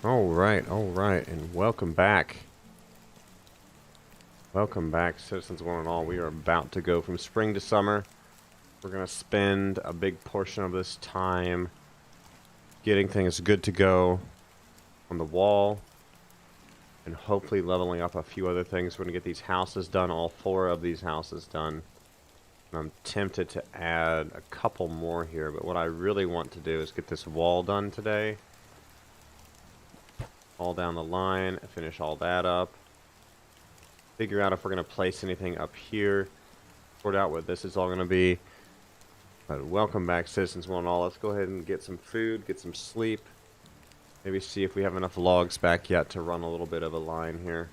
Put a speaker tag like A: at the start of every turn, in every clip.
A: All right, and welcome back. Welcome back, citizens one and all. We are about to go from spring to summer. We're going to spend a big portion of this time getting things good to go on the wall and hopefully leveling up a few other things. We're going to get these houses done, all 4 of these houses done. And I'm tempted to add a couple more here, but what I really want to do is get this wall done today. All down the line, finish all that up. Figure out if we're going to place anything up here. Sort out what this is all going to be. But welcome back, citizens one and all. Let's go ahead and get some food, get some sleep. Maybe see if we have enough logs back yet to run a little bit of a line here.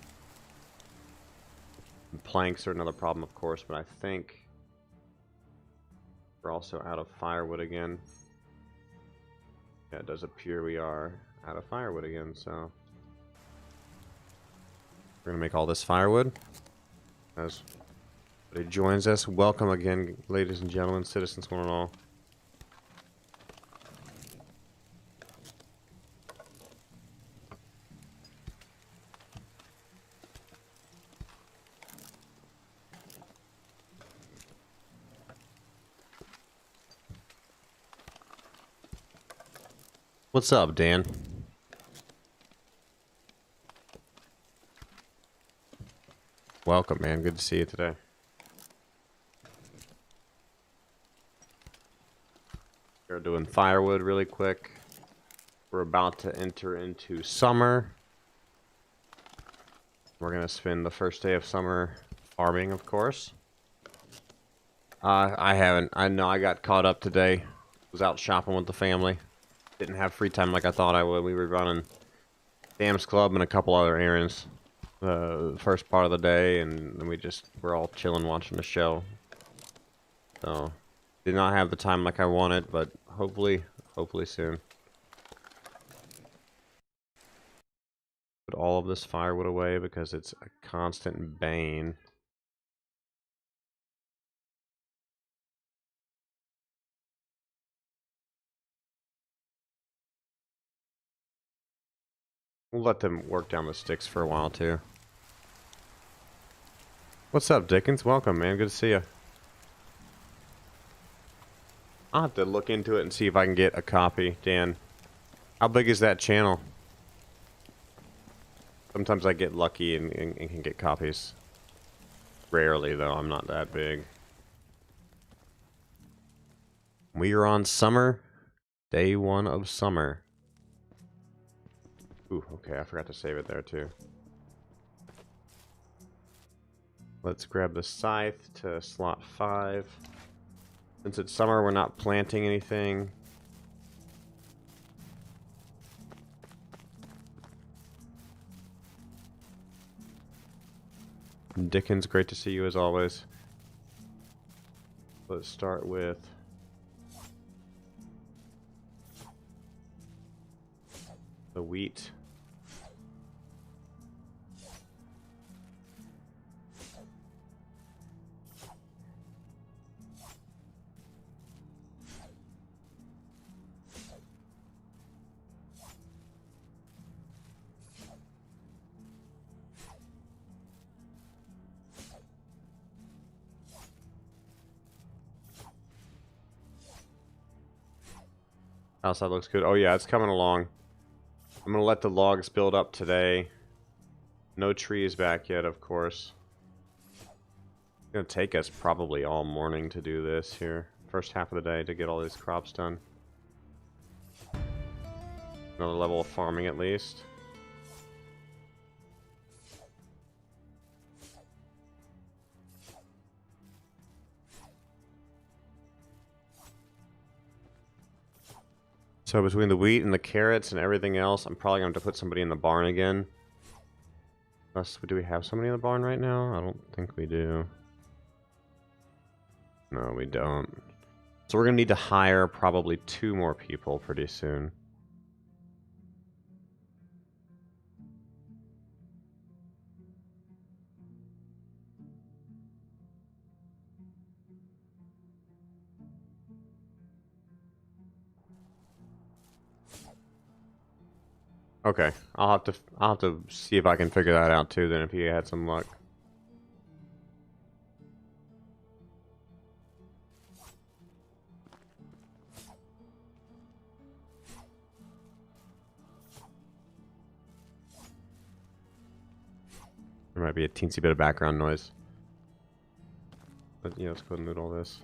A: And planks are another problem, of course, but I think we're also out of firewood again. Yeah, it does appear we are out of firewood again, so we're gonna make all this firewood. As somebody joins us, welcome again, ladies and gentlemen, citizens one and all. What's up, Dan? Welcome, man. Good to see you today. We're doing firewood really quick. We're about to enter into summer. We're going to spend the first day of summer farming, of course. I haven't. I know I got caught up today. Was out shopping with the family. Didn't have free time like I thought I would. We were running Sam's Club and a couple other errands. The first part of the day, and then we're all chilling watching the show. So did not have the time like I wanted, but hopefully soon. Put all of this firewood away because it's a constant bane. We'll let them work down the sticks for a while too. What's up, Dickens? Welcome, man. Good to see you. I'll have to look into it and see if I can get a copy, Dan. How big is that channel? Sometimes I get lucky and can get copies. Rarely, though. I'm not that big. We are on summer. Day 1 of summer. Ooh, okay. I forgot to save it there, too. Let's grab the scythe to slot 5. Since it's summer, we're not planting anything. Dickens, great to see you as always. Let's start with the wheat. Outside looks good. Oh yeah, it's coming along. I'm gonna let the logs build up today. No trees back yet, of course. It's gonna take us probably all morning to do this here. First half of the day to get all these crops done. Another level of farming at least. So between the wheat and the carrots and everything else, I'm probably going to have to put somebody in the barn again. Do we have somebody in the barn right now? I don't think we do. No, we don't. So we're going to need to hire probably 2 more people pretty soon. Okay, I'll have to see if I can figure that out too. Then, if you had some luck. There might be a teensy bit of background noise. But yeah, let's go ahead and loot all this.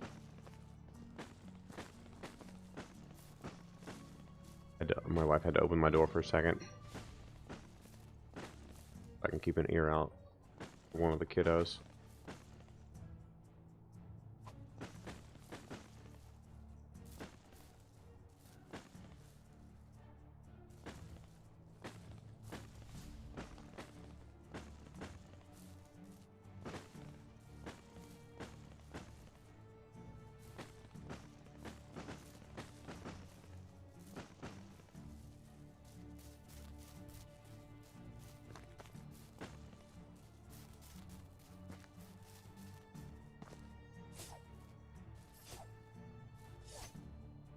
A: My wife had to open my door for a second. I can keep an ear out for one of the kiddos.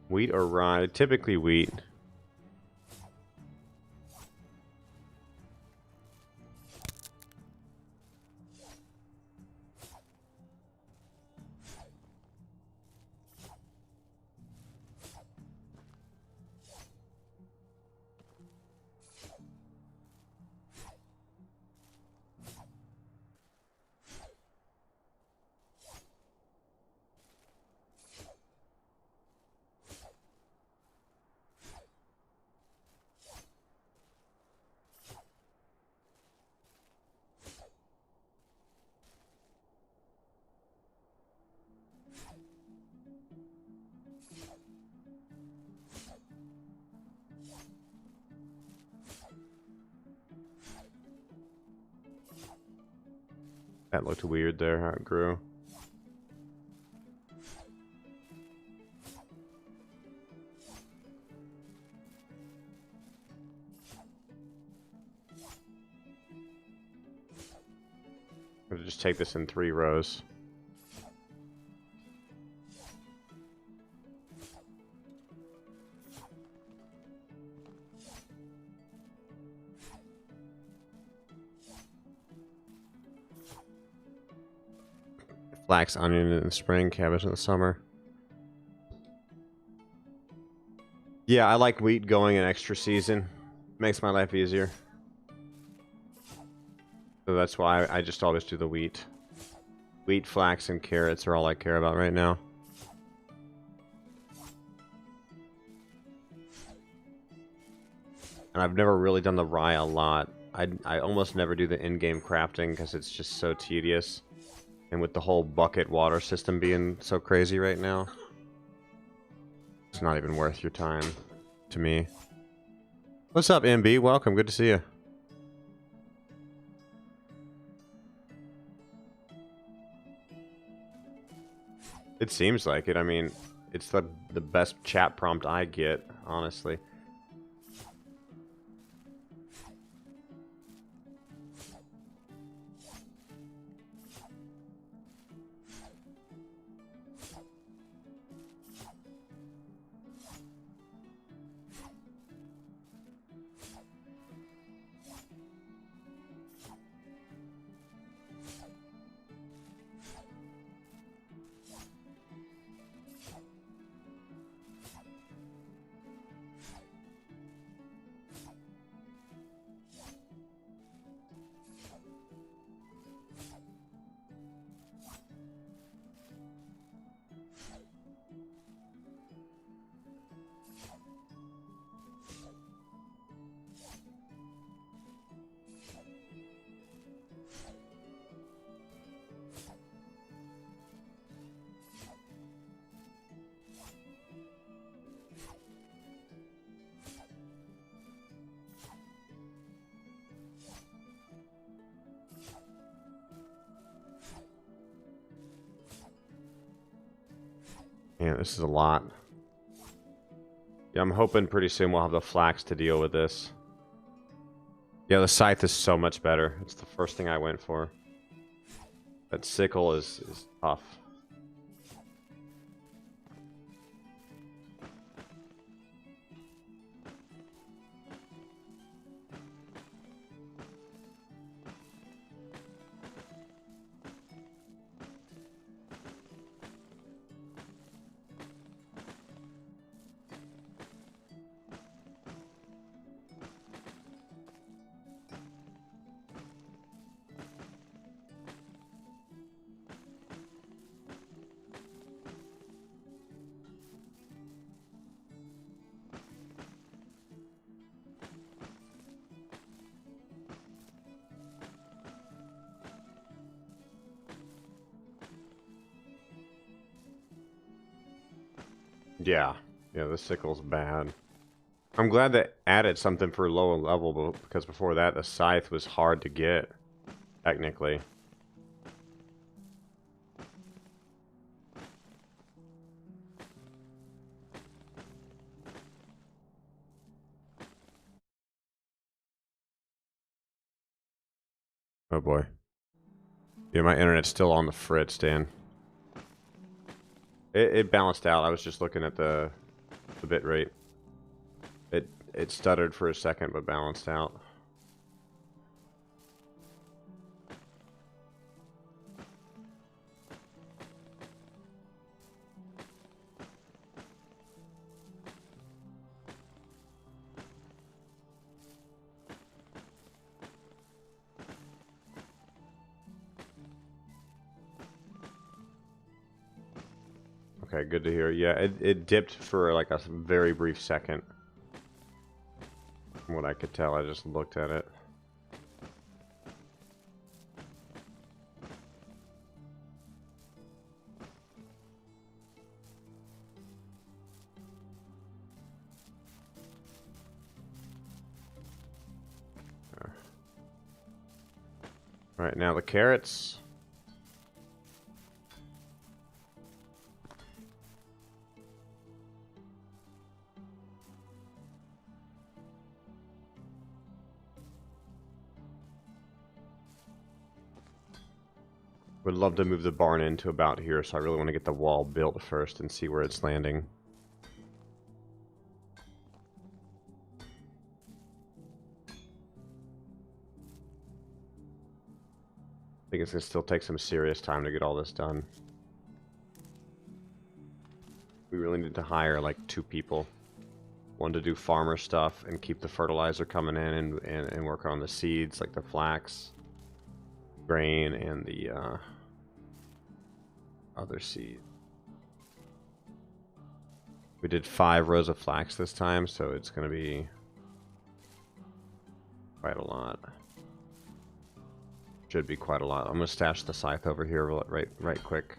A: Wheat or rye? Typically wheat. That looked weird there, how it grew. I'm gonna just take this in 3 rows. Flax, onion in the spring, cabbage in the summer. Yeah, I like wheat going an extra season. Makes my life easier. So that's why I just always do the wheat. Wheat, flax, and carrots are all I care about right now. And I've never really done the rye a lot. I almost never do the in-game crafting because it's just so tedious. And with the whole bucket water system being so crazy right now, it's not even worth your time to me. What's up, MB? Welcome. Good to see you. It seems like it. I mean, it's the best chat prompt I get, honestly. Yeah, this is a lot. Yeah, I'm hoping pretty soon we'll have the flax to deal with this. Yeah, the scythe is so much better. It's the first thing I went for. That sickle is tough. Yeah. Yeah, the sickle's bad. I'm glad they added something for lower level, because before that, the scythe was hard to get, technically. Oh boy. Yeah, my internet's still on the fritz, Dan. It balanced out. I was just looking at the bit rate. It stuttered for a second, but balanced out. Okay, good to hear. Yeah, it dipped for like a very brief second. From what I could tell, I just looked at it. All right, now the carrots. Would love to move the barn into about here, so I really want to get the wall built first and see where it's landing. I think it's going to still take some serious time to get all this done. We really need to hire like 2 people. One to do farmer stuff and keep the fertilizer coming in and work on the seeds, like the flax, grain, and the other seed. We did 5 rows of flax this time, so it's going to be quite a lot. Should be quite a lot. I'm going to stash the scythe over here right quick.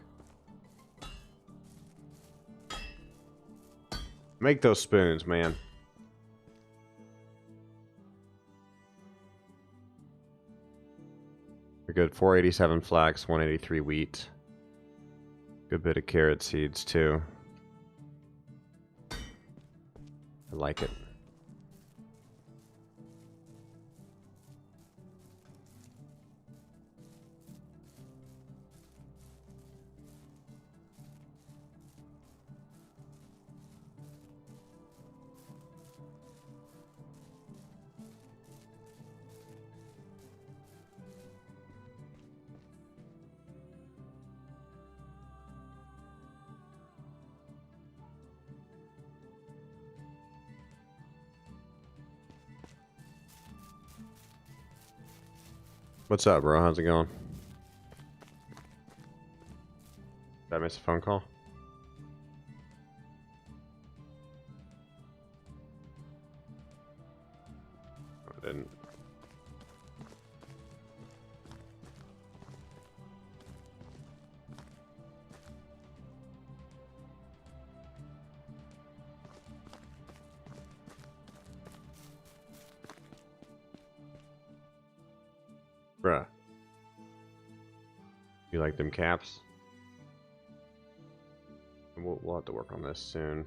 A: Make those spoons, man. We're good. 487 flax, 183 wheat. Good bit of carrot seeds, too. I like it. What's up, bro? How's it going? Did I miss a phone call? I didn't. Bruh. You like them caps? We'll have to work on this soon.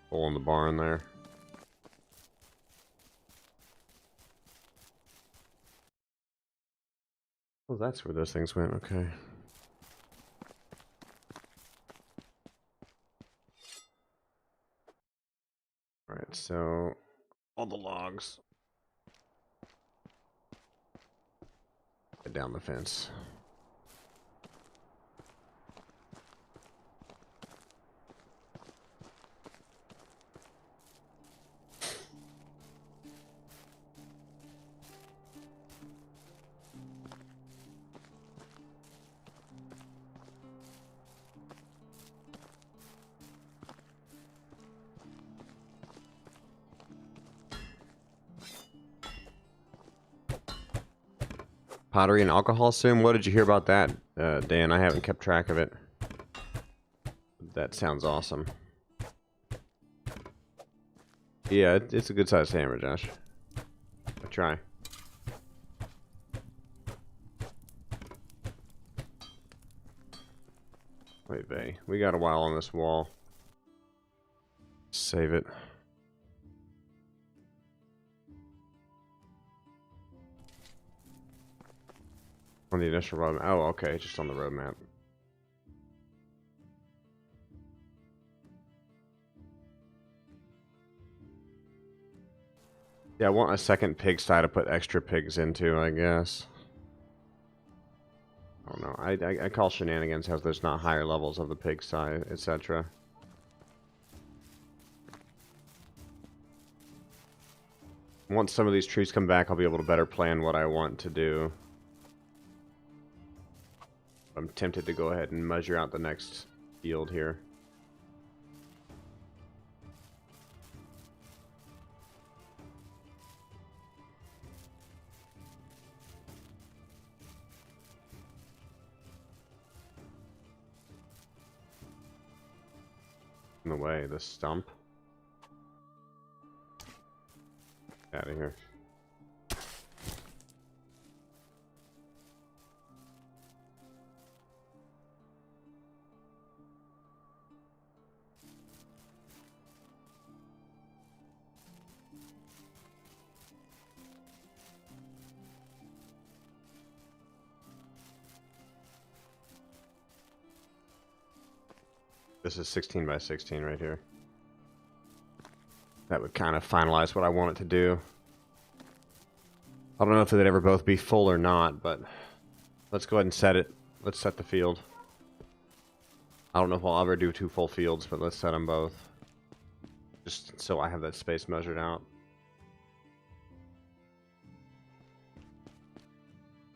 A: Hole in the barn there. Oh, that's where those things went. Okay. Alright, so all the logs. Get down the fence. Pottery and alcohol sim? What did you hear about that, Dan? I haven't kept track of it. That sounds awesome. Yeah, it's a good sized hammer, Josh. I try. Wait, Vay. We got a while on this wall. Save it. On the initial roadmap. Oh, okay, just on the roadmap. Yeah, I want a second pigsty to put extra pigs into, I guess. I don't know. I call shenanigans if there's not higher levels of the pigsty, etc. Once some of these trees come back, I'll be able to better plan what I want to do. I'm tempted to go ahead and measure out the next field here. In the way, the stump. Out of here. This is 16 by 16 right here. That would kind of finalize what I want it to do. I don't know if they'd ever both be full or not, but let's go ahead and set it. Let's set the field. I don't know if I'll ever do 2 full fields, but let's set them both. Just so I have that space measured out.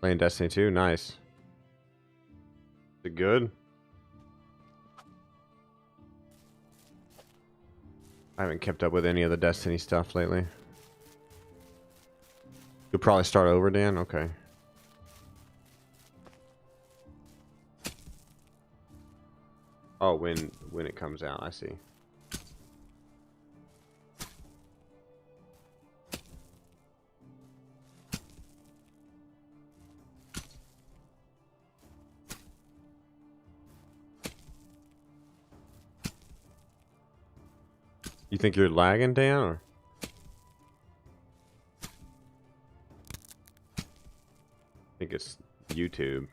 A: Playing Destiny 2? Nice. Is it good? I haven't kept up with any of the Destiny stuff lately. You'll probably start over, Dan? Okay. Oh, when it comes out, I see. You think you're lagging, Dan, or? I think it's YouTube.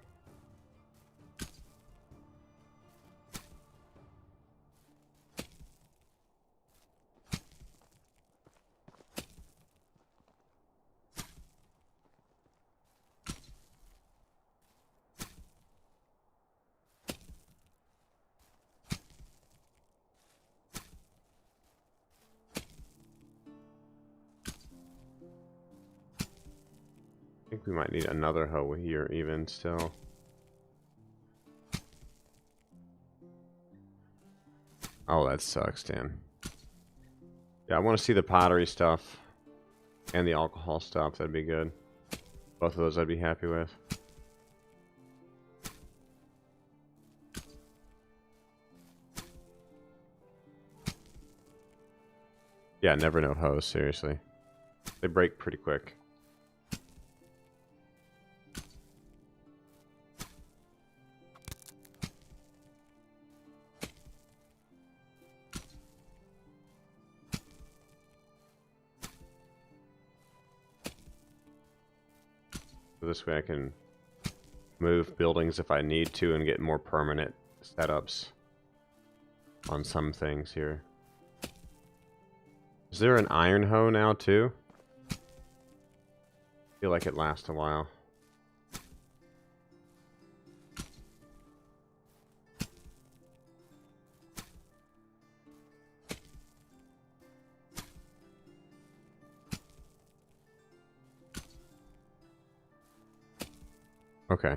A: I think we might need another hoe here even still. Oh, that sucks, Dan. Yeah, I want to see the pottery stuff and the alcohol stuff. That'd be good. Both of those I'd be happy with. Yeah, never note hoes, seriously. They break pretty quick. So this way I can move buildings if I need to and get more permanent setups on some things here. Is there an iron hoe now too? I feel like it lasts a while. Okay.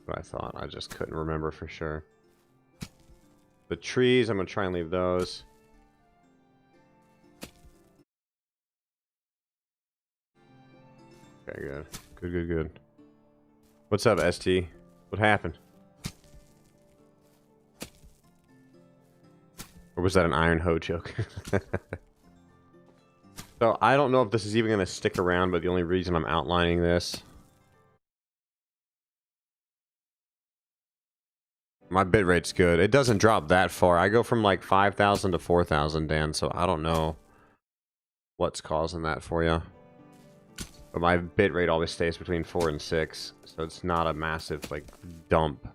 A: What I thought. I just couldn't remember for sure. The trees, I'm going to try and leave those. Okay, good. Good. What's up, ST? What happened? Or was that an iron hoe joke? So I don't know if this is even going to stick around, but the only reason I'm outlining this... My bitrate's good. It doesn't drop that far. I go from like 5,000 to 4,000, Dan, so I don't know what's causing that for you. But my bitrate always stays between 4 and 6, so it's not a massive, like, dump.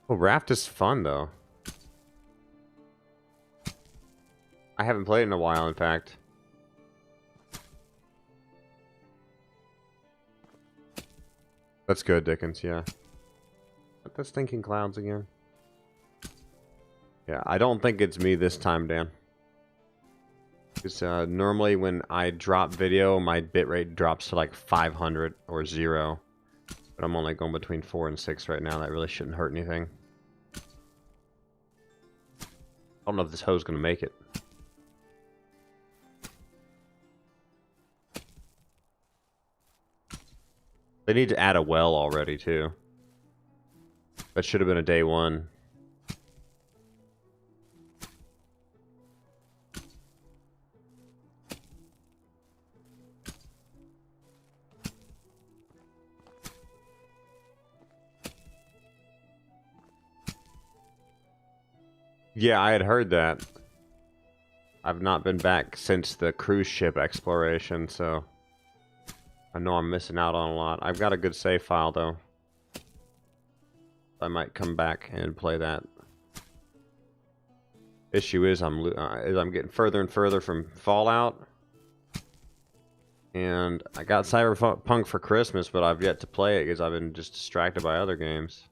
A: Oh, Raft is fun, though. I haven't played in a while, in fact. That's good, Dickens, yeah. What, that's Thinking Clouds again? Yeah, I don't think it's me this time, Dan. Because normally when I drop video, my bitrate drops to like 500 or 0. But I'm only going between 4 and 6 right now. That really shouldn't hurt anything. I don't know if this hoe's going to make it. They need to add a well already, too. That should have been a day one. Yeah, I had heard that. I've not been back since the cruise ship exploration, so I know I'm missing out on a lot. I've got a good save file, though. I might come back and play that. Issue is I'm getting further and further from Fallout. And I got Cyberpunk for Christmas, but I've yet to play it because I've been just distracted by other games.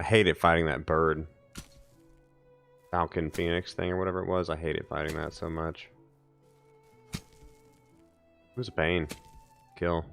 A: I hated fighting that bird. Falcon Phoenix thing or whatever it was. I hated fighting that so much. Who's Bane? Kill.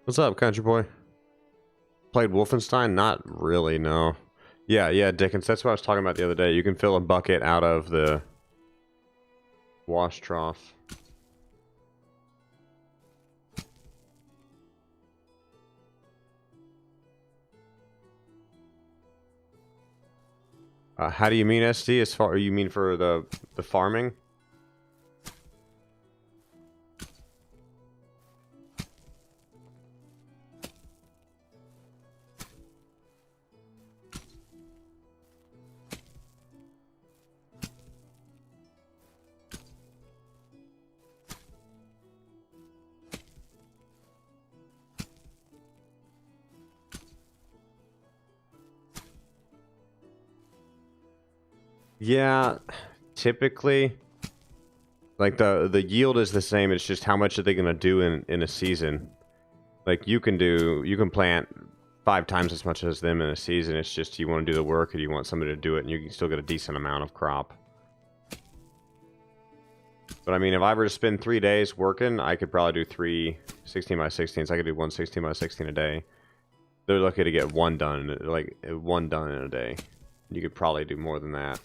A: What's up, country boy? Played Wolfenstein? Not really, no. Yeah, Dickens, that's what I was talking about the other day. You can fill a bucket out of the wash trough. How do you mean, SD? As far you mean for the farming? Yeah, typically, like the yield is the same. It's just how much are they gonna do in a season. Like you can plant 5 times as much as them in a season. It's just you want to do the work, or you want somebody to do it, and you can still get a decent amount of crop. But I mean, if I were to spend 3 days working, I could probably do 3 16 by 16s. I could do 1 16 by 16 a day. They're lucky to get one done, like one done in a day. You could probably do more than that.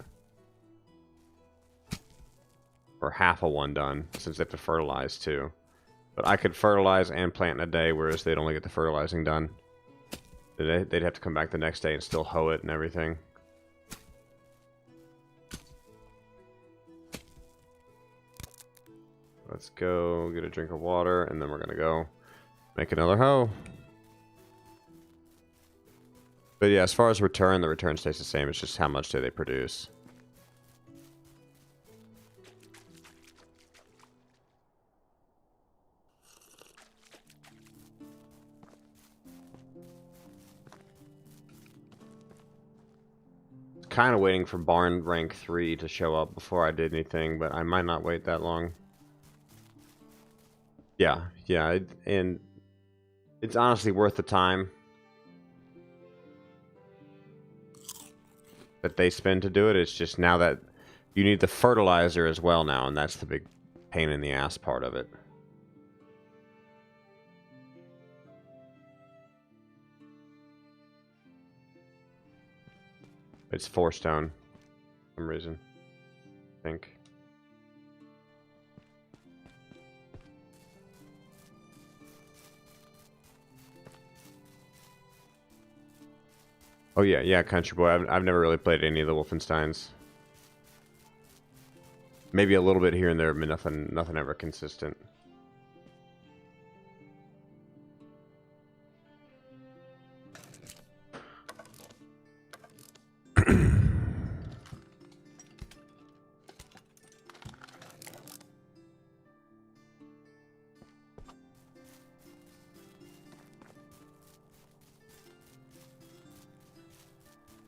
A: Or half a one done, since they have to fertilize too. But I could fertilize and plant in a day, whereas they'd only get the fertilizing done. They'd have to come back the next day and still hoe it and everything. Let's go get a drink of water, and then we're gonna go make another hoe. But yeah, as far as return, the return stays the same. It's just how much do they produce. Kind of waiting for barn rank 3 to show up before I did anything, but I might not wait that long. Yeah, and it's honestly worth the time that they spend to do it. It's just now that you need the fertilizer as well now, and that's the big pain in the ass part of it. It's 4 stone for some reason, I think. Oh yeah, Country Boy. I've never really played any of the Wolfensteins. Maybe a little bit here and there, but nothing ever consistent.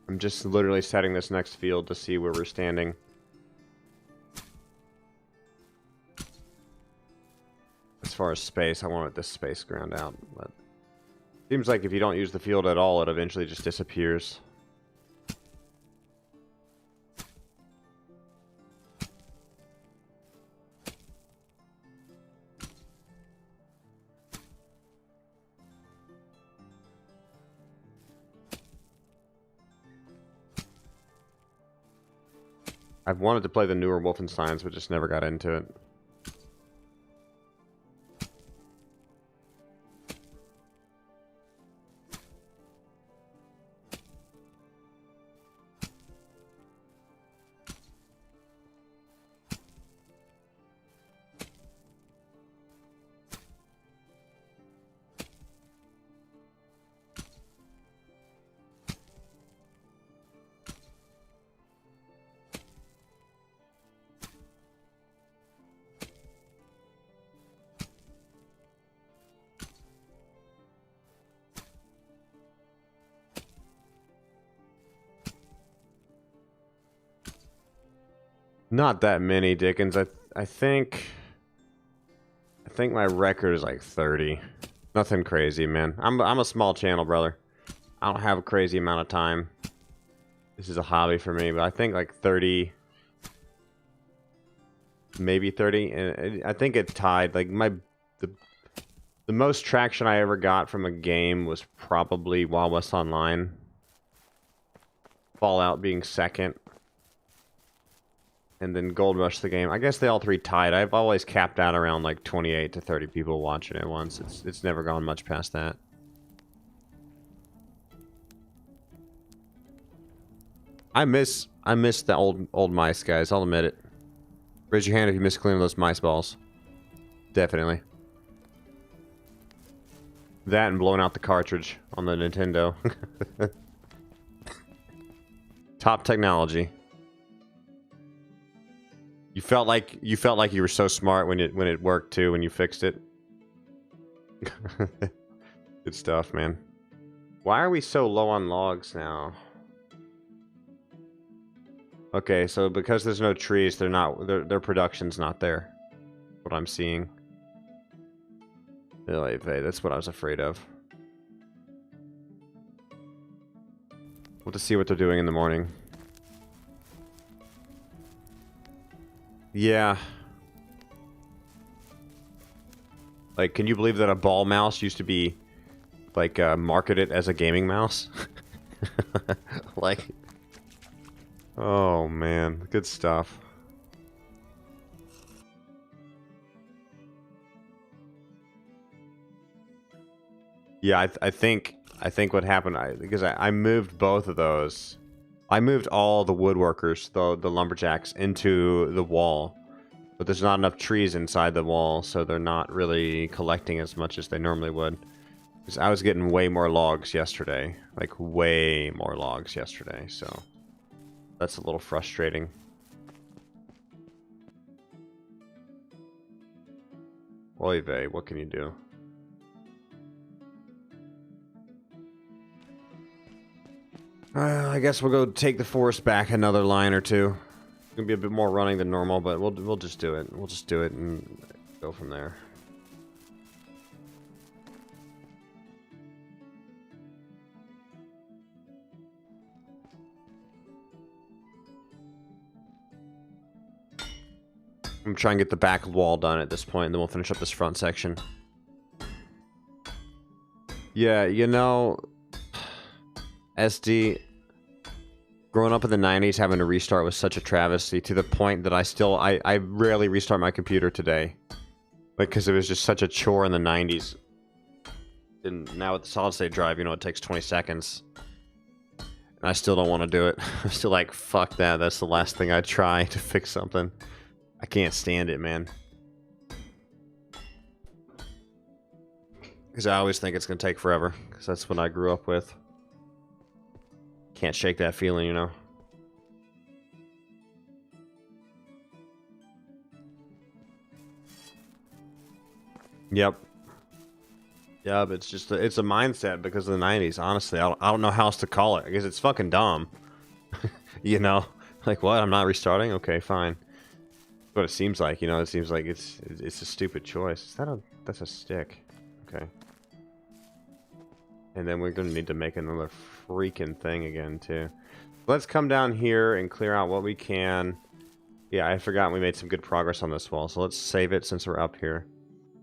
A: I'm just literally setting this next field to see where we're standing. As far as space, I wanted this space ground out, but seems like if you don't use the field at all, it eventually just disappears. I've wanted to play the newer Wolfensteins, but just never got into it. Not that many, Dickens. I think my record is like 30. Nothing crazy, man. I'm a small channel, brother. I don't have a crazy amount of time. This is a hobby for me, but I think like 30, maybe 30, and I think it tied. Like the most traction I ever got from a game was probably Wild West Online. Fallout being second. And then Gold Rush the game. I guess they all three tied. I've always capped out around like 28 to 30 people watching it once. It's never gone much past that. I miss the old mice, guys. I'll admit it. Raise your hand if you miss cleaning those mice balls. Definitely. That and blowing out the cartridge on the Nintendo. Top technology. You felt like you were so smart when it worked too, when you fixed it. Good stuff, man. Why are we so low on logs now? Okay, so because there's no trees, their production's not there. What I'm seeing. That's what I was afraid of. We'll have to see what they're doing in the morning. Yeah. Like, can you believe that a ball mouse used to be, like, marketed as a gaming mouse? Like, oh man, good stuff. Yeah, I think what happened, because I moved both of those. I moved all the woodworkers, the lumberjacks, into the wall. But there's not enough trees inside the wall, so they're not really collecting as much as they normally would. Because I was getting way more logs yesterday. Like, way more logs yesterday, so... That's a little frustrating. Oy vey, what can you do? I guess we'll go take the forest back another line or two. It's gonna be a bit more running than normal, but we'll just do it. We'll just do it and go from there. I'm trying to get the back wall done at this point, and then we'll finish up this front section. Yeah, you know, SD, growing up in the 90s, having to restart was such a travesty, to the point that I rarely restart my computer today. Because it was just such a chore in the 90s. And now with the solid state drive, you know, it takes 20 seconds. And I still don't want to do it. I'm still like, fuck that, that's the last thing I'd try to fix something. I can't stand it, man. Because I always think it's going to take forever. Because that's what I grew up with. Can't shake that feeling, you know. Yep. Yep, it's just it's a mindset because of the 90s. Honestly, I don't know how else to call it. I guess it's fucking dumb. You know, like what? I'm not restarting? Okay, fine. What it seems like, you know, it seems like it's a stupid choice. Is that that's a stick? Okay. And then we're gonna need to make another freaking thing again too. Let's come down here and clear out what we can. Yeah, I forgot we made some good progress on this wall, so let's save it since we're up here.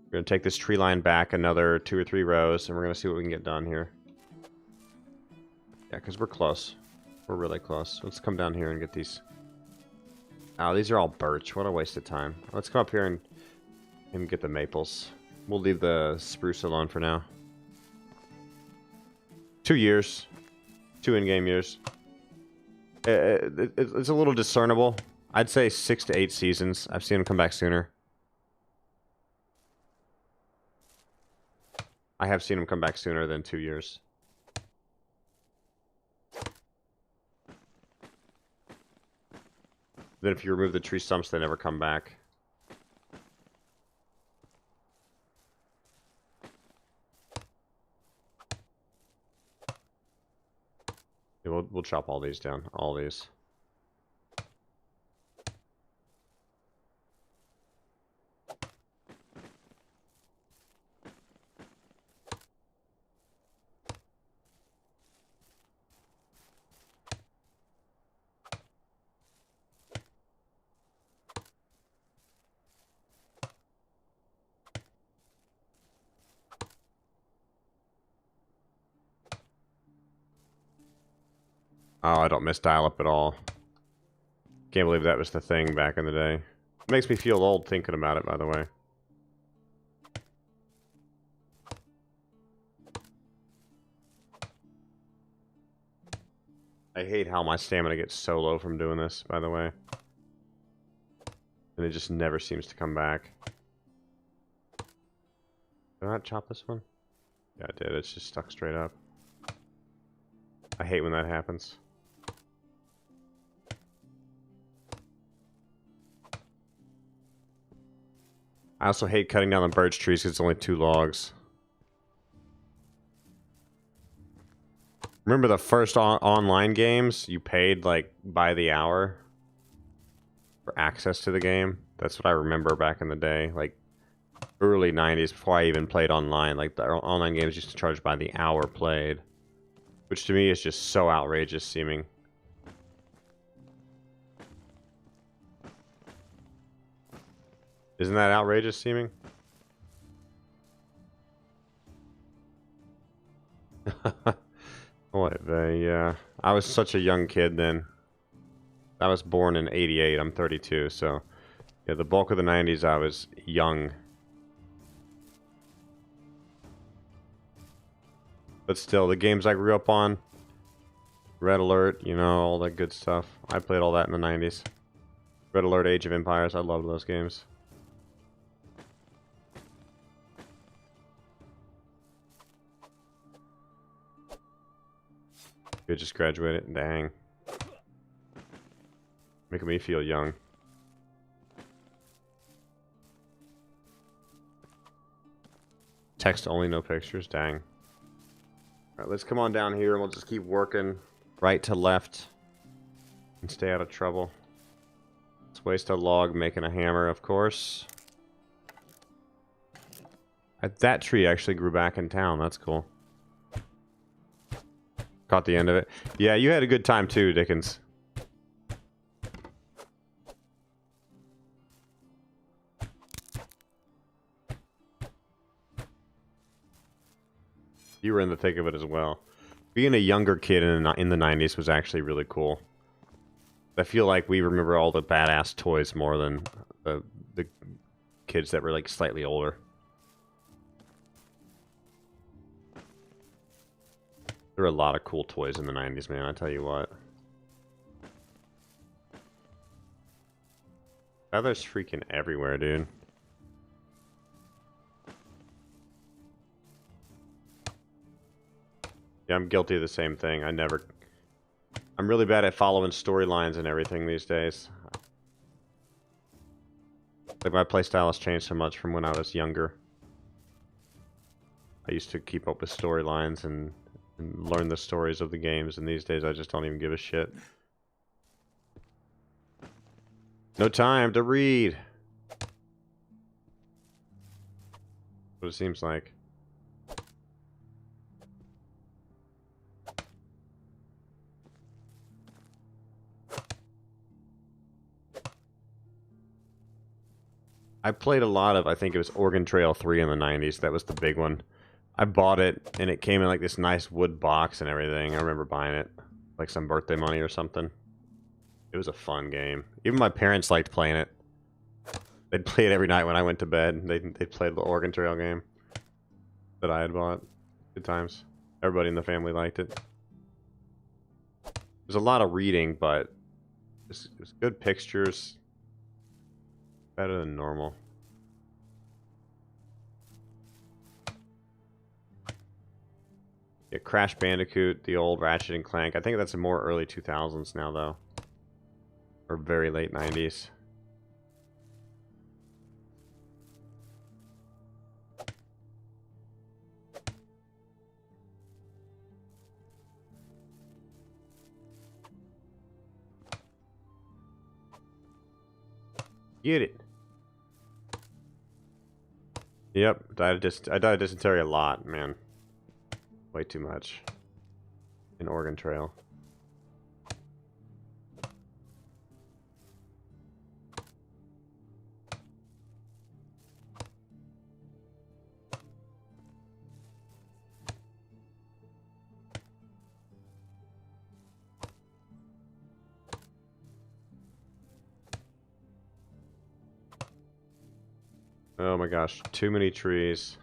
A: We're gonna take this tree line back another 2 or 3 rows, and we're gonna see what we can get done here. Yeah, because we're close. We're really close. Let's come down here and get these. Oh, these are all birch. What a waste of time. Let's come up here and get the maples. We'll leave the spruce alone for now. 2 years. 2 in-game years. It's a little discernible. I'd say 6 to 8 seasons. I've seen them come back sooner. I have seen them come back sooner than 2 years. Then if you remove the tree stumps, they never come back. Yeah, we'll chop all these down. All these. Oh, I don't miss dial-up at all. Can't believe that was the thing back in the day. It makes me feel old thinking about it, by the way. I hate how my stamina gets so low from doing this, by the way. And it just never seems to come back. Did I not chop this one? Yeah, I did. It's just stuck straight up. I hate when that happens. I also hate cutting down the birch trees because it's only 2 logs. Remember the first online games? You paid, like, by the hour for access to the game? That's what I remember back in the day. Like, early 90s, before I even played online. Like, the online games used to charge by the hour played. Which to me is just so outrageous seeming. Isn't that outrageous seeming? Yeah. I was such a young kid then. I was born in 88. I'm 32, so... Yeah, the bulk of the 90s I was young. But still, the games I grew up on... Red Alert, you know, all that good stuff. I played all that in the 90s. Red Alert, Age of Empires. I love those games. You just graduated. Dang. Making me feel young. Text only, no pictures. Dang. Alright, let's come on down here and we'll just keep working right to left and stay out of trouble. Let's waste a log making a hammer, of course. That tree actually grew back in town. That's cool. Caught the end of it. Yeah, you had a good time too, Dickens. You were in the thick of it as well. Being a younger kid in the 90s was actually really cool. I feel like we remember all the badass toys more than the kids that were like slightly older. There were a lot of cool toys in the 90s, man, I tell you what. Feathers freaking everywhere, dude. Yeah, I'm guilty of the same thing. I'm really bad at following storylines and everything these days. Like, my playstyle has changed so much from when I was younger. I used to keep up with storylines and learn the stories of the games, and these days I just don't even give a shit. No time to read. What it seems like. I played a lot of, I think it was Oregon Trail 3 in the 90s. That was the big one. I bought it, and it came in like this nice wood box and everything. I remember buying it. Like some birthday money or something. It was a fun game. Even my parents liked playing it. They'd play it every night when I went to bed. They'd play the Oregon Trail game that I had bought. Good times. Everybody in the family liked it. There's a lot of reading, but it's good pictures. Better than normal. Yeah, Crash Bandicoot, the old Ratchet and Clank. I think that's a more early 2000s now, though. Or very late 90s. Get it. Yep, I died of dysentery a lot, man. Way too much. In Oregon Trail. Oh my gosh, too many trees.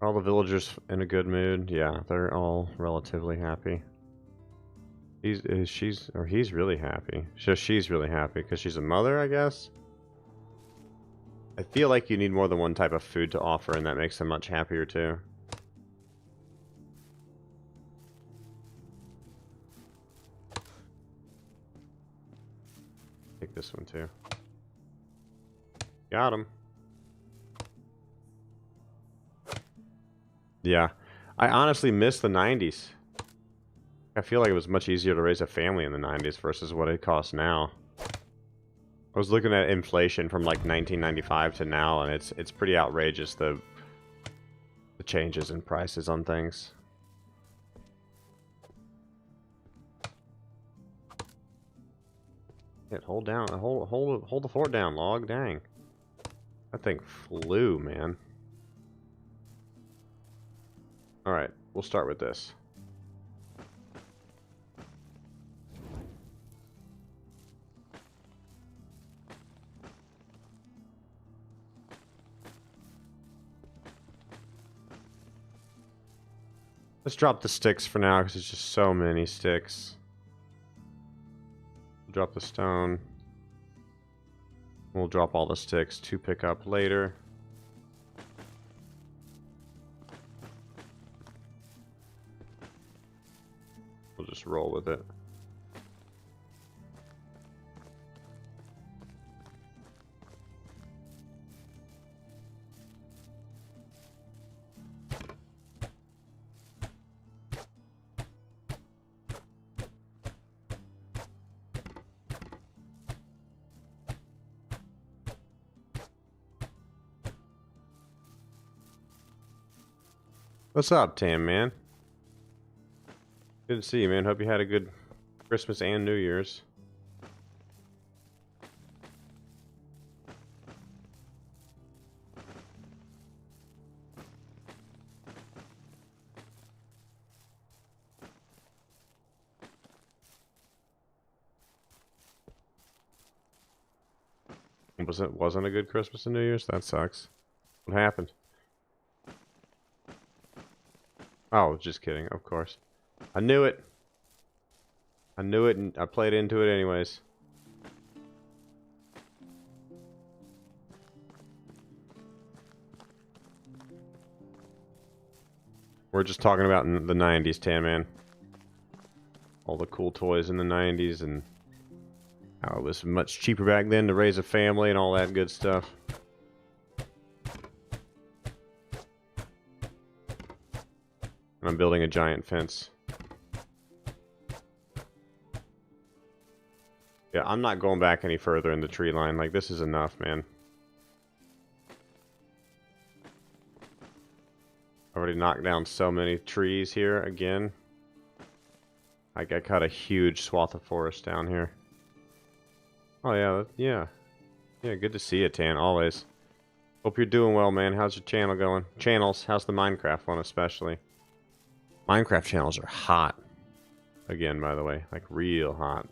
A: All the villagers in a good mood. Yeah, they're all relatively happy. He's really happy. She's really happy because she's a mother, I guess. I feel like you need more than one type of food to offer, and that makes them much happier too. Take this one too. Got him. Yeah, I honestly miss the 90s. I feel like it was much easier to raise a family in the 90s versus what it costs now. I was looking at inflation from like 1995 to now, and it's pretty outrageous, the changes in prices on things. Hit, hold down, hold the fort down, log. Dang, that thing flew, man. All right, we'll start with this. Let's drop the sticks for now because it's just so many sticks. Drop the stone. We'll drop all the sticks to pick up later. We'll just roll with it. What's up, Tam, man? Good to see you, man. Hope you had a good Christmas and New Year's. Wasn't a good Christmas and New Year's? That sucks. What happened? Oh, just kidding, of course. I knew it. I knew it and I played into it anyways. We're just talking about in the 90s, Tam, man. All the cool toys in the 90s and how it was much cheaper back then to raise a family and all that good stuff. And I'm building a giant fence. Yeah, I'm not going back any further in the tree line. Like, this is enough, man. I already knocked down so many trees here again. Like, I cut a huge swath of forest down here. Oh, yeah, yeah. Yeah, good to see you, Tan, always. Hope you're doing well, man. How's your channel going? Channels, how's the Minecraft one especially? Minecraft channels are hot. Again, by the way, like real hot.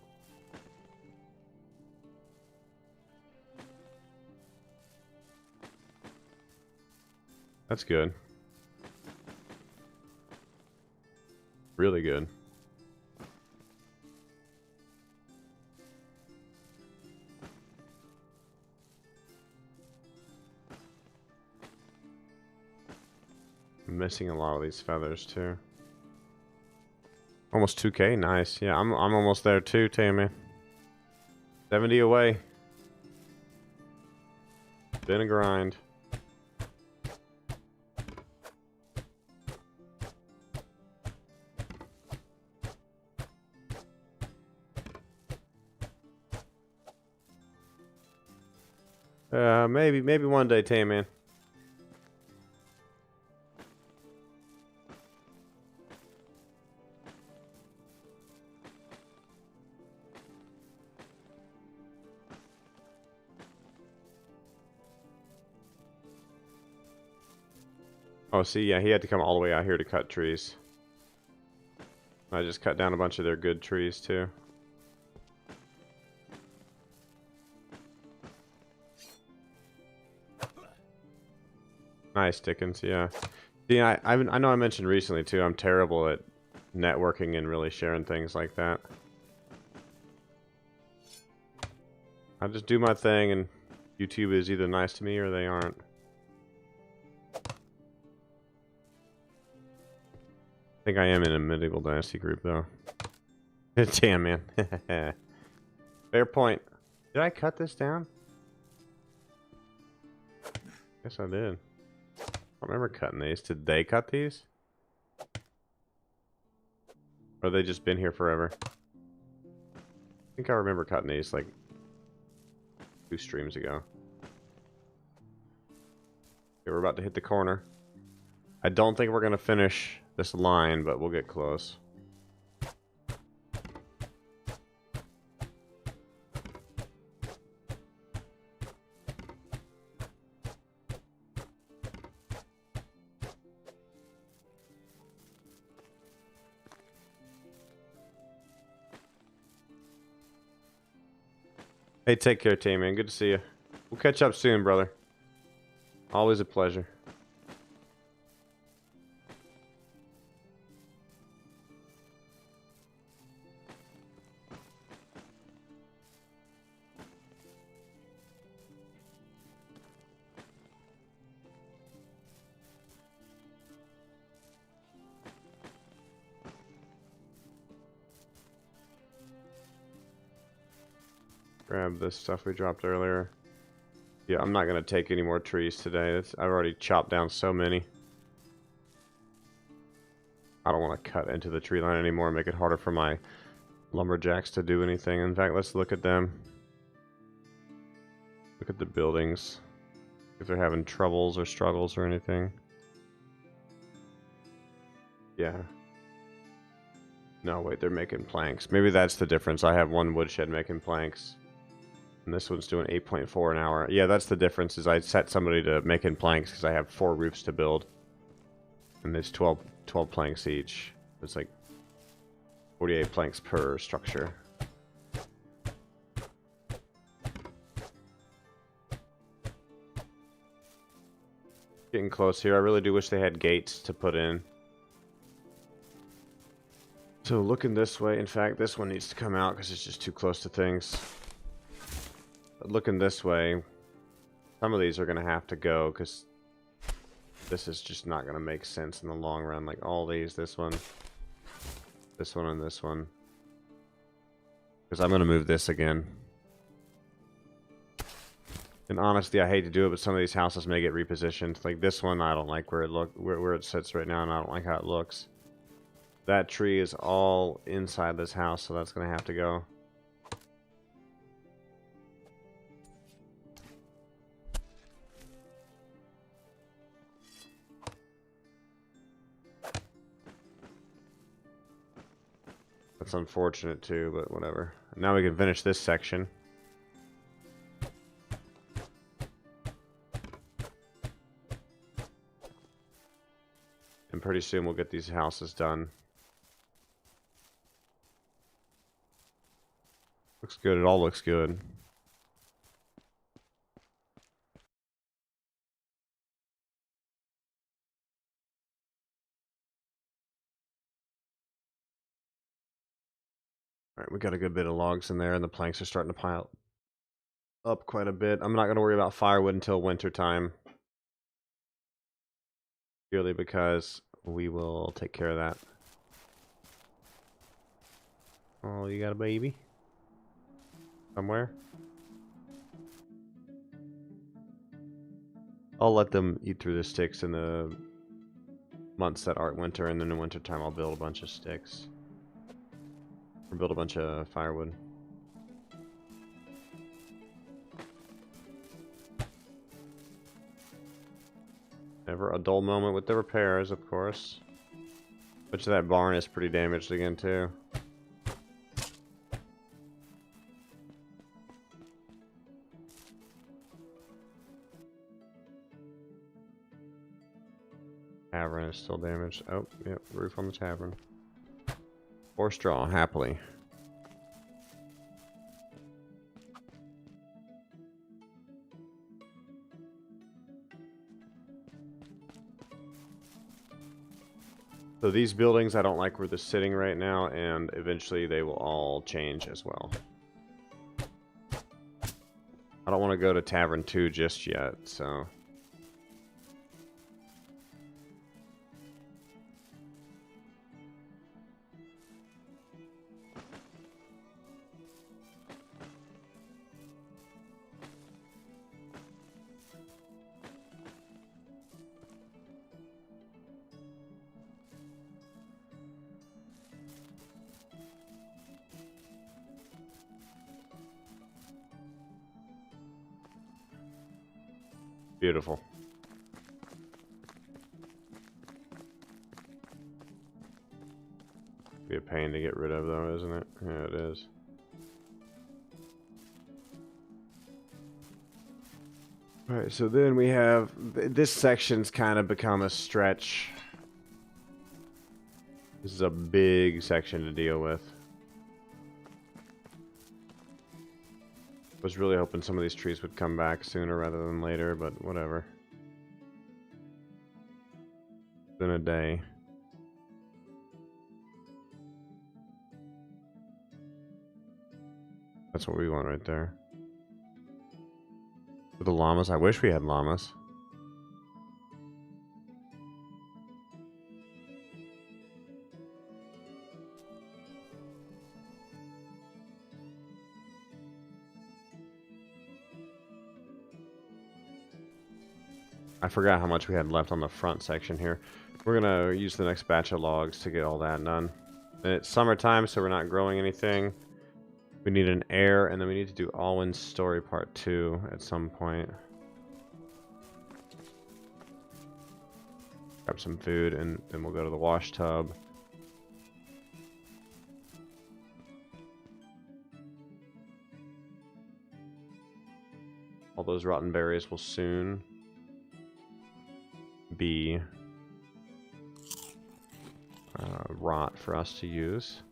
A: That's good. Really good. I'm missing a lot of these feathers too. Almost 2K, nice. Yeah, I'm almost there too, Tammy. 70 away. Been a grind. Maybe one day, Tammy. Oh, see, yeah, he had to come all the way out here to cut trees. I just cut down a bunch of their good trees, too. Nice, Dickens, yeah. See, I know I mentioned recently, too, I'm terrible at networking and really sharing things like that. I just do my thing, and YouTube is either nice to me or they aren't. I think I am in a medieval dynasty group, though. Damn, man. Fair point. Did I cut this down? Yes, I did. I remember cutting these. Did they cut these? Or have they just been here forever? I think I remember cutting these like 2 streams ago. Okay, we're about to hit the corner. I don't think we're going to finish this line, but we'll get close. Hey, take care, team, man. Good to see you. We'll catch up soon, brother. Always a pleasure. Grab this stuff we dropped earlier. Yeah, I'm not going to take any more trees today. I've already chopped down so many. I don't want to cut into the tree line anymore and make it harder for my lumberjacks to do anything. In fact, let's look at them. Look at the buildings. If they're having troubles or struggles or anything. Yeah. No, wait, they're making planks. Maybe that's the difference. I have one woodshed making planks. And this one's doing 8.4 an hour. Yeah, that's the difference, is I set somebody to making planks because I have 4 roofs to build. And there's 12 planks each. It's like 48 planks per structure. Getting close here. I really do wish they had gates to put in. So looking this way, in fact, this one needs to come out because it's just too close to things. But looking this way, some of these are going to have to go because this is just not going to make sense in the long run. Like all these, this one, and this one. Because I'm going to move this again. And honestly, I hate to do it, but some of these houses may get repositioned. Like this one, I don't like where it sits right now, and I don't like how it looks. That tree is all inside this house, so that's going to have to go. That's unfortunate too, but whatever. Now we can finish this section. And pretty soon we'll get these houses done. Looks good. It all looks good. Alright, we got a good bit of logs in there, and the planks are starting to pile up quite a bit. I'm not going to worry about firewood until winter time. Purely because we will take care of that. Oh, you got a baby? Somewhere? I'll let them eat through the sticks in the months that aren't winter, and then in winter time I'll build a bunch of sticks. Or build a bunch of firewood. Never a dull moment with the repairs, of course. Which that barn is pretty damaged again, too. Tavern is still damaged. Oh, yep, roof on the tavern. Or straw, happily. So these buildings, I don't like where they're sitting right now, and eventually they will all change as well. I don't want to go to Tavern 2 just yet, so... Beautiful. Be a pain to get rid of though, isn't it? Yeah, it is. Alright, so then we have... This section's kind of become a stretch. This is a big section to deal with. Was really hoping some of these trees would come back sooner rather than later, but whatever. It's been a day. That's what we want right there. For the llamas, I wish we had llamas. I forgot how much we had left on the front section here. We're gonna use the next batch of logs to get all that done. And it's summertime, so we're not growing anything. We need an air, and then we need to do Alwyn's story part 2 at some point. Grab some food, and then we'll go to the wash tub. All those rotten berries will soon be rot for us to use.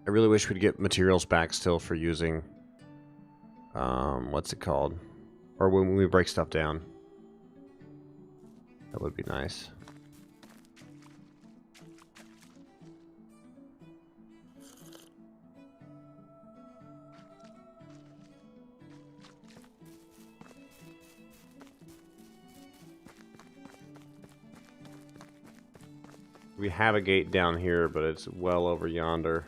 A: I really wish we'd get materials back still for using, what's it called? Or when we break stuff down. That would be nice. We have a gate down here, but it's well over yonder.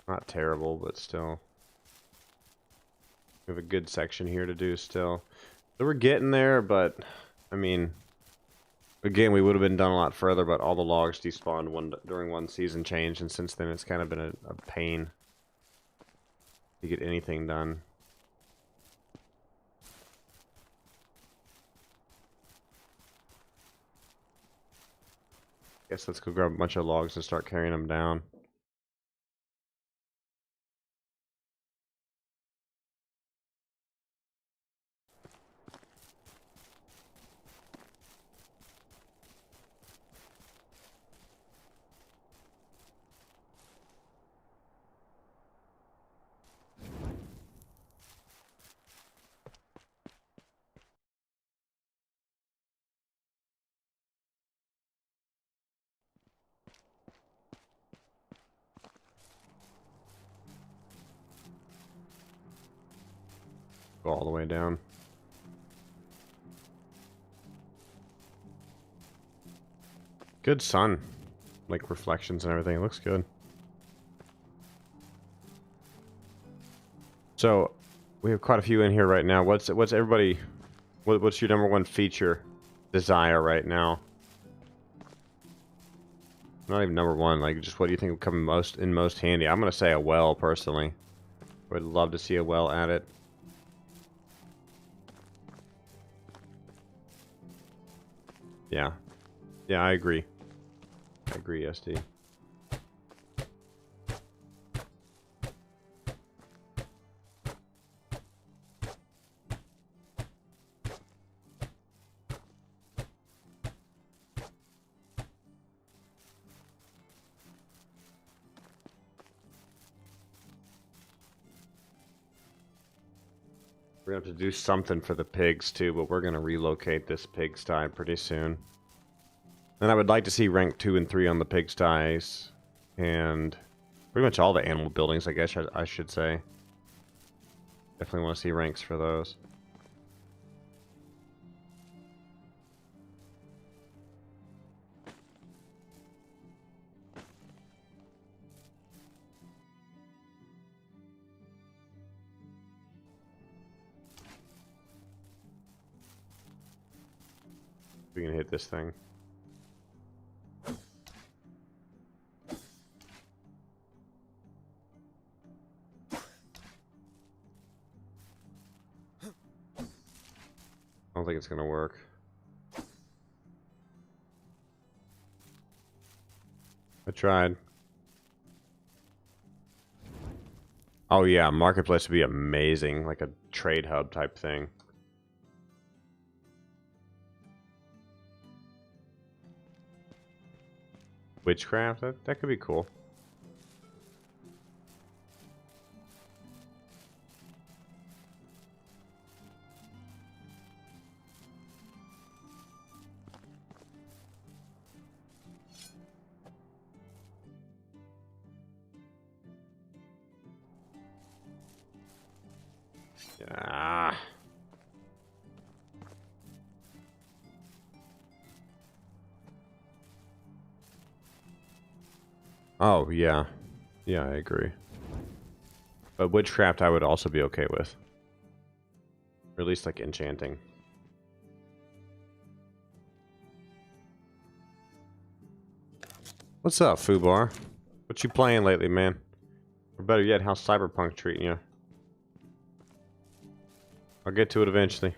A: Not terrible, but still. We have a good section here to do still. So we're getting there, but, I mean, again, we would have been done a lot further, but all the logs despawned during one season change, and since then it's kind of been a pain to get anything done. Guess let's go grab a bunch of logs and start carrying them down. Go all the way down. Good sun, like reflections and everything. It looks good. So we have quite a few in here right now. What's everybody? What's your #1 feature desire right now? Not even #1. Like, just what do you think would come most handy? I'm gonna say a well personally. Would love to see a well added. Yeah. Yeah, I agree. I agree, SD. We're gonna have to do something for the pigs too, but we're gonna relocate this pigsty pretty soon. And I would like to see rank 2 and 3 on the pigsties, and pretty much all the animal buildings, I guess I should say. Definitely want to see ranks for those. We can hit this thing. I don't think it's gonna work. I tried. Oh yeah, marketplace would be amazing, like a trade hub type thing. Witchcraft, that could be cool. Yeah. Oh, yeah. Yeah, I agree. But witchcraft I would also be okay with. Or at least like enchanting. What's up, Fubar? What you playing lately, man? Or better yet, how's Cyberpunk treating you? I'll get to it eventually.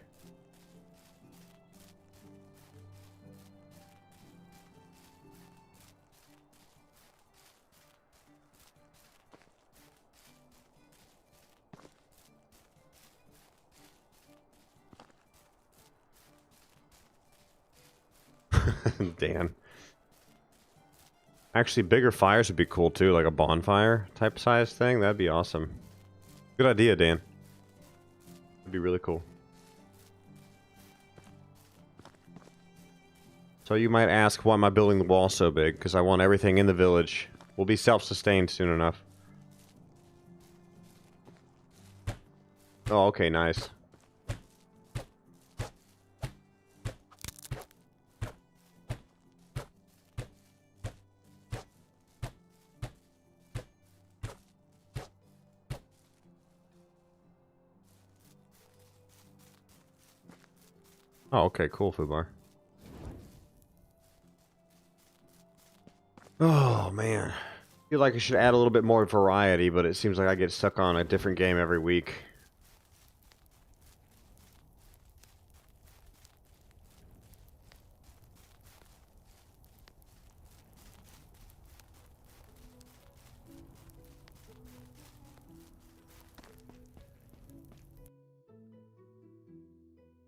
A: Dan. Actually, bigger fires would be cool too, like a bonfire type size thing. That'd be awesome. Good idea, Dan. That'd be really cool. So you might ask, why am I building the wall so big? Because I want everything in the village. We'll be self-sustained soon enough. Oh, okay, nice. Oh, okay, cool, Fubar. Oh, man. I feel like I should add a little bit more variety, but it seems like I get stuck on a different game every week.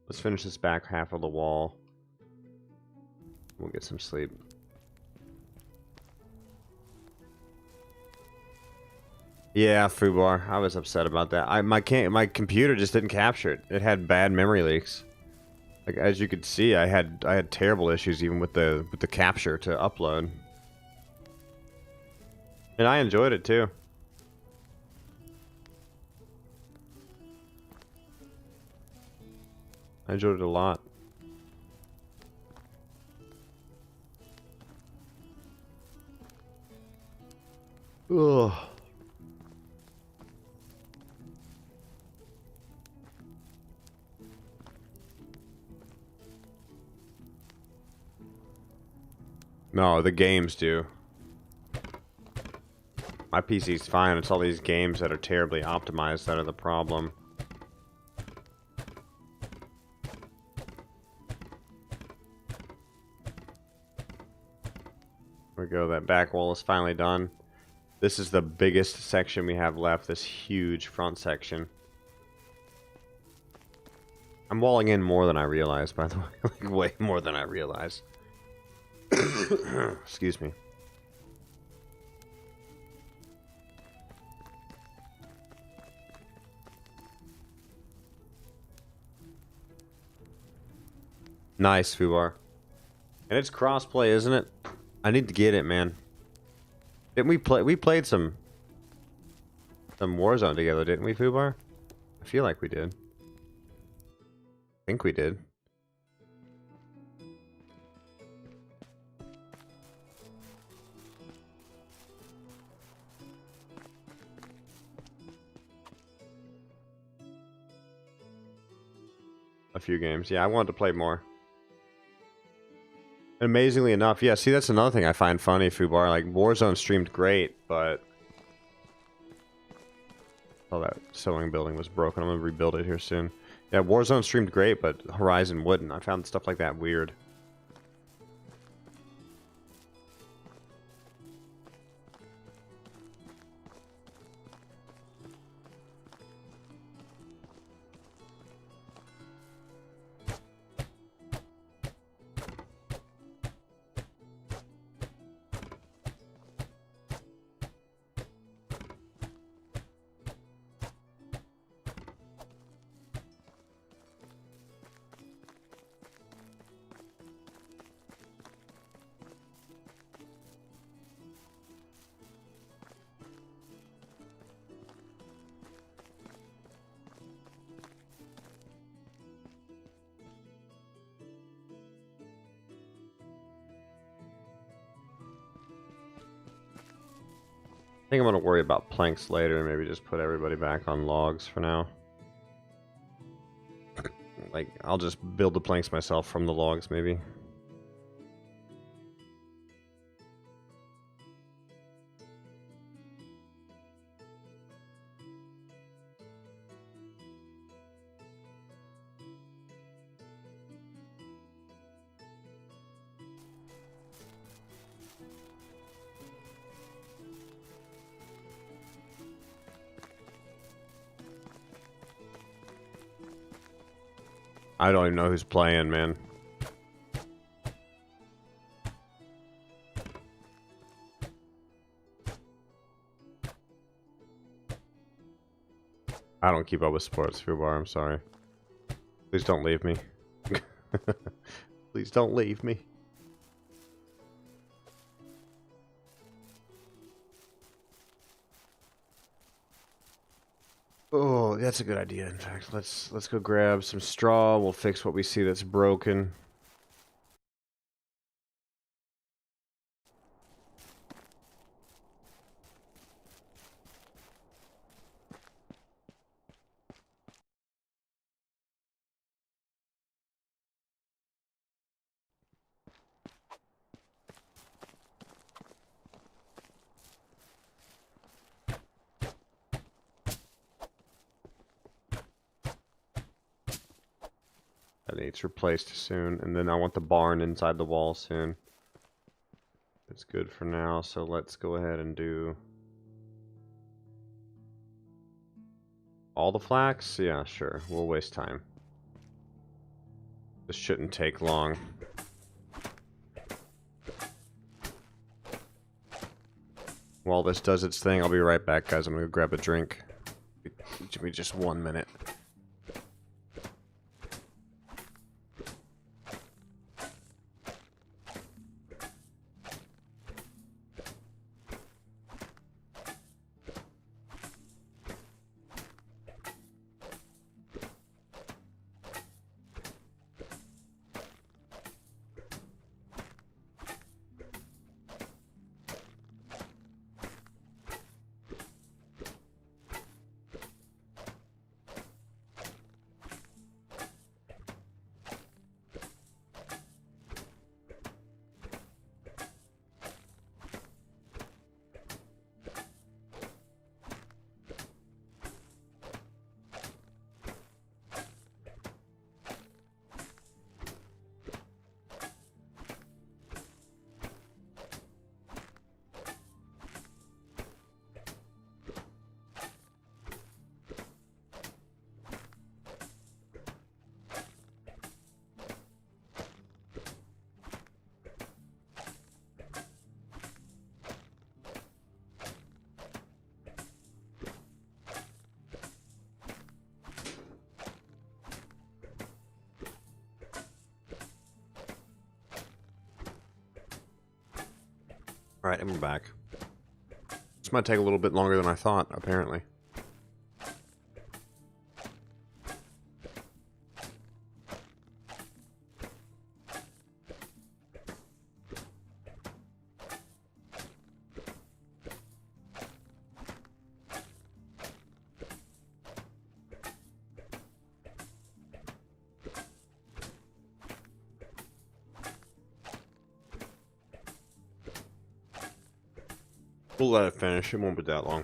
A: Let's finish this back half of the wall. We'll get some sleep. Yeah, Fubar. I was upset about that. My computer just didn't capture it. It had bad memory leaks. Like, as you could see, I had terrible issues even with the capture to upload. And I enjoyed it too. I enjoyed it a lot. Ugh. No, the games do. My PC's fine. It's all these games that are terribly optimized that are the problem. There we go. That back wall is finally done. This is the biggest section we have left. This huge front section. I'm walling in more than I realize, by the way. Like, way more than I realize. Excuse me. Nice, Fubar. And it's crossplay, isn't it? I need to get it, man. Didn't we play? We played some Warzone together, didn't we, Fubar? I feel like we did. I think we did. A few games. Yeah, I wanted to play more. And amazingly enough, yeah, see, that's another thing I find funny, Fubar. Like, Warzone streamed great, but... Oh, that sewing building was broken. I'm gonna rebuild it here soon. Yeah, Warzone streamed great, but Horizon wouldn't. I found stuff like that weird. think I'm gonna worry about planks later and maybe just put everybody back on logs for now. Like, I'll just build the planks myself from the logs, maybe. I don't even know who's playing, man. I don't keep up with sports, Fubar, I'm sorry. Please don't leave me. Please don't leave me. Oh, that's a good idea. In fact, let's go grab some straw. We'll fix what we see that's broken. That needs replaced soon, and then I want the barn inside the wall soon. It's good for now, so let's go ahead and do all the flax. Yeah, sure. We'll waste time. This shouldn't take long. While this does its thing, I'll be right back, guys. I'm gonna go grab a drink. Give me just 1 minute. Alright, and we're back. This might take a little bit longer than I thought, apparently. We'll let it finish. It won't be that long.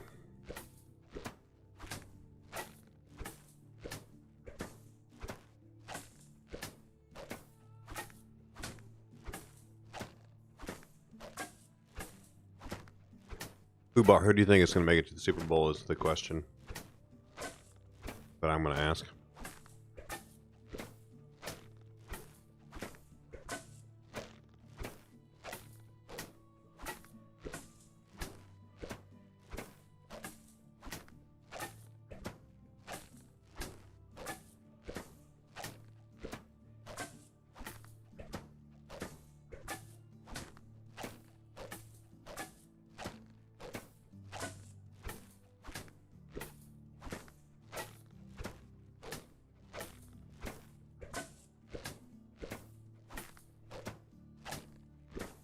A: Fubar, who do you think is going to make it to the Super Bowl is the question that I'm going to ask.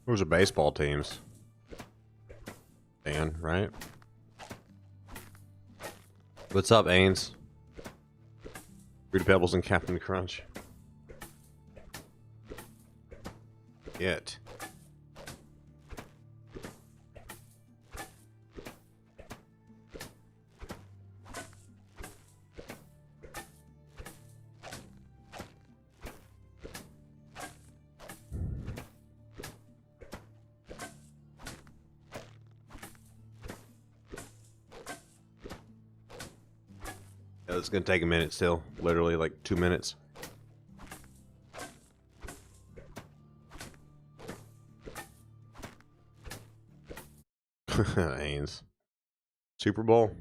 A: Those are baseball teams. Dan, right? What's up, Ains? Fruity Pebbles and Captain Crunch. It. Yeah, it's gonna take a minute still. Literally like 2 minutes. Ains. Super Bowl?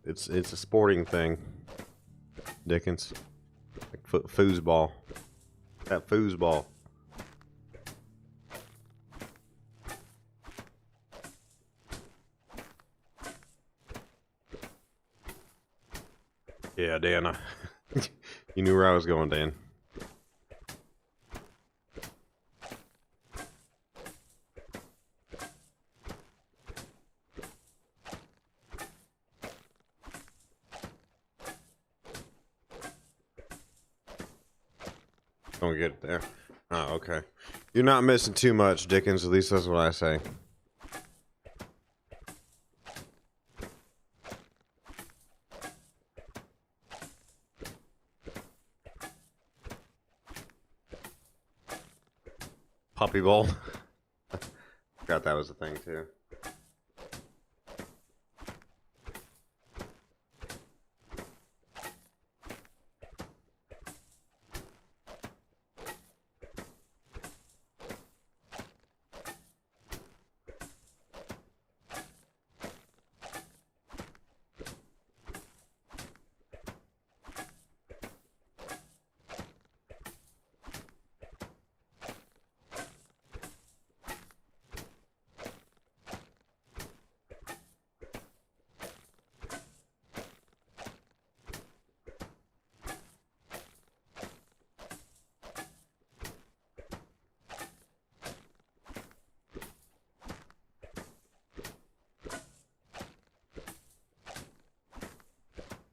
A: It's a sporting thing. Dickens. Like foosball. That foosball. Yeah, Dan. You knew where I was going, Dan. Don't get it there. Oh, okay. You're not missing too much, Dickens. At least that's what I say. Puppy bowl. Forgot that was a thing too.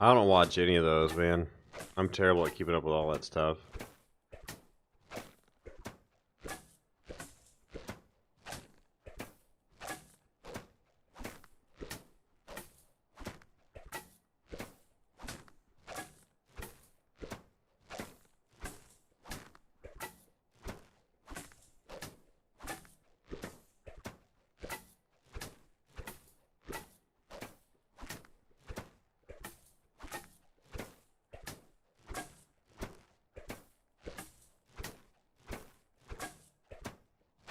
A: I don't watch any of those, man. I'm terrible at keeping up with all that stuff.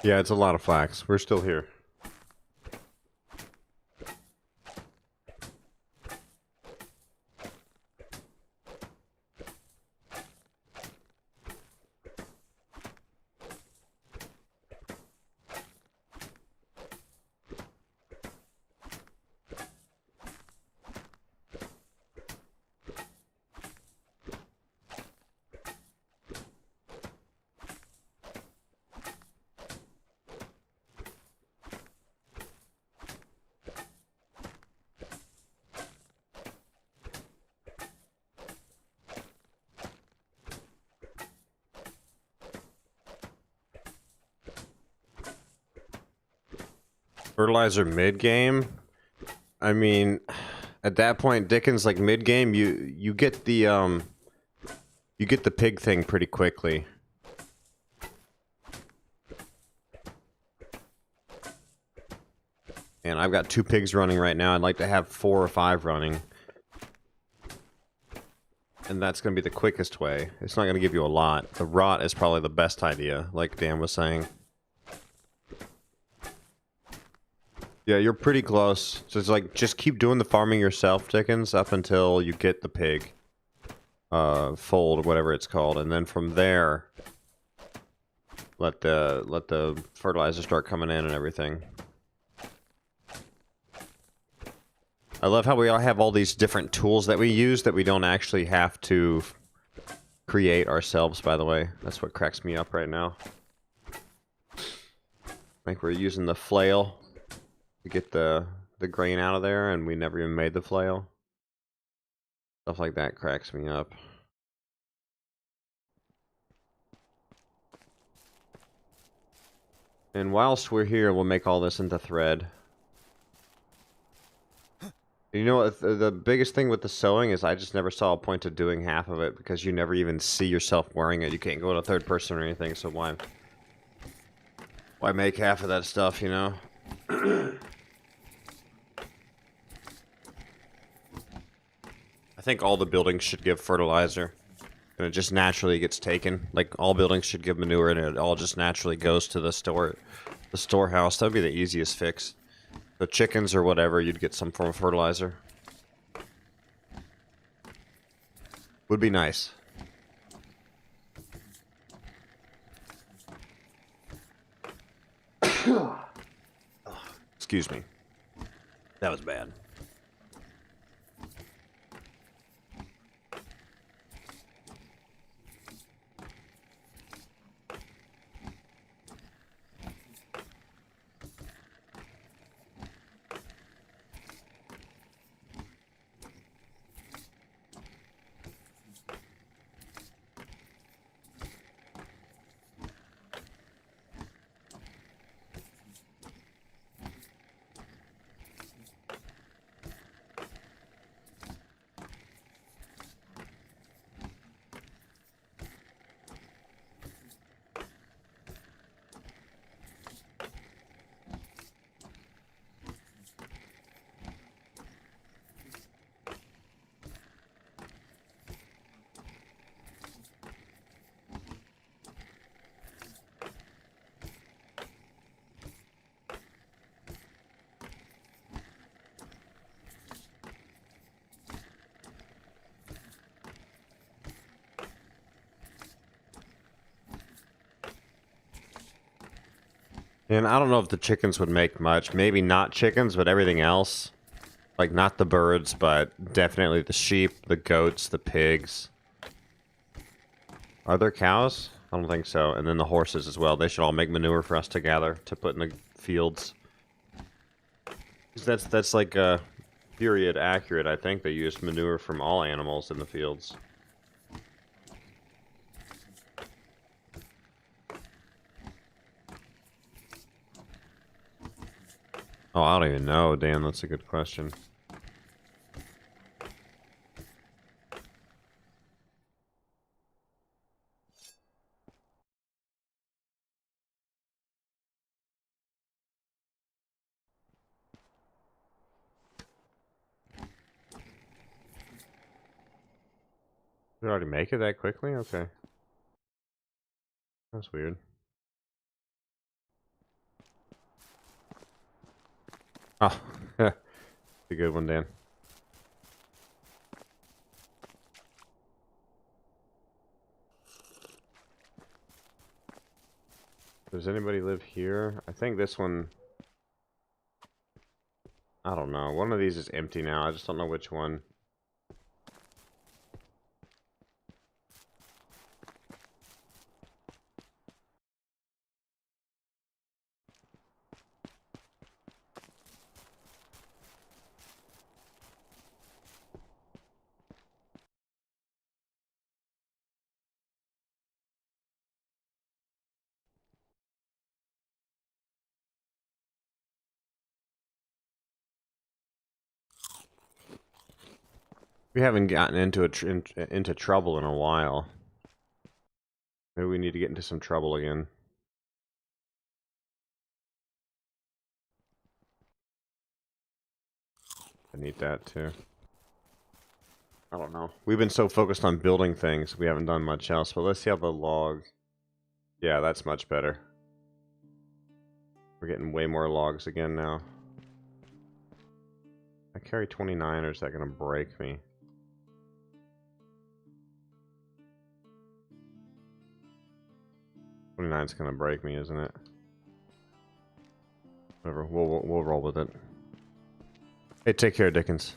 A: Yeah, it's a lot of flax. We're still here. Fertilizer mid-game? I mean, at that point, Dickens, like mid-game, you get the pig thing pretty quickly. And I've got 2 pigs running right now. I'd like to have 4 or 5 running. And that's going to be the quickest way. It's not going to give you a lot. The rot is probably the best idea, like Dan was saying. Yeah, you're pretty close. So it's like, just keep doing the farming yourself, Dickens, up until you get the pig. Fold, or whatever it's called. And then from there, let the fertilizer start coming in and everything. I love how we all have all these different tools that we use that we don't actually have to create ourselves, by the way. That's what cracks me up right now. I think we're using the flail to get the the grain out of there and we never even made the flail. Stuff like that cracks me up. And whilst we're here, we'll make all this into thread. You know what, the biggest thing with the sewing is I just never saw a point to doing half of it because you never even see yourself wearing it. You can't go to third person or anything, so why make half of that stuff, you know? I think all the buildings should give fertilizer. And it just naturally gets taken. Like, all buildings should give manure and it all just naturally goes to the storehouse. That would be the easiest fix. The chickens or whatever, you'd get some form of fertilizer. Would be nice. Excuse me. That was bad. And I don't know if the chickens would make much. Maybe not chickens, but everything else. Like, not the birds, but definitely the sheep, the goats, the pigs. Are there cows? I don't think so. And then the horses as well. They should all make manure for us to gather, to put in the fields. That's like, period accurate, I think. They used manure from all animals in the fields. Oh, I don't even know, Dan. That's a good question. Did we already make it that quickly? Okay. That's weird. Oh, a good one, Dan. Does anybody live here? I think this one... I don't know. One of these is empty now. I just don't know which one. We haven't gotten into trouble in a while. Maybe we need to get into some trouble again. I need that too. I don't know. We've been so focused on building things, we haven't done much else. But let's see how the logs... Yeah, that's much better. We're getting way more logs again now. I carry 29, or is that going to break me? 29's going to break me, isn't it? Whatever, we'll roll with it. Hey, take care, Dickens.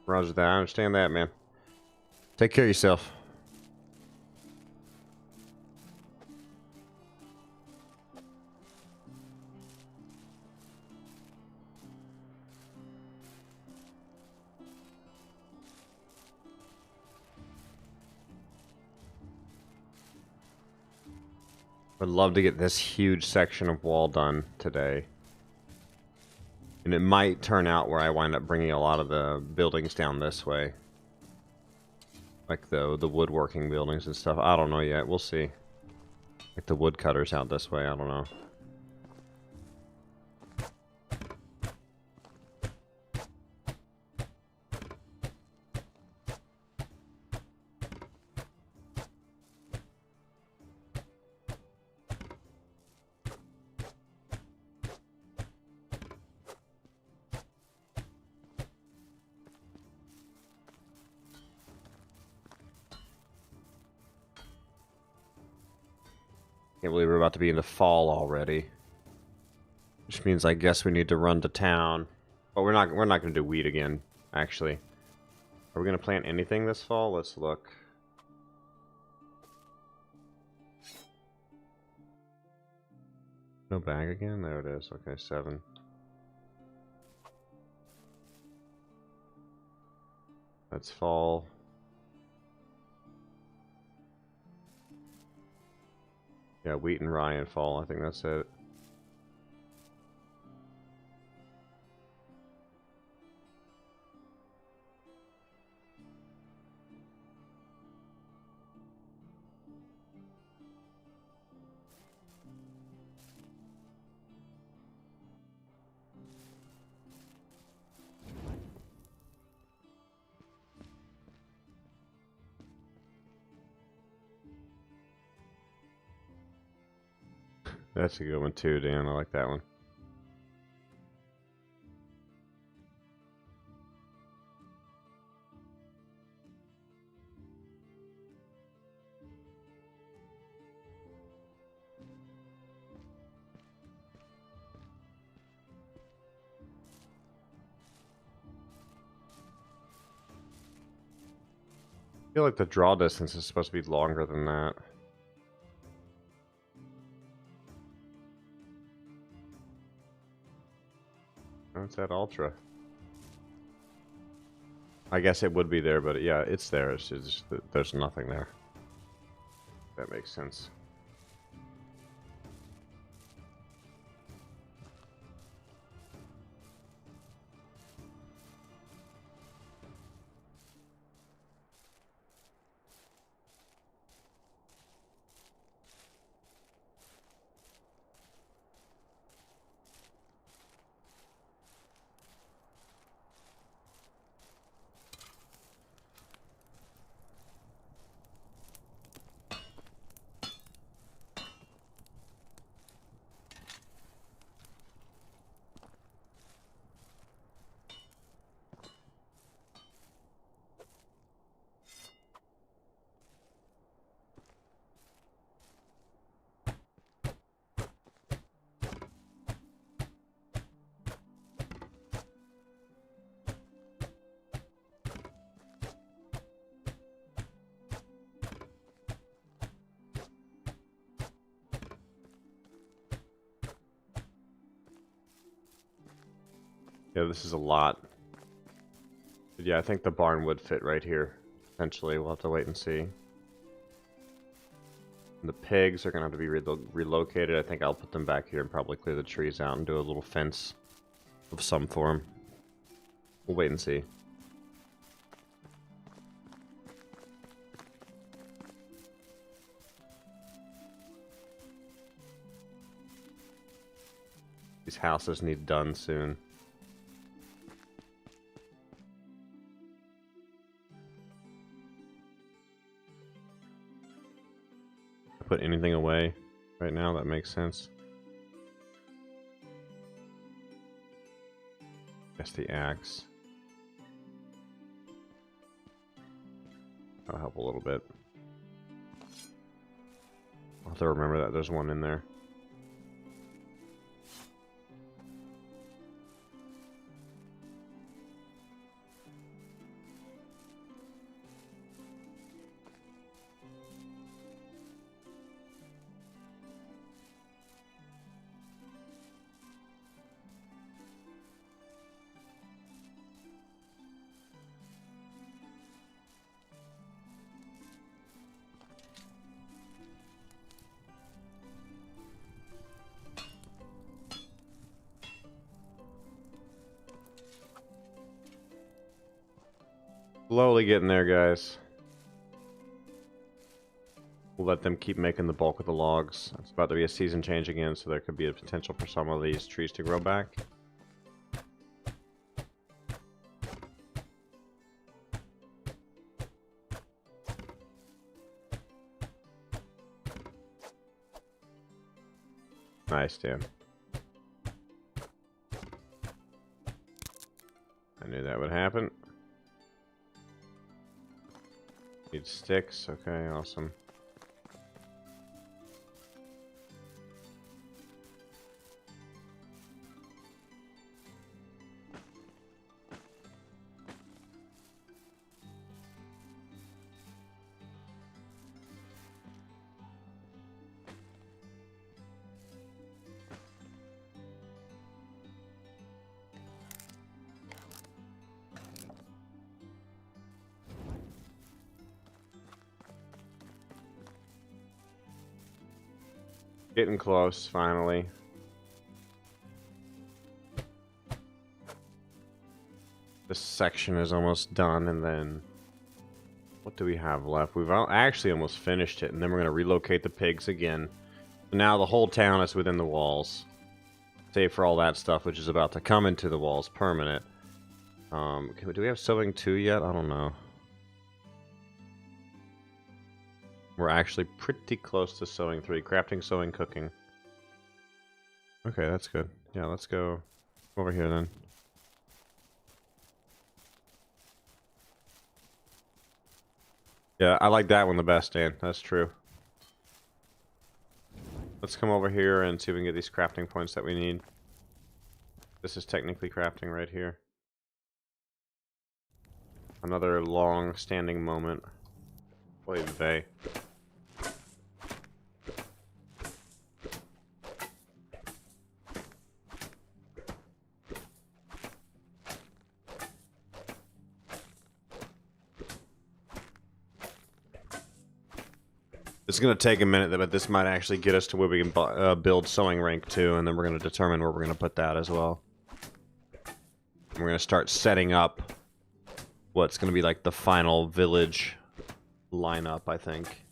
A: Roger that. I understand that, man. Take care of yourself. I'd love to get this huge section of wall done today. And it might turn out where I wind up bringing a lot of the buildings down this way. Like the woodworking buildings and stuff. I don't know yet. We'll see. Like the woodcutters out this way. I don't know. Can't believe we're about to be into fall already. Which means I guess we need to run to town. But we're not gonna do wheat again, actually. Are we gonna plant anything this fall? Let's look. No bag again? There it is. Okay, 7. That's fall. Yeah, wheat and rye and fall. I think that's it. That's a good one too, Dan. I like that one. I feel like the draw distance is supposed to be longer than that. What's that ultra? I guess it would be there, but yeah, it's there. It's just that there's nothing there. That makes sense. Yeah, this is a lot. But yeah, I think the barn would fit right here. Potentially, we'll have to wait and see. And the pigs are going to have to be relocated. I think I'll put them back here and probably clear the trees out and do a little fence of some form. We'll wait and see. These houses need done soon. Put anything away right now that makes sense. Guess the axe. That'll help a little bit. I'll have to remember that there's one in there. Slowly getting there, guys. We'll let them keep making the bulk of the logs. It's about to be a season change again, so there could be a potential for some of these trees to grow back. Nice, Dan. I knew that would happen. Need sticks. Okay, awesome. Getting close, finally. This section is almost done, and then... what do we have left? We've actually almost finished it, and then we're going to relocate the pigs again. So now the whole town is within the walls. Save for all that stuff, which is about to come into the walls permanent. Do we have sewing 2 yet? I don't know. We're actually pretty close to sewing 3. Crafting, sewing, cooking. Okay, that's good. Yeah, let's go over here then. Yeah, I like that one the best, Dan. That's true. Let's come over here and see if we can get these crafting points that we need. This is technically crafting right here. Another long-standing moment. Oy vey. It's going to take a minute, but this might actually get us to where we can build sewing rank 2, and then we're going to determine where we're going to put that as well. We're going to start setting up what's going to be like the final village lineup, I think.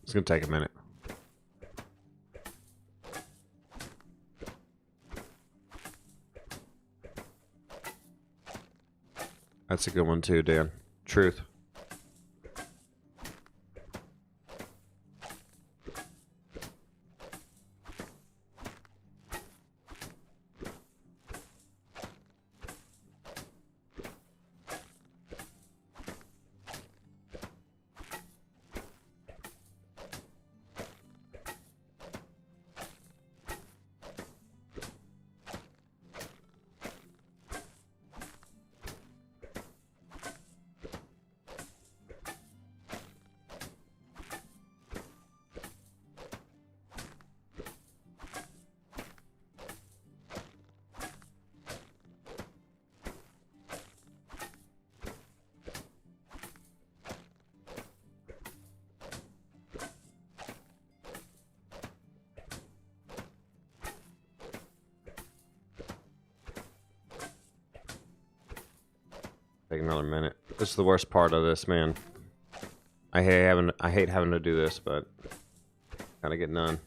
A: It's gonna take a minute. That's a good one too, Dan. Truth. Take another minute. This is the worst part of this, man. I hate having to do this, but gotta get done.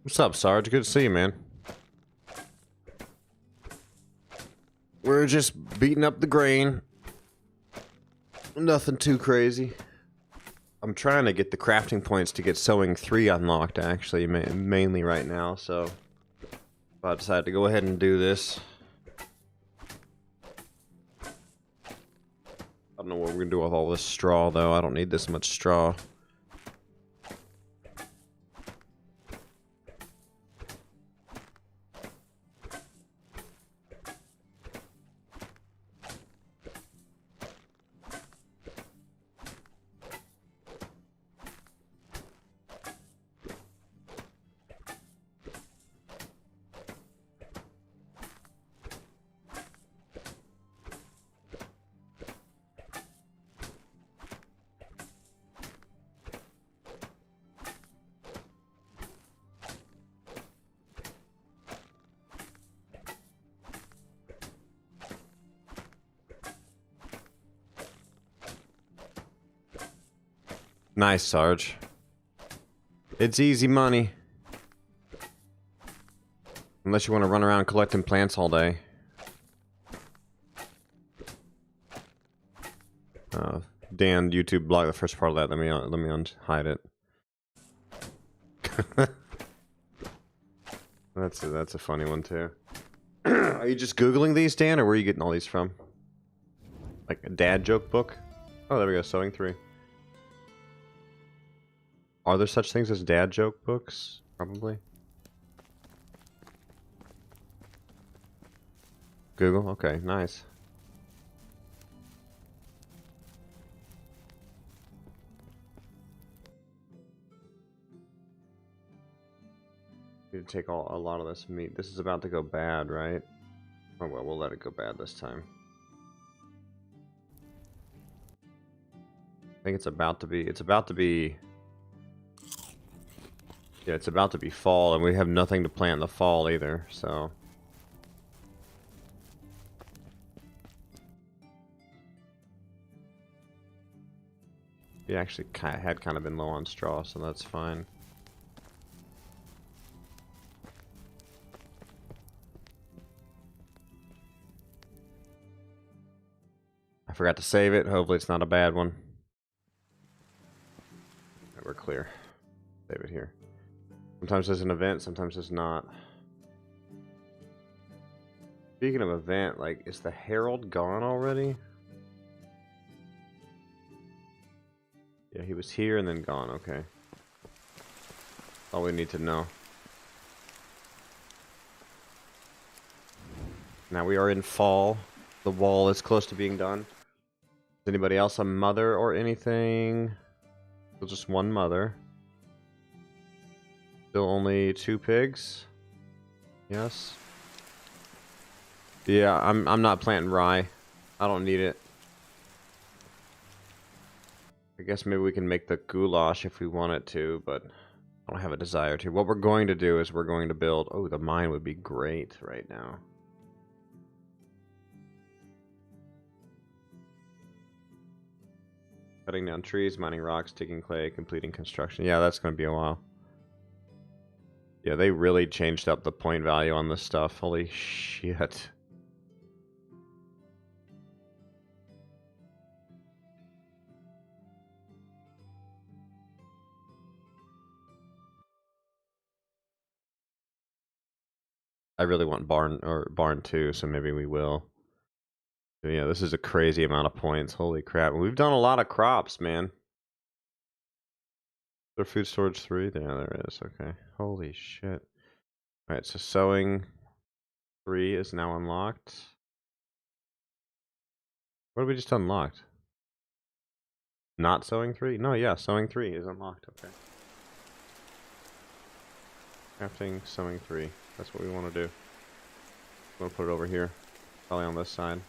A: What's up, Sarge? Good to see you, man. We're just beating up the grain. Nothing too crazy. I'm trying to get the crafting points to get sewing 3 unlocked, actually, mainly right now, so I decided to go ahead and do this. I don't know what we're gonna do with all this straw, though. I don't need this much straw. Nice, Sarge. It's easy money. Unless you want to run around collecting plants all day. Dan, YouTube blocked the first part of that. Let me hide it. That's a funny one too. Are you just Googling these, Dan, or where are you getting all these from? Like a dad joke book? Oh, there we go. Sewing 3. Are there such things as dad joke books? Probably. Google? Okay, nice. Need to take a lot of this meat. This is about to go bad, right? Oh well, we'll let it go bad this time. I think it's about to be yeah, it's about to be fall, and we have nothing to plant in the fall either, so. We actually had kind of been low on straw, so that's fine. I forgot to save it. Hopefully it's not a bad one. Right, we're clear. Save it here. Sometimes there's an event, sometimes there's not. Speaking of event, like, is the Herald gone already? Yeah, he was here and then gone, okay. All we need to know. Now we are in fall. The wall is close to being done. Is anybody else a mother or anything? Still just one mother. Still only 2 pigs? Yes. Yeah, I'm not planting rye. I don't need it. I guess maybe we can make the goulash if we wanted to, but I don't have a desire to. What we're going to do is we're going to build... Oh, the mine would be great right now. Cutting down trees, mining rocks, digging clay, completing construction. Yeah, that's going to be a while. Yeah, they really changed up the point value on this stuff. Holy shit. I really want barn 2, so maybe we will. But yeah, this is a crazy amount of points. Holy crap. We've done a lot of crops, man. Is there food storage 3? Yeah, there is. Okay. Holy shit. Alright, so sewing 3 is now unlocked. What have we just unlocked? Not sewing 3? No, yeah, sewing 3 is unlocked. Okay. Crafting, sewing 3. That's what we want to do. I'm going to put it over here. Probably on this side.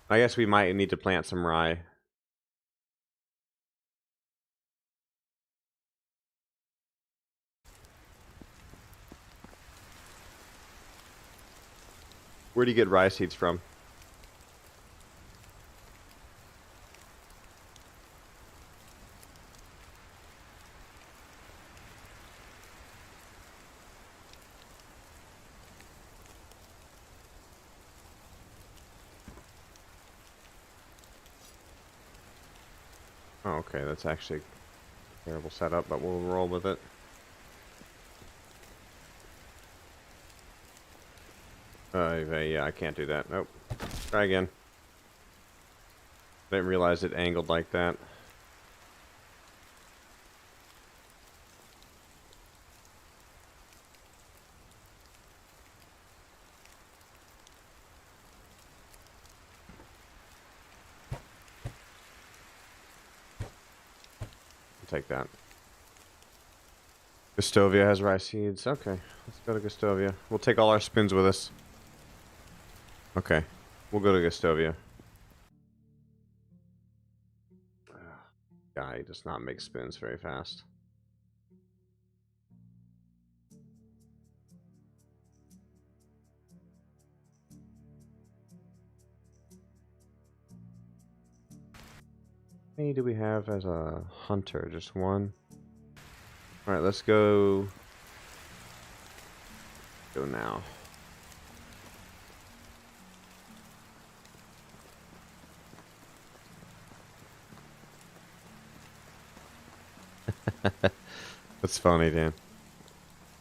A: I guess we might need to plant some rye. Where do you get rye seeds from? Oh, okay, that's actually a terrible setup, but we'll roll with it. Yeah, I can't do that. Nope. Try again. Didn't realize it angled like that. Take that. Gustovia has rice seeds. Okay, let's go to Gustovia. We'll take all our spins with us. Okay, we'll go to Gustovia. Guy does not make spins very fast. How many do we have as a hunter? Just one? Alright, let's go. Go now. That's funny, Dan.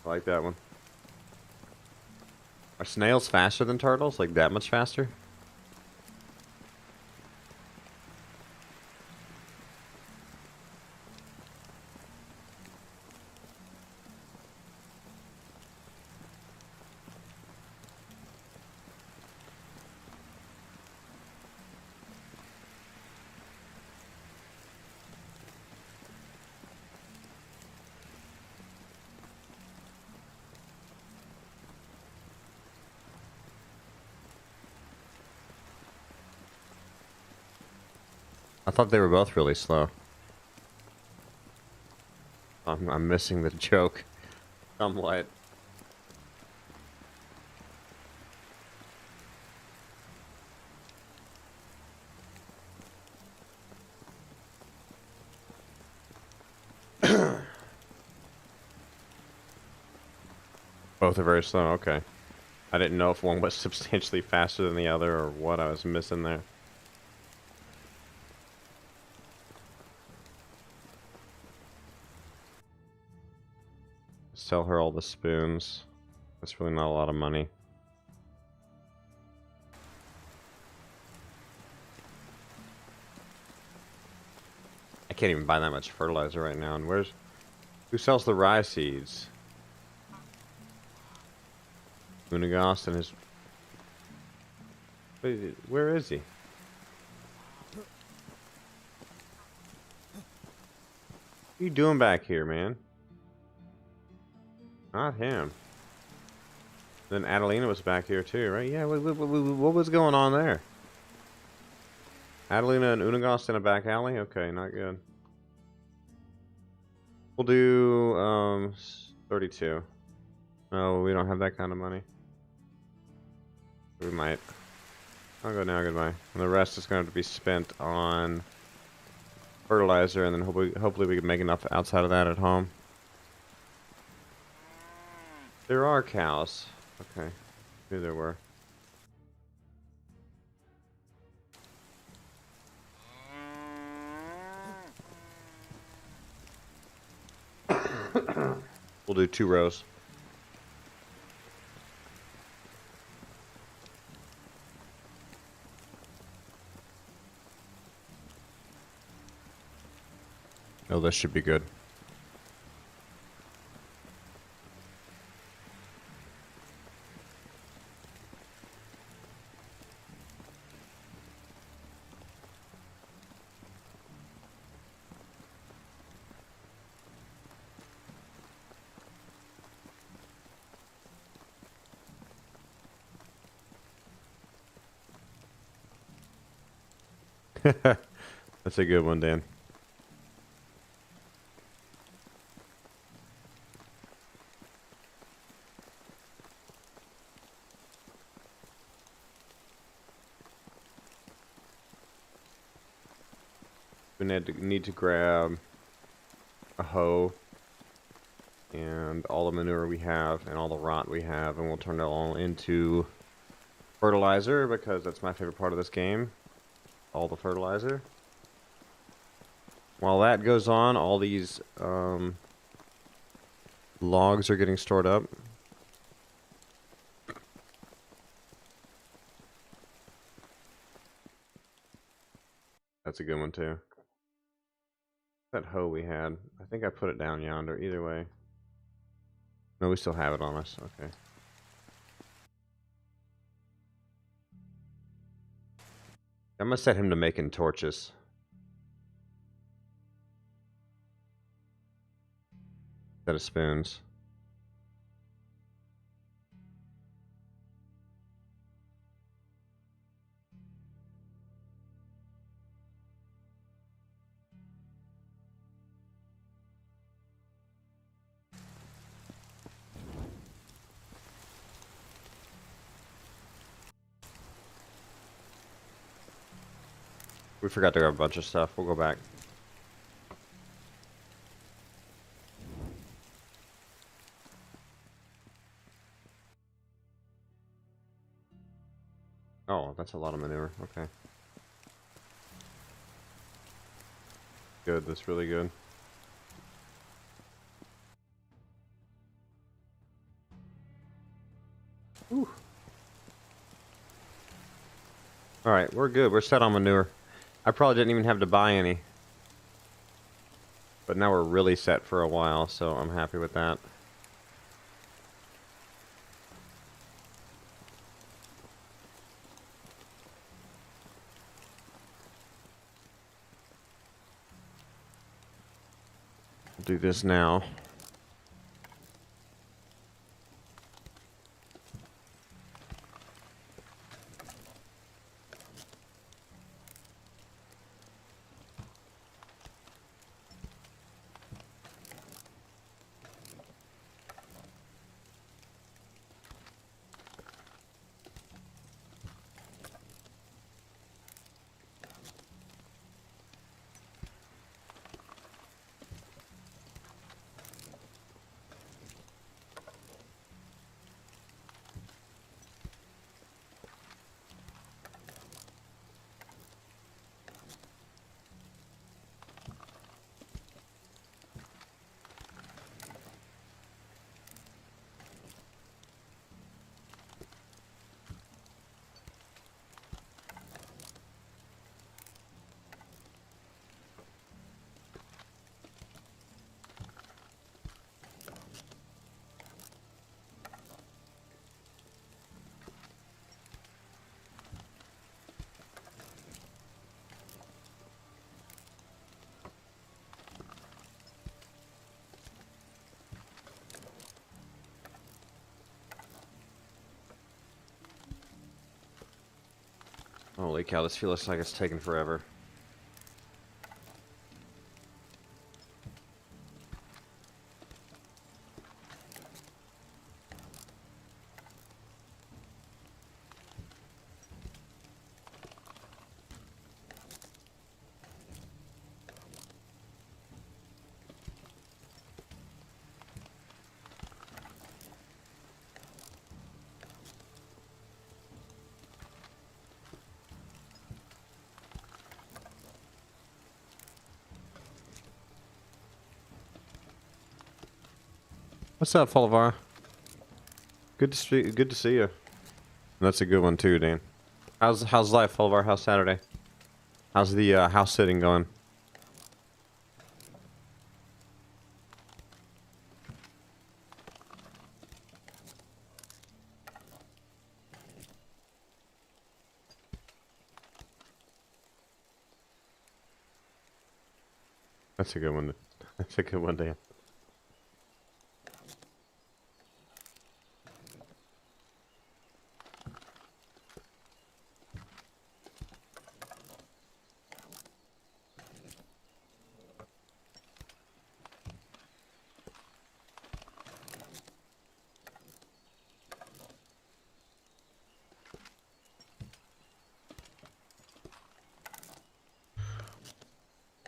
A: I like that one. Are snails faster than turtles? Like that much faster? I thought they were both really slow. I'm missing the joke somewhat. Both are very slow, okay. I didn't know if one was substantially faster than the other or what I was missing there. Sell her all the spoons. That's really not a lot of money. I can't even buy that much fertilizer right now. And who sells the rye seeds? Unagast and his... Where is he? What are you doing back here, man? Not him. Then Adelina was back here too, right? Yeah, what was going on there? Adelina and Unagast in a back alley? Okay, not good. We'll do 32. No, we don't have that kind of money. We might. I'll go now, goodbye. And the rest is going to have to be spent on fertilizer, and then hopefully we can make enough outside of that at home. There are cows. Okay. Knew there were. We'll do 2 rows. Oh, this should be good. That's a good one, Dan. We need to grab a hoe and all the manure we have and all the rot we have, and we'll turn it all into fertilizer, because that's my favorite part of this game. All the fertilizer. While that goes on, all these logs are getting stored up. That's a good one too. That hoe we had. I think I put it down yonder. Either way. No, we still have it on us. Okay. I'm gonna set him to making torches. Instead of spoons. We forgot to grab a bunch of stuff. We'll go back. Oh, that's a lot of manure. Okay. Good. That's really good. Whew. Alright, we're good. We're set on manure. I probably didn't even have to buy any. But now we're really set for a while, so I'm happy with that. I'll do this now. Holy cow, this feels like it's taking forever. What's up, Follivar? Good to see you. That's a good one too, Dan. How's life, Follivar? How's Saturday? How's the house sitting going? That's a good one. That's a good one, Dan.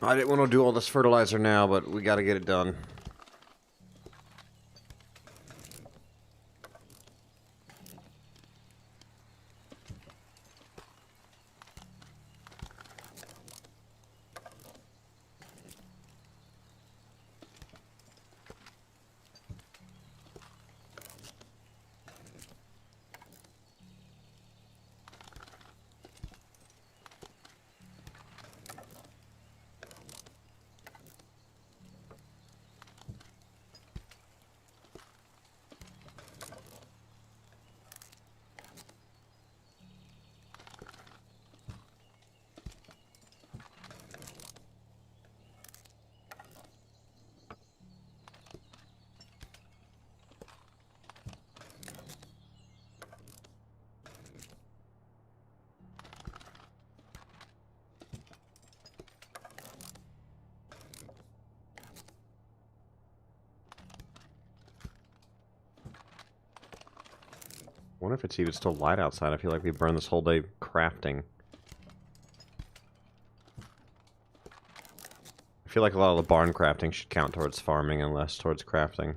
A: I didn't want to do all this fertilizer now, but we got to get it done. wonder if it's even still light outside. I feel like we burned this whole day crafting. I feel like a lot of the barn crafting should count towards farming and less towards crafting.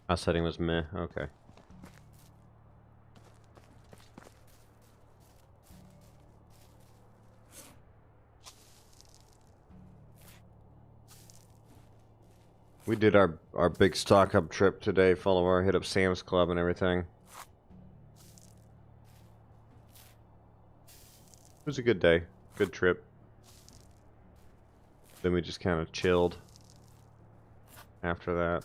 A: Our setting was meh, okay. We did our big stock up trip today, follow our hit up Sam's Club and everything. It was a good day, good trip. Then we just kind of chilled after that.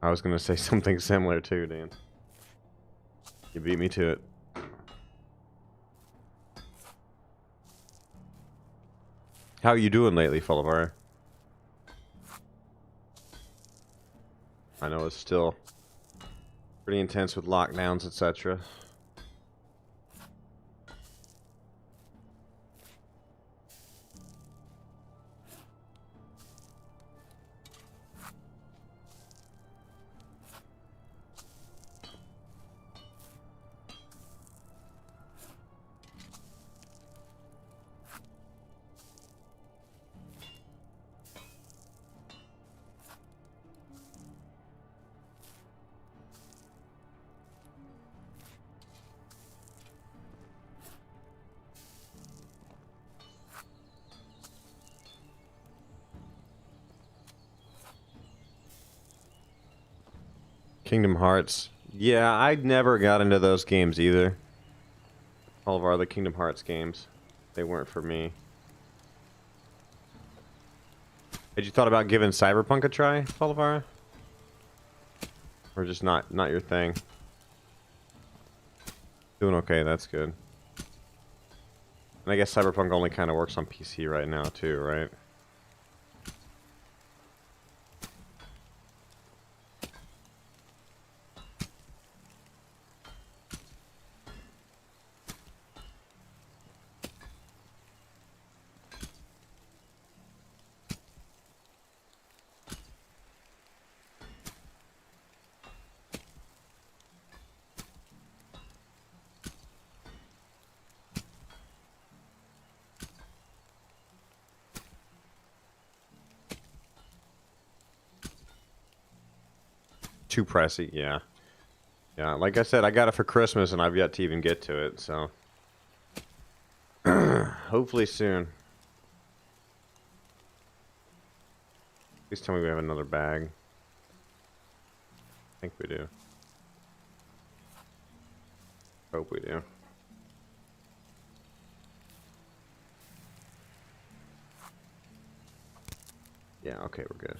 A: I was gonna say something similar too, Dan. You beat me to it. How are you doing lately, Fullivar? I know it's still pretty intense with lockdowns, etc. Kingdom Hearts. Yeah, I never got into those games either. All of our other Kingdom Hearts games, they weren't for me. Had you thought about giving Cyberpunk a try, Falvara? Or just not your thing? Doing okay, that's good. And I guess Cyberpunk only kind of works on PC right now too, right? Too pricey, yeah. Yeah, like I said, I got it for Christmas and I've yet to even get to it, so. Hopefully soon. Please tell me we have another bag. I think we do. Hope we do. Yeah, okay, we're good.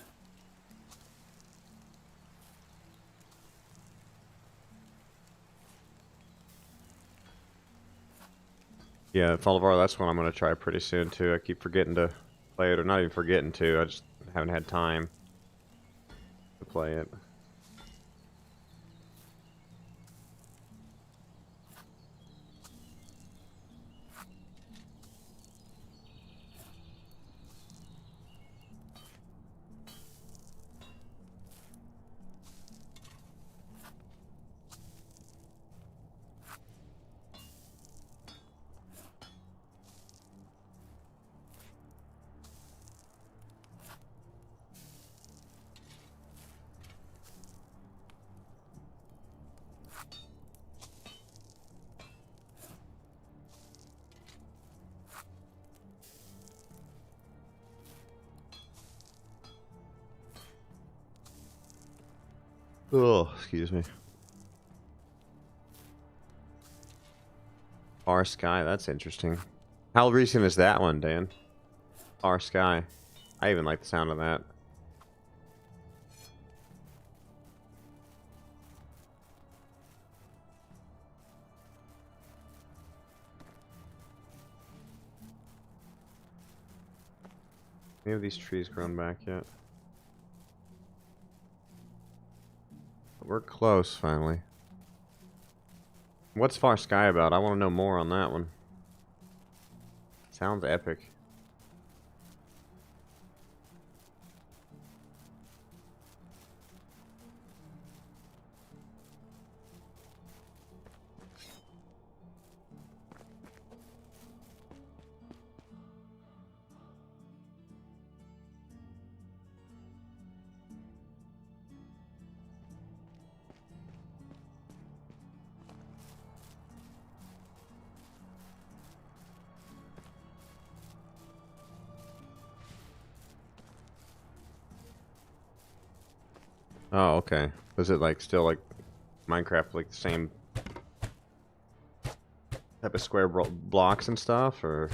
A: Yeah, Falvar, that's one I'm going to try pretty soon, too. I keep forgetting to play it, or not even forgetting to. I just haven't had time to play it. Oh, excuse me. Far Sky, that's interesting. How recent is that one, Dan? Far Sky. I even like the sound of that. Any of these trees grown back yet? We're close, finally. What's Far Sky about? I want to know more on that one. Sounds epic. Oh, okay. Is it like still like Minecraft, like the same type of square blocks and stuff, or?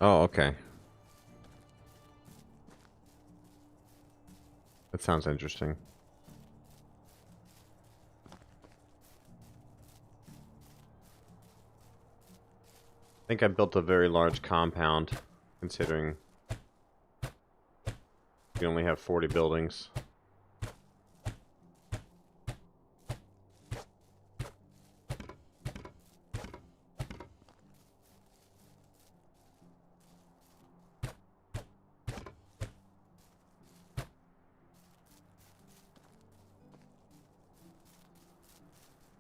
A: Oh, okay. That sounds interesting. I think I built a very large compound, considering you only have 40 buildings.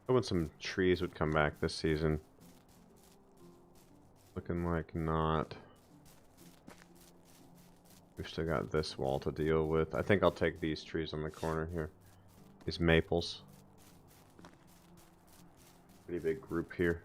A: Hoping some trees would come back this season. Looking like not. We've still got this wall to deal with. I think I'll take these trees on the corner here. These maples. Pretty big group here.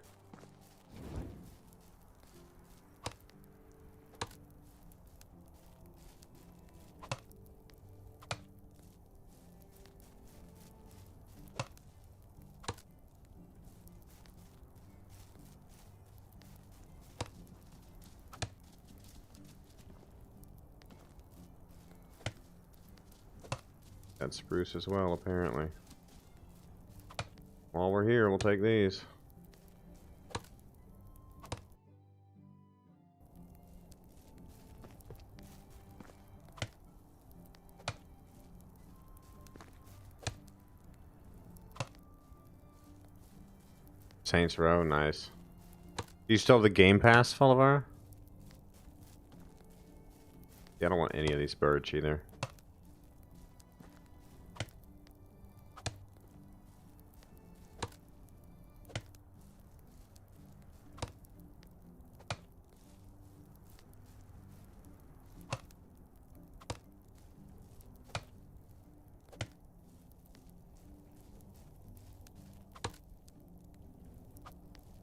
A: Got spruce as well, apparently. While we're here, we'll take these. Saints Row, nice. You still have the Game Pass, Falavar? Yeah, I don't want any of these birds either.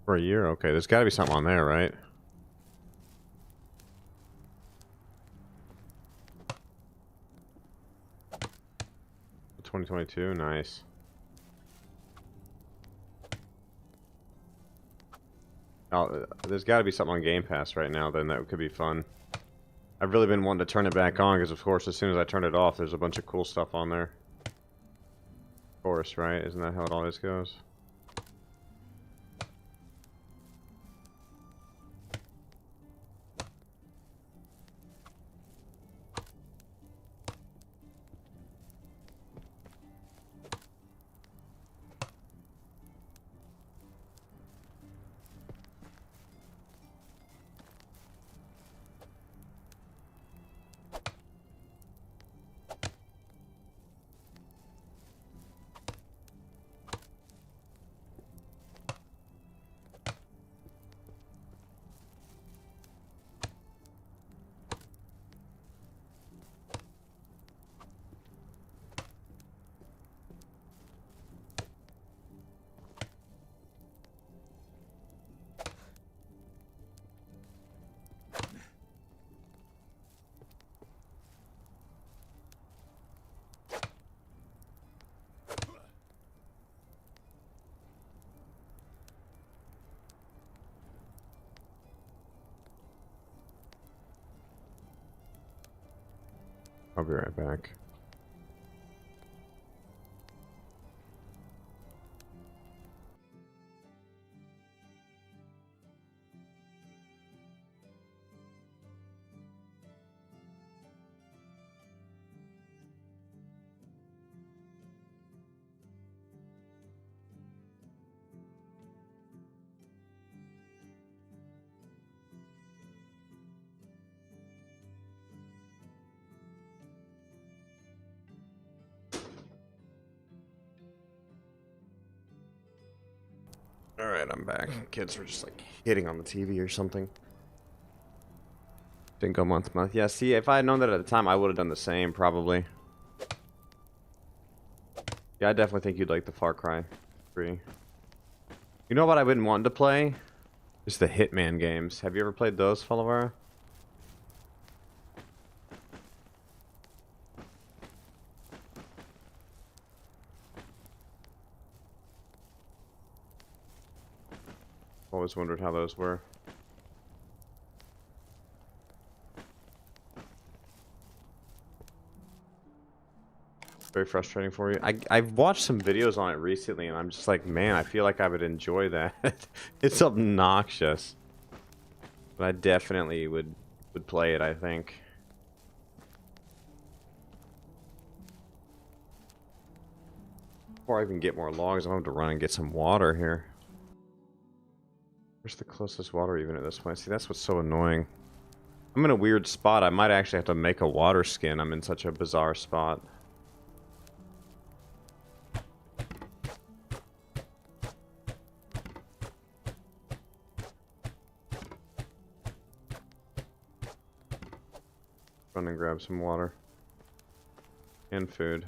A: For a year? Okay, there's got to be something on there, right? $2022, nice. Oh, there's got to be something on Game Pass right now, then that could be fun. I've really been wanting to turn it back on, because of course, as soon as I turn it off, there's a bunch of cool stuff on there. Of course, right? Isn't that how it always goes? I'll be right back. Alright, I'm back. Kids were just like hitting on the TV or something. Didn't go month to month. Yeah, see, if I had known that at the time, I would have done the same, probably. Yeah, I definitely think you'd like the Far Cry 3. You know what I've been wanting to play? Just the Hitman games. Have you ever played those, Followera? Always wondered how those were. Very frustrating for you. I've watched some videos on it recently, and I'm just like, man, I feel like I would enjoy that. It's obnoxious, but I definitely would play it, I think. Before I even get more logs, I'm going to have to run and get some water here. Where's the closest water even at this point? See, that's what's so annoying. I'm in a weird spot. I might actually have to make a water skin. I'm in such a bizarre spot. Run and grab some water. And food.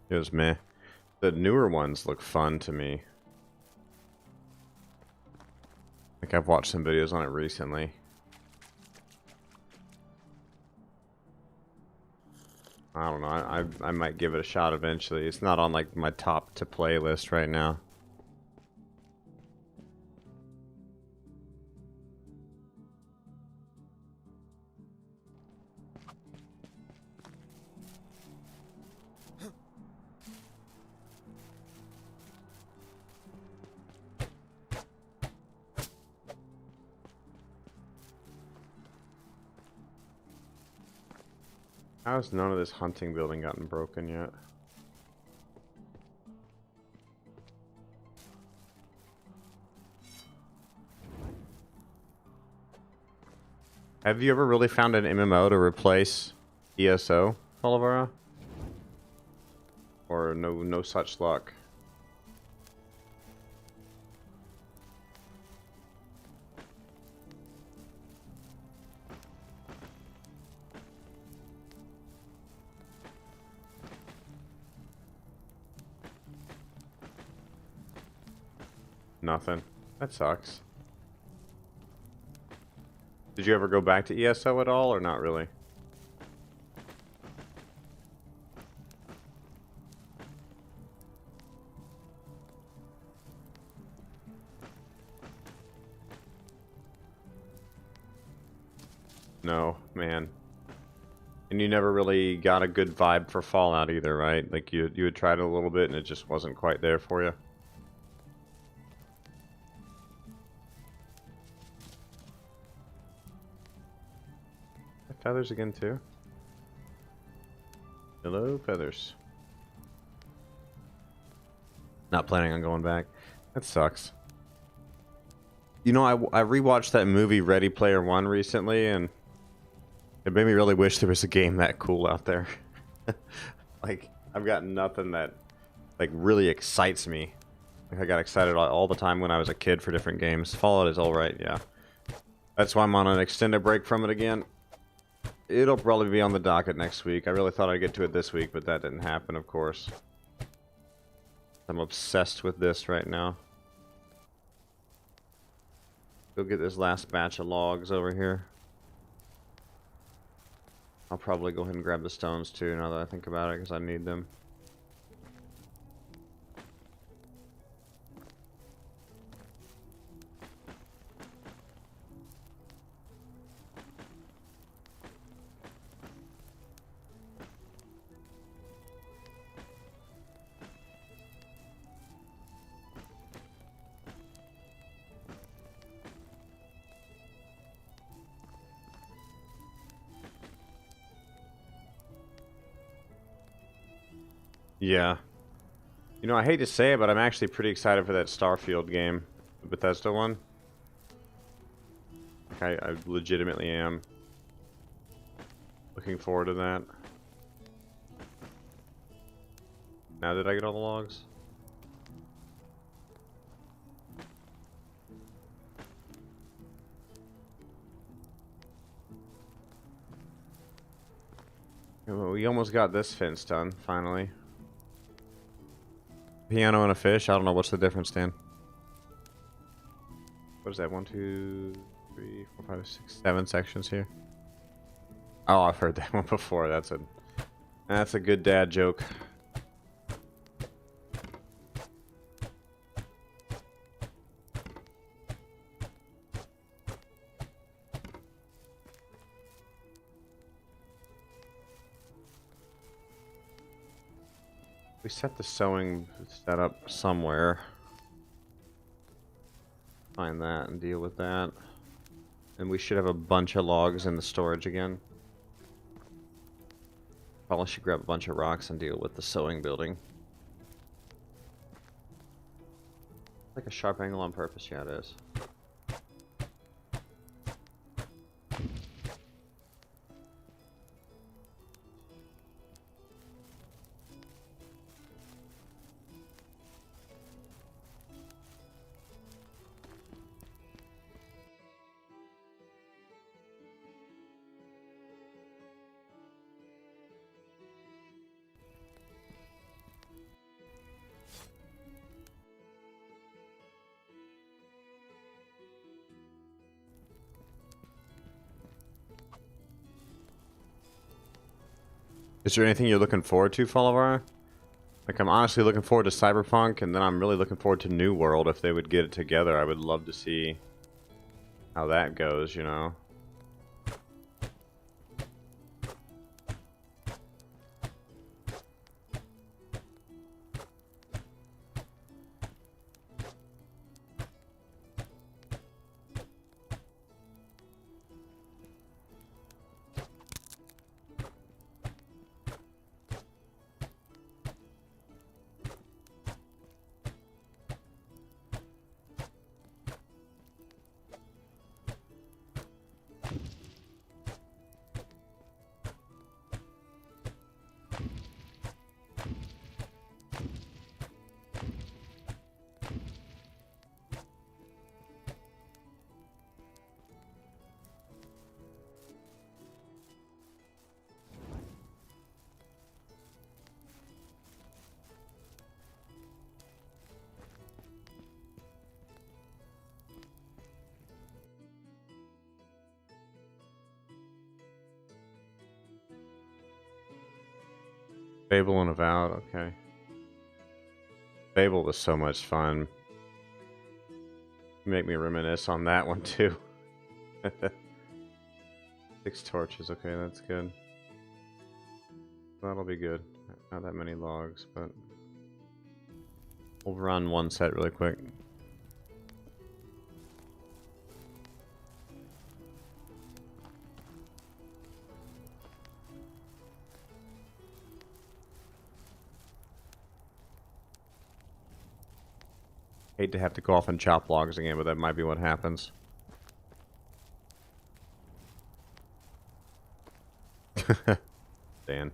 A: It was meh. The newer ones look fun to me. Like, I've watched some videos on it recently. I don't know. I might give it a shot eventually. It's not on like my top to play list right now. How's none of this hunting building gotten broken yet? Have you ever really found an MMO to replace ESO, Olivera? Or no such luck? Nothing. That sucks. Did you ever go back to ESO at all, or not really? No, man. And you never really got a good vibe for Fallout either, right? Like you had tried it a little bit and it just wasn't quite there for you. Feathers again too. Hello, feathers. Not planning on going back. That sucks. You know, I rewatched that movie Ready Player One recently, and it made me really wish there was a game that cool out there. Like, I've got nothing that like really excites me. I got excited all the time when I was a kid for different games. Fallout is alright, yeah. That's why I'm on an extended break from it again. It'll probably be on the docket next week. I really thought I'd get to it this week, but that didn't happen, of course. I'm obsessed with this right now. Go get this last batch of logs over here. I'll probably go ahead and grab the stones too, now that I think about it, because I need them. Yeah. You know, I hate to say it, but I'm actually pretty excited for that Starfield game. The Bethesda one. Like, I legitimately am. Looking forward to that. Now did I get all the logs? Well, we almost got this fence done, finally. Piano and a fish? I don't know, what's the difference, Dan? What is that? 1, 2, 3, 4, 5, 6, 7 sections here? Oh, I've heard that one before. That's a good dad joke. We set the sewing setup somewhere. Find that and deal with that. And we should have a bunch of logs in the storage again. Probably should grab a bunch of rocks and deal with the sewing building. Like a sharp angle on purpose, yeah it is. Is there anything you're looking forward to, Follower? Like, I'm honestly looking forward to Cyberpunk, and then I'm really looking forward to New World. If they would get it together, I would love to see how that goes, you know? Fable and Avowed, okay. Fable was so much fun. Make me reminisce on that one too. 6 torches, okay, that's good. That'll be good. Not that many logs, but we'll run one set really quick. Hate to have to go off and chop logs again, but that might be what happens. Dan.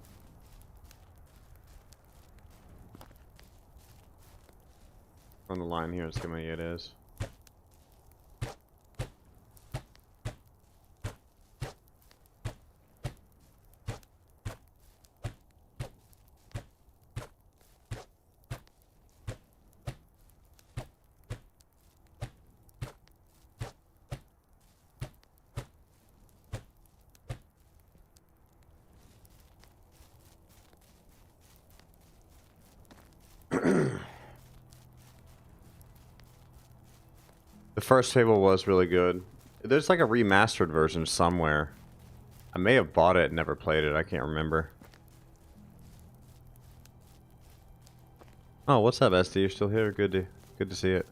A: On the line here, it's gonna be it is. The first Fable was really good. There's like a remastered version somewhere. I may have bought it and never played it. I can't remember. Oh, what's up, SD? You're still here? Good to see it.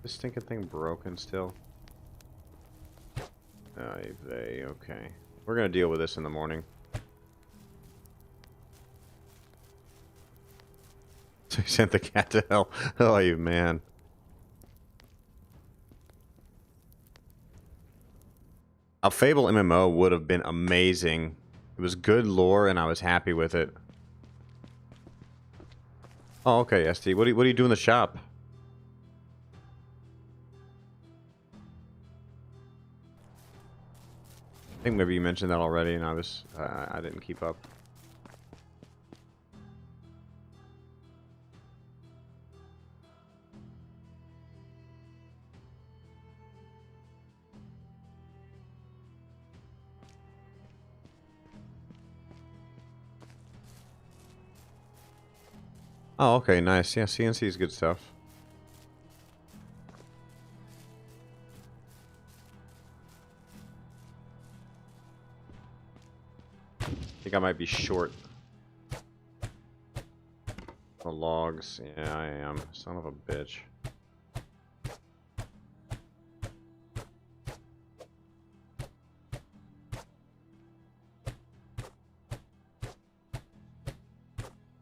A: This stinking thing broken still. Okay. We're gonna deal with this in the morning. So he sent the cat to hell. Oh, you man. A Fable MMO would have been amazing. It was good lore and I was happy with it. Oh, okay, SD. What do you do in the shop? I think maybe you mentioned that already and I didn't keep up. Oh, okay, nice. Yeah, CNC is good stuff. I think I might be short the logs. Yeah, I am. Son of a bitch.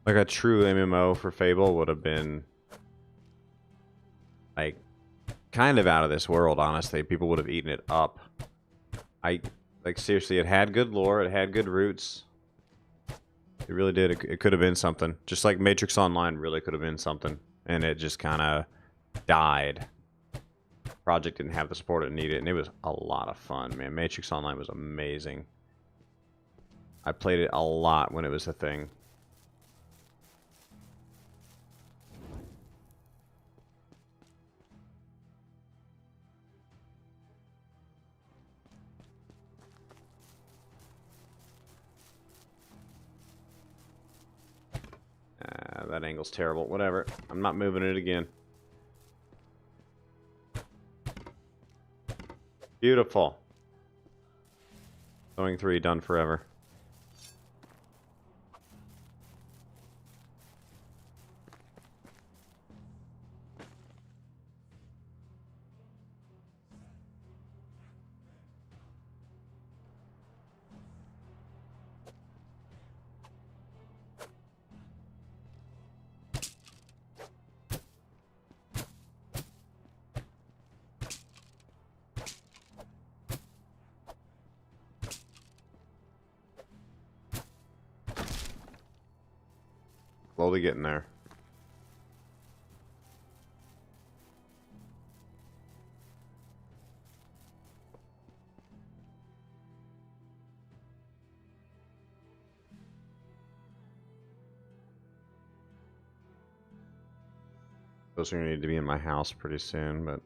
A: Like a true MMO for Fable would have been like kind of out of this world, honestly. People would have eaten it up. Like seriously, it had good lore, it had good roots. It really did. It could have been something. Just like Matrix Online really could have been something. And it just kind of died. Project didn't have the support it needed, and it was a lot of fun, man. Matrix Online was amazing. I played it a lot when it was a thing. That angle's terrible. Whatever. I'm not moving it again. Beautiful. Going 3, done forever. Slowly getting there. Those are going to need to be in my house pretty soon, but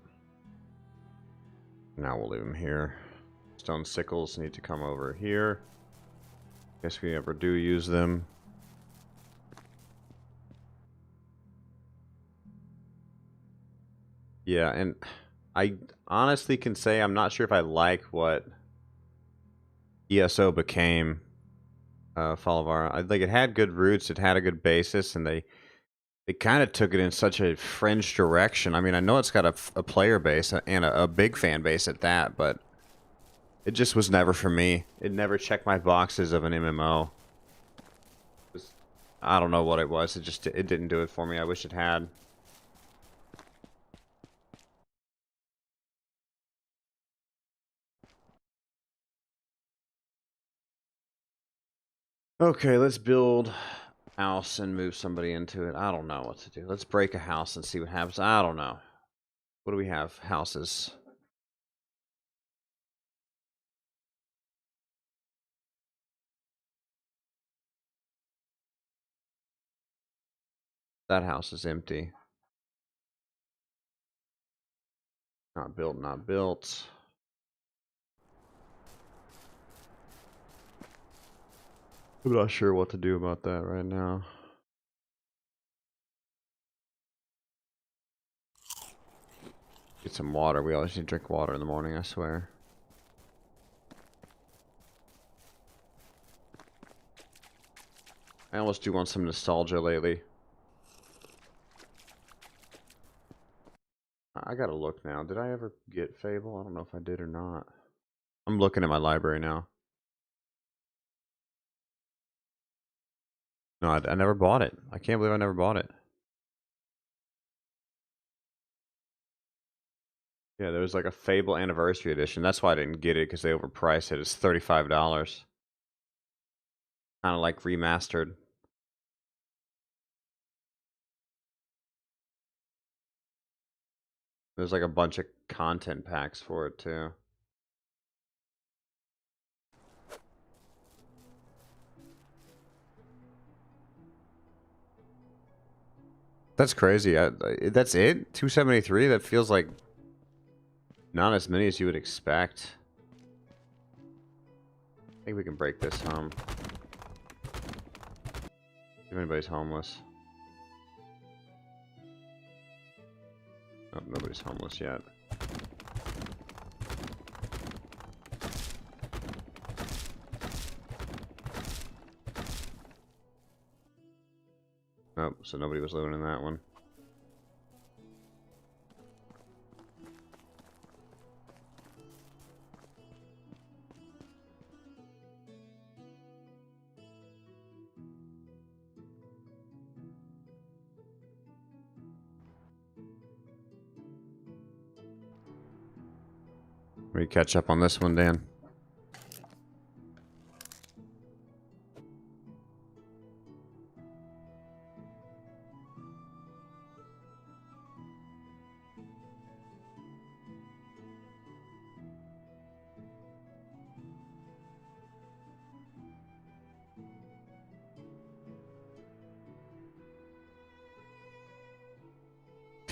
A: now we'll leave them here. Stone sickles need to come over here. Guess we ever do use them. Yeah, and I honestly can say I'm not sure if I like what ESO became. Fall of our, like, it had good roots, it had a good basis, and they kind of took it in such a fringe direction. I mean, I know it's got a player base and a big fan base at that, but it just was never for me. It never checked my boxes of an MMO. I don't know what it was. It didn't do it for me. I wish it had. Okay, let's build house and move somebody into it. I don't know what to do. Let's break a house and see what happens. I don't know. What do we have? Houses. That house is empty. Not built, not built. I'm not sure what to do about that right now. Get some water. We always need to drink water in the morning, I swear. I almost do want some nostalgia lately. I gotta look now. Did I ever get Fable? I don't know if I did or not. I'm looking at my library now. No, I never bought it. I can't believe I never bought it. Yeah, there was like a Fable Anniversary Edition. That's why I didn't get it, because they overpriced it. It's $35. Kind of like remastered. There's like a bunch of content packs for it too. That's crazy. That's it? 273? That feels like not as many as you would expect. I think we can break this home. If anybody's homeless. Oh, nobody's homeless yet. Oh, so nobody was living in that one. We catch up on this one, Dan.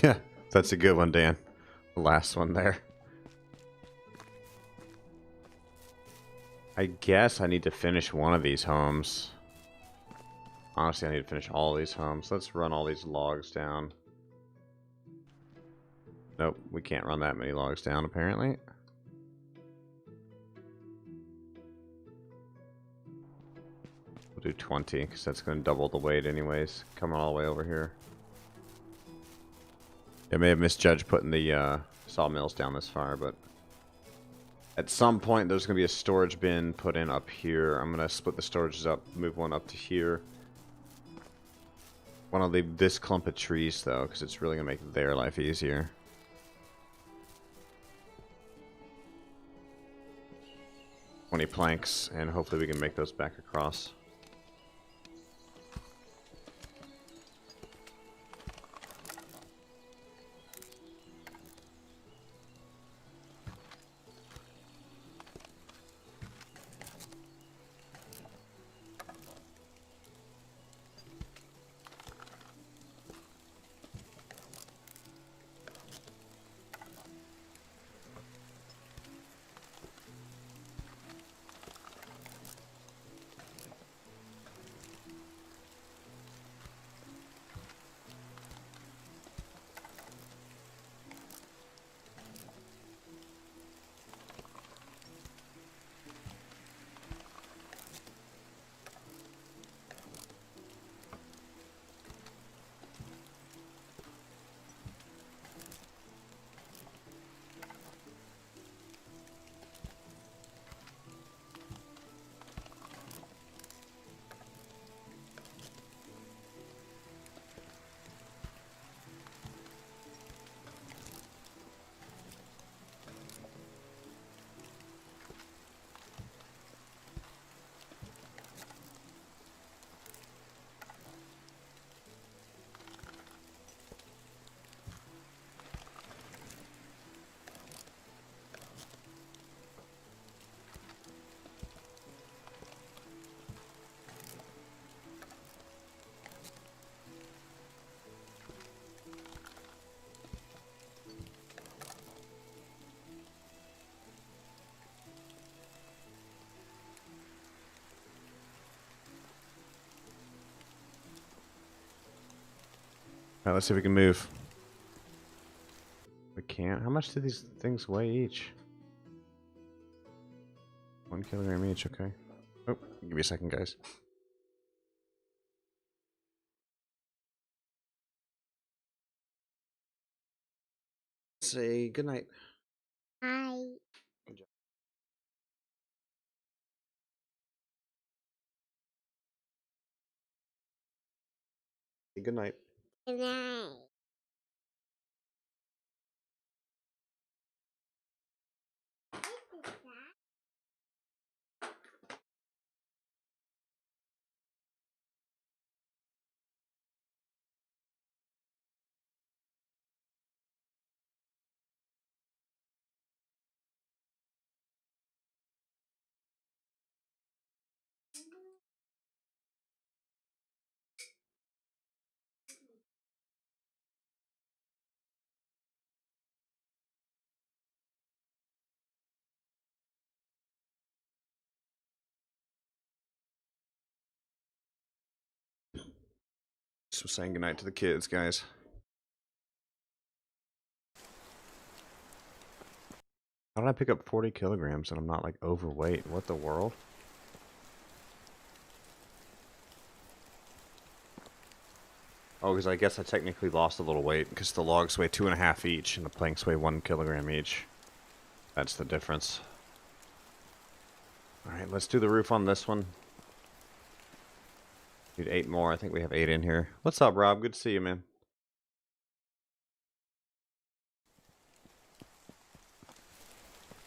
A: Yeah, that's a good one, Dan. The last one there. I guess I need to finish one of these homes. Honestly, I need to finish all these homes. Let's run all these logs down. Nope, we can't run that many logs down, apparently. We'll do 20, because that's going to double the weight anyways, coming all the way over here. I may have misjudged putting the sawmills down this far, but at some point there's going to be a storage bin put in up here. I'm going to split the storages up, move one up to here. I want to leave this clump of trees, though, because it's really going to make their life easier. "20 planks, and hopefully we can make those back across. Alright, let's see if we can move. We can't. How much do these things weigh each? 1 kilogram each, okay. Oh, give me a second, guys. Say goodnight.
B: Hi.
A: Good job. Say goodnight.
B: Good night.
A: Just was saying goodnight to the kids, guys. How did I pick up 40 kilograms and I'm not like overweight? What the world? Oh, because I guess I technically lost a little weight because the logs weigh 2.5 each and the planks weigh 1 kilogram each. That's the difference. Alright, let's do the roof on this one. Need 8 more. I think we have 8 in here. What's up, Rob? Good to see you, man.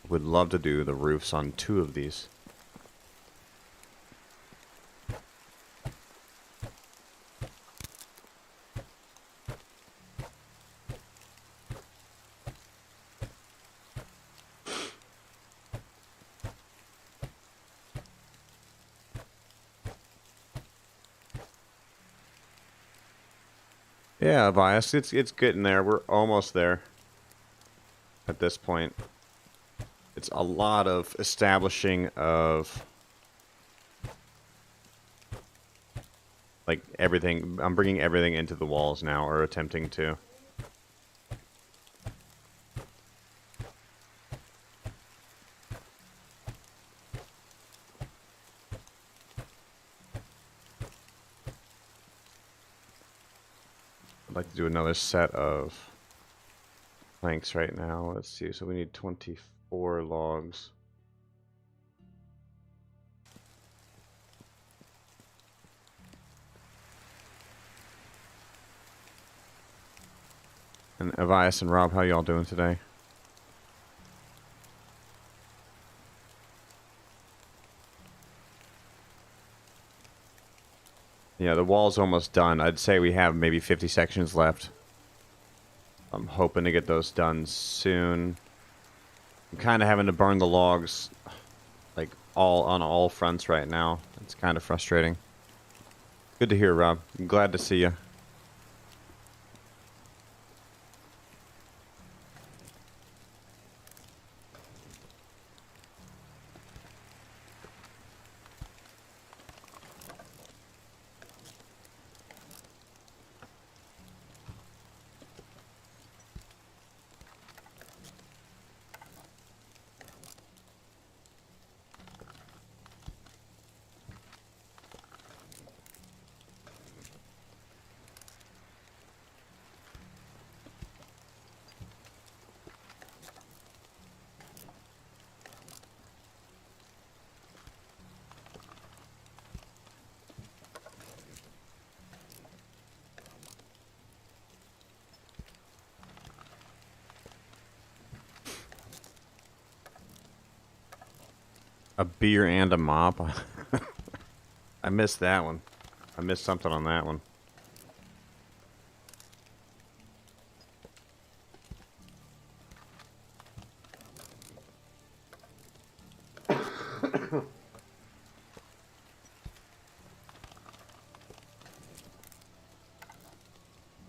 A: Would love to do the roofs on 2 of these. Yeah, bias. It's getting there. We're almost there. At this point, it's a lot of establishing of like everything. I'm bringing everything into the walls now, or attempting to. I'd like to do another set of planks right now. Let's see. So we need 24 logs. And Avias and Rob, how y'all doing today? Yeah, the wall's almost done. I'd say we have maybe 50 sections left. I'm hoping to get those done soon. I'm kind of having to burn the logs like on all fronts right now. It's kind of frustrating. Good to hear, Rob. I'm glad to see you. A beer and a mop. I missed that one. I missed something on that one.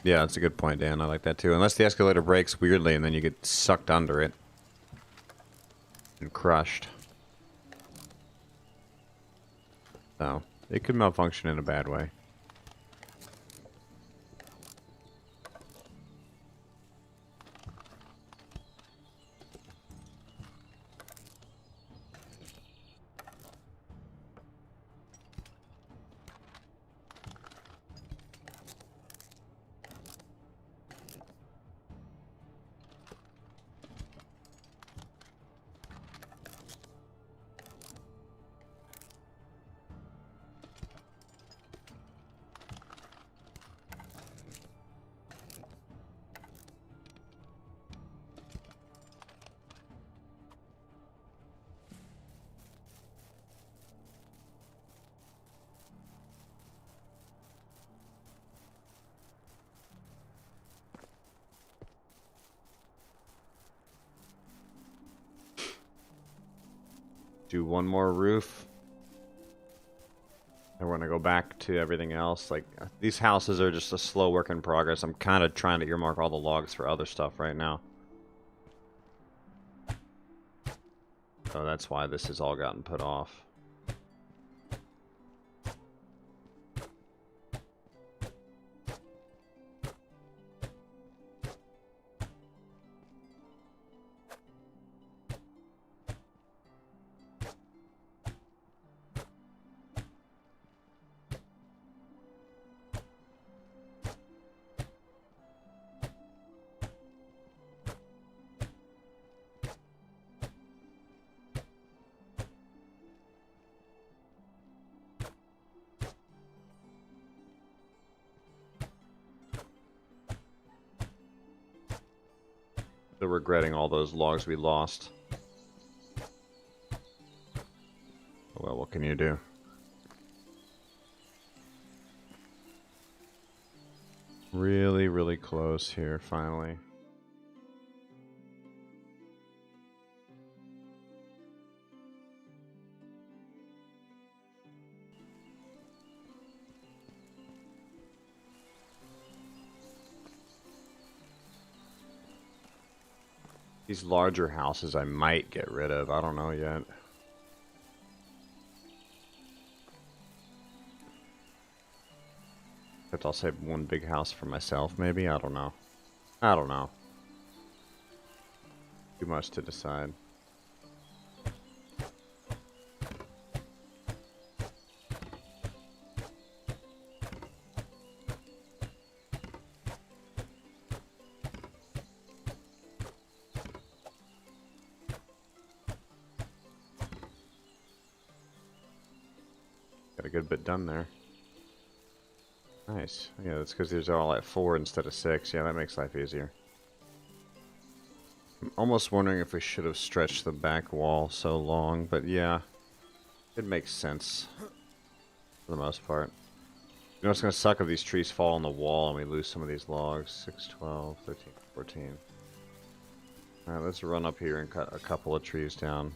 A: Yeah, that's a good point, Dan. I like that too. Unless the escalator breaks weirdly and then you get sucked under it and crushed. So, it could malfunction in a bad way. do one more roof. And we're going to go back to everything else. Like, these houses are just a slow work in progress. I'm kind of trying to earmark all the logs for other stuff right now. So that's why this has all gotten put off. Still regretting all those logs we lost. Well, what can you do? Really, really close here, finally. These larger houses I might get rid of. I don't know yet. Except I'll save one big house for myself, maybe? I don't know. I don't know. Too much to decide. Got a good bit done there. Nice. Yeah, that's because these are all at 4 instead of 6. Yeah, that makes life easier. I'm almost wondering if we should have stretched the back wall so long, but yeah, it makes sense for the most part. You know, it's going to suck if these trees fall on the wall and we lose some of these logs. 6, 12, 13, 14. Alright, let's run up here and cut a couple of trees down.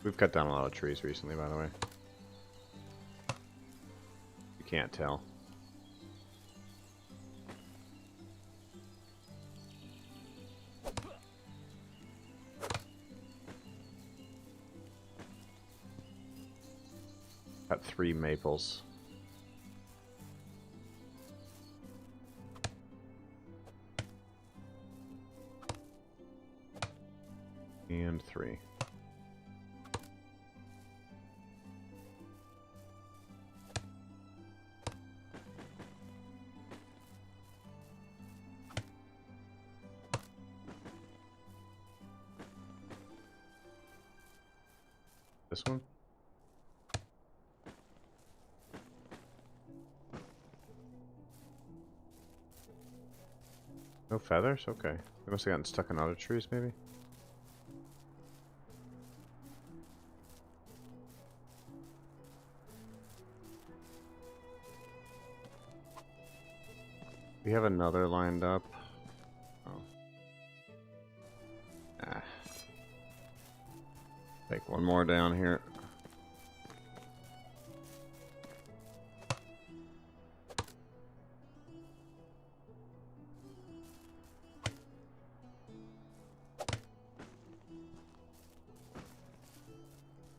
A: We've cut down a lot of trees recently, by the way. You can't tell. Got 3 maples. And 3. This one? No feathers? Okay. They must have gotten stuck in other trees, maybe? We have another lined up. Oh. Ah. Take one more down here.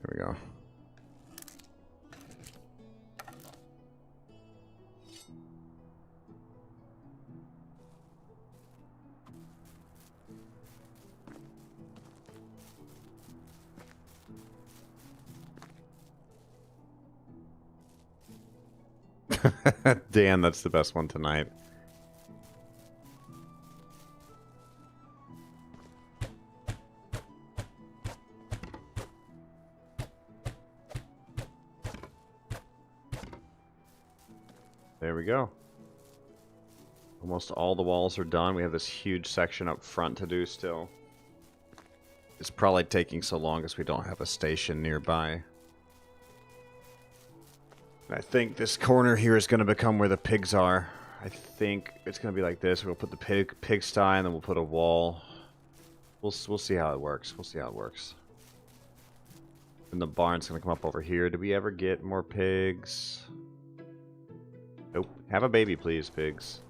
A: There we go. Dan, that's the best one tonight. There we go. Almost all the walls are done. We have this huge section up front to do still. It's probably taking so long because we don't have a station nearby. I think this corner here is going to become where the pigs are. I think it's going to be like this. We'll put the pigsty and then we'll put a wall. We'll see how it works. We'll see how it works. And the barn's going to come up over here. Did we ever get more pigs? Nope. Have a baby, please, pigs.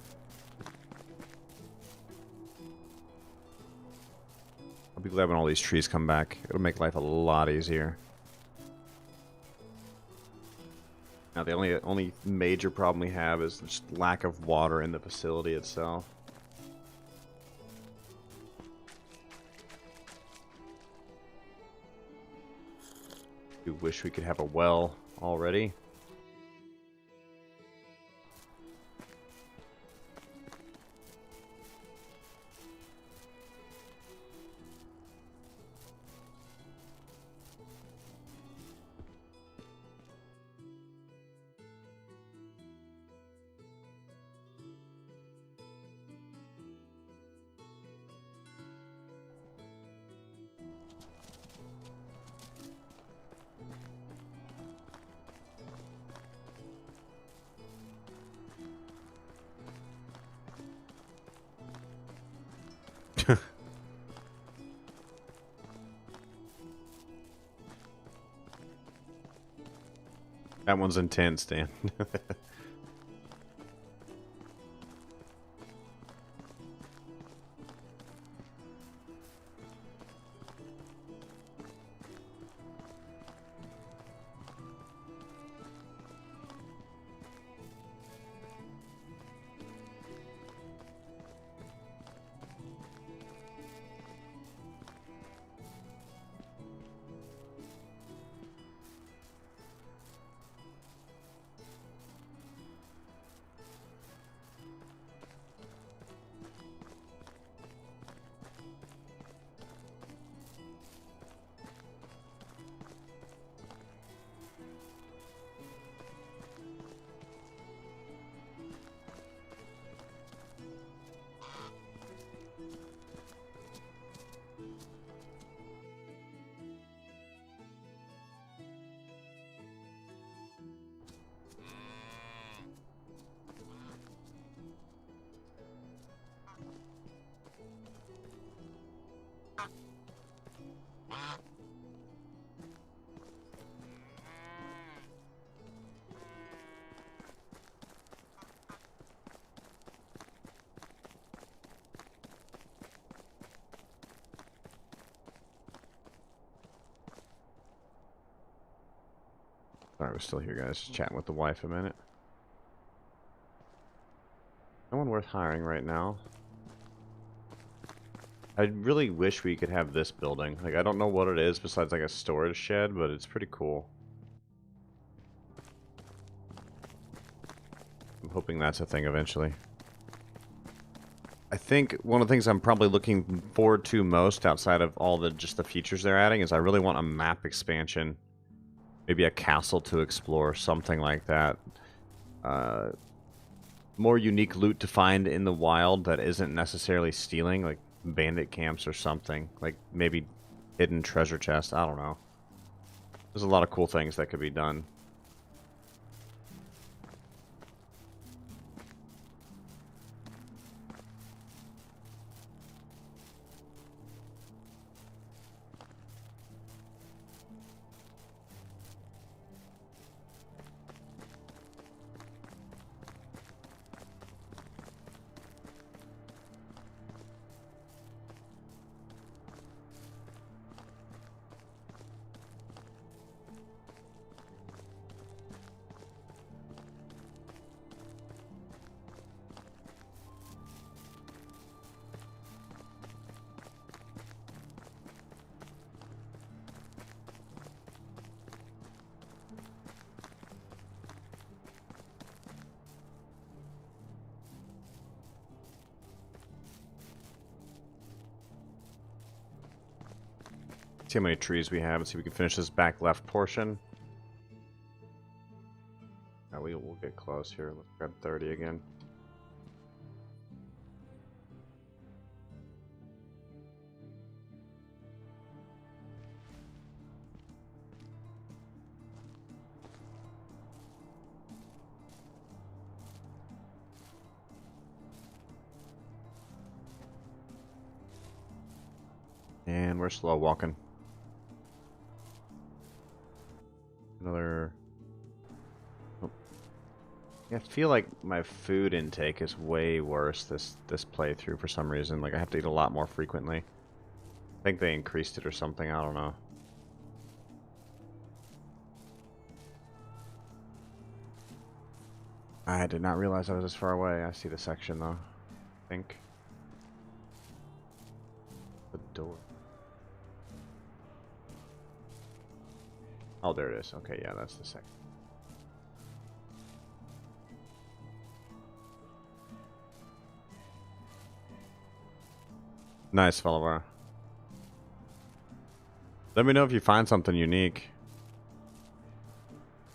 A: I'll be glad when all these trees come back. It'll make life a lot easier. Now the only major problem we have is just lack of water in the facility itself. We wish we could have a well already. That one's intense, Dan. Sorry, we're still here, guys. Just chatting with the wife a minute. No one worth hiring right now. I really wish we could have this building. Like, I don't know what it is besides like a storage shed, but it's pretty cool. I'm hoping that's a thing eventually. I think one of the things I'm probably looking forward to most outside of all the just the features they're adding is I really want a map expansion. Maybe a castle to explore, something like that. More unique loot to find in the wild that isn't necessarily stealing, like bandit camps or something. Like maybe hidden treasure chests, I don't know. There's a lot of cool things that could be done. See how many trees we have and see if we can finish this back left portion. Now we'll get close here. Let's grab 30 again. And we're slow walking. Another... Oh. Yeah, I feel like my food intake is way worse this playthrough for some reason. Like, I have to eat a lot more frequently. I think they increased it or something, I don't know. I did not realize I was this far away. I see the section though, I think. The door. Oh, there it is. Okay, yeah, that's the section. Nice, Falvar. Let me know if you find something unique.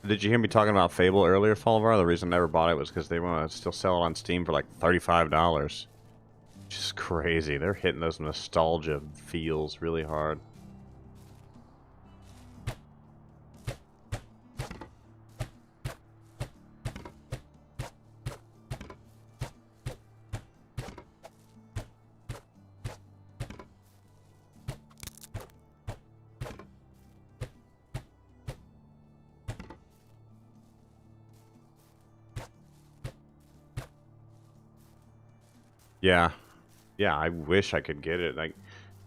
A: Did you hear me talking about Fable earlier, Falvar? The reason I never bought it was because they want to still sell it on Steam for like $35. Which is crazy. They're hitting those nostalgia feels really hard. Yeah. Yeah, I wish I could get it. Like,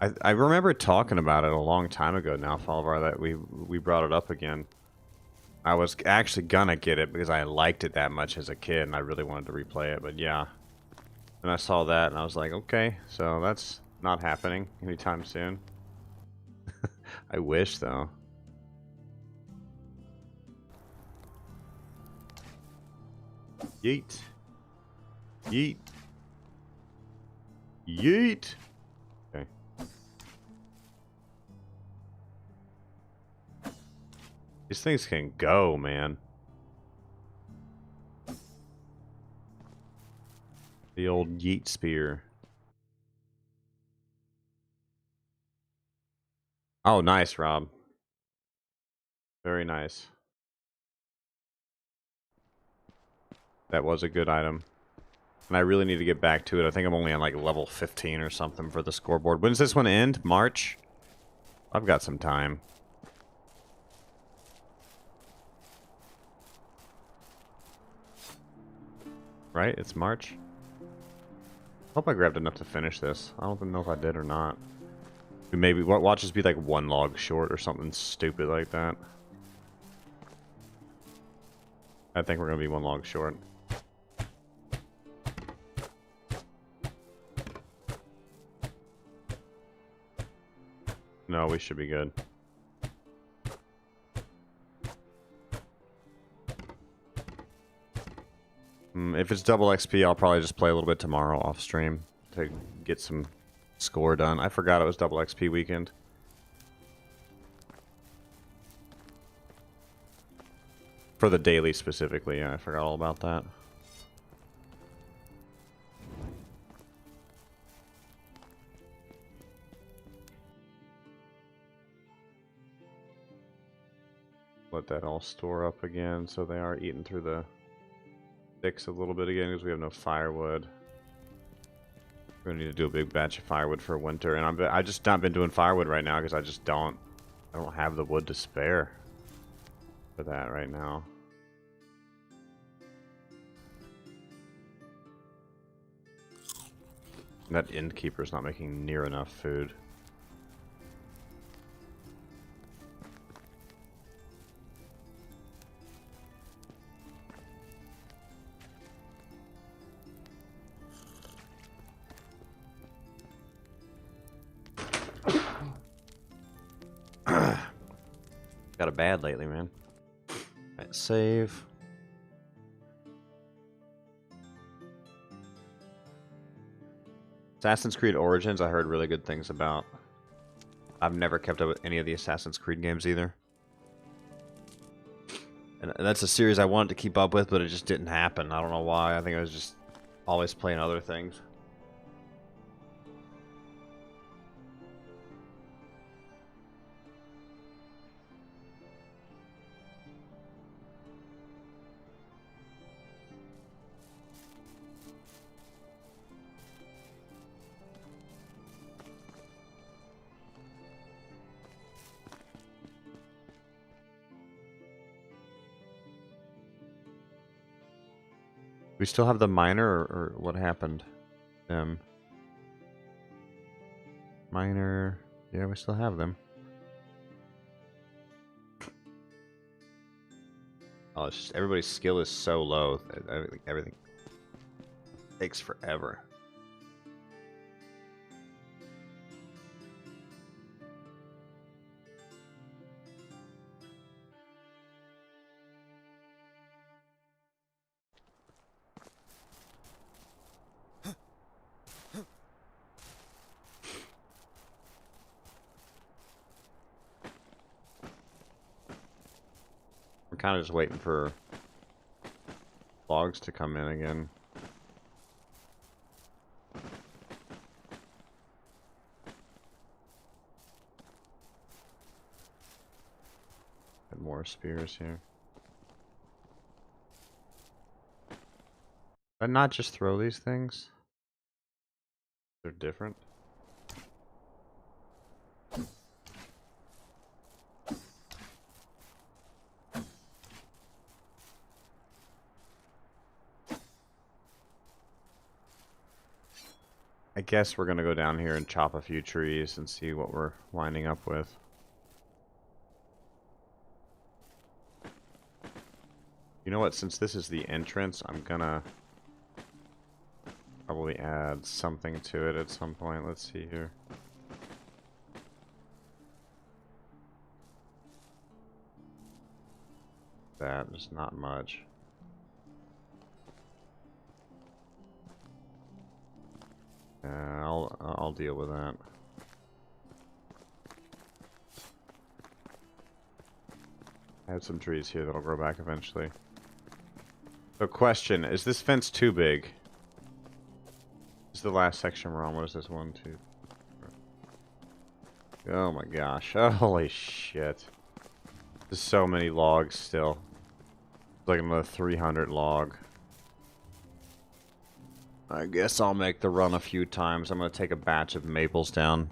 A: I remember talking about it a long time ago now, Falvar, that we brought it up again. I was actually gonna get it because I liked it that much as a kid and I really wanted to replay it, but yeah. And I saw that and I was like, okay, so that's not happening anytime soon. I wish, though. Yeet. Yeet. Yeet. Okay. These things can go, man. The old yeet spear. Oh, nice, Rob. Very nice. That was a good item. And I really need to get back to it. I think I'm only on like level 15 or something for the scoreboard. When does this one end? March? I've got some time. Right? It's March? Hope I grabbed enough to finish this. I don't know if I did or not. Maybe watch us be like one log short or something stupid like that. I think we're gonna be one log short. No, we should be good. If it's double XP, I'll probably just play a little bit tomorrow off stream to get some score done. I forgot it was double XP weekend. For the daily specifically, yeah, I forgot all about that. Let that all store up again, so they are eating through the sticks a little bit again because we have no firewood. We're gonna need to do a big batch of firewood for winter, and I just not been doing firewood right now because I don't have the wood to spare for that right now. And that innkeeper's not making near enough food. Got it bad lately, man. Alright, save. Assassin's Creed Origins, I heard really good things about. I've never kept up with any of the Assassin's Creed games either. And that's a series I wanted to keep up with, but it just didn't happen. I don't know why. I think I was just always playing other things. We still have the miner, or what happened? Miner. Yeah, we still have them. Oh, it's just everybody's skill is so low. Everything takes forever. We're kind of just waiting for logs to come in again. And more spears here. Did I not just throw these things? They're different. I guess we're gonna go down here and chop a few trees and see what we're winding up with. You know what, since this is the entrance, I'm gonna probably add something to it at some point. Let's see here. That, just not much. I'll deal with that. I have some trees here that'll grow back eventually. So question, is this fence too big? This is the last section we're on. What is this? 1, 2, 3. Oh my gosh. Holy shit. There's so many logs still. It's like another 300 log. I guess I'll make the run a few times. I'm going to take a batch of maples down.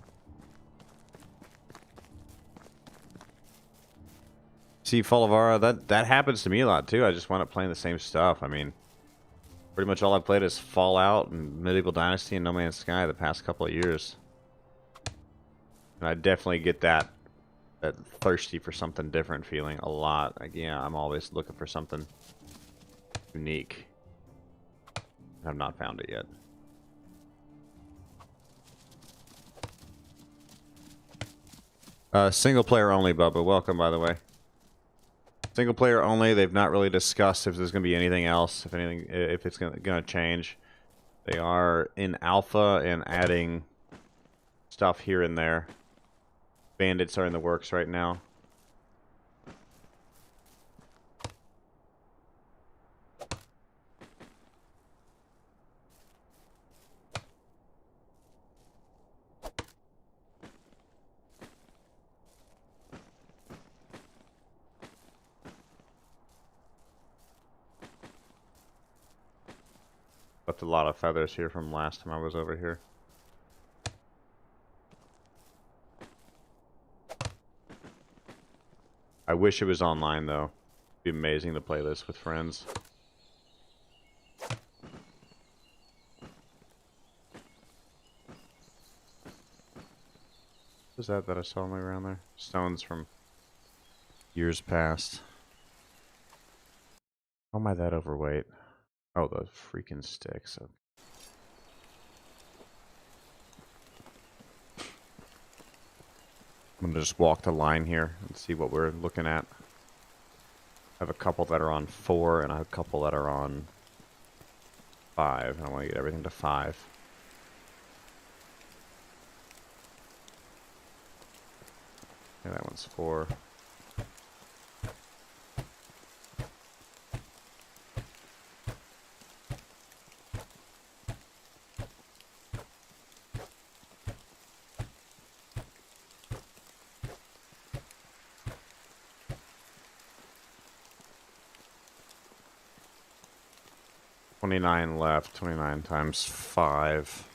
A: See, Falavara, that happens to me a lot too. I just wind up playing the same stuff. I mean, pretty much all I've played is Fallout and Medieval Dynasty and No Man's Sky the past couple of years. And I definitely get that thirsty for something different feeling a lot. Like, yeah, I'm always looking for something unique. I've not found it yet. Single player only, Bubba. Welcome, by the way. Single player only. They've not really discussed if there's going to be anything else, if it's going to change. They are in alpha and adding stuff here and there. Bandits are in the works right now. Left a lot of feathers here from last time I was over here. I wish it was online though. It'd be amazing to play this with friends. What was that I saw on the way around there? Stones from years past. How am I that overweight? Oh, the freaking sticks. I'm gonna just walk the line here and see what we're looking at. I have a couple that are on 4 and I have a couple that are on 5. And I want to get everything to 5. Yeah, that one's 4. $29 left. 29 times 5.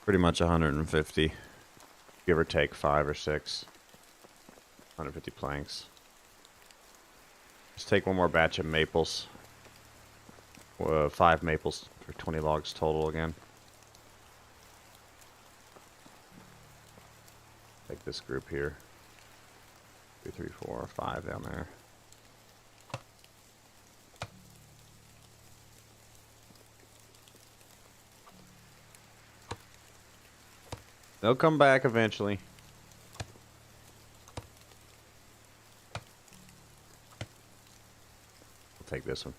A: Pretty much 150. Give or take 5 or 6. 150 planks. Let's take one more batch of maples. 5 maples for 20 logs total again. Take this group here. 2, 3, 4, 5 down there. They'll come back eventually. I'll take this one.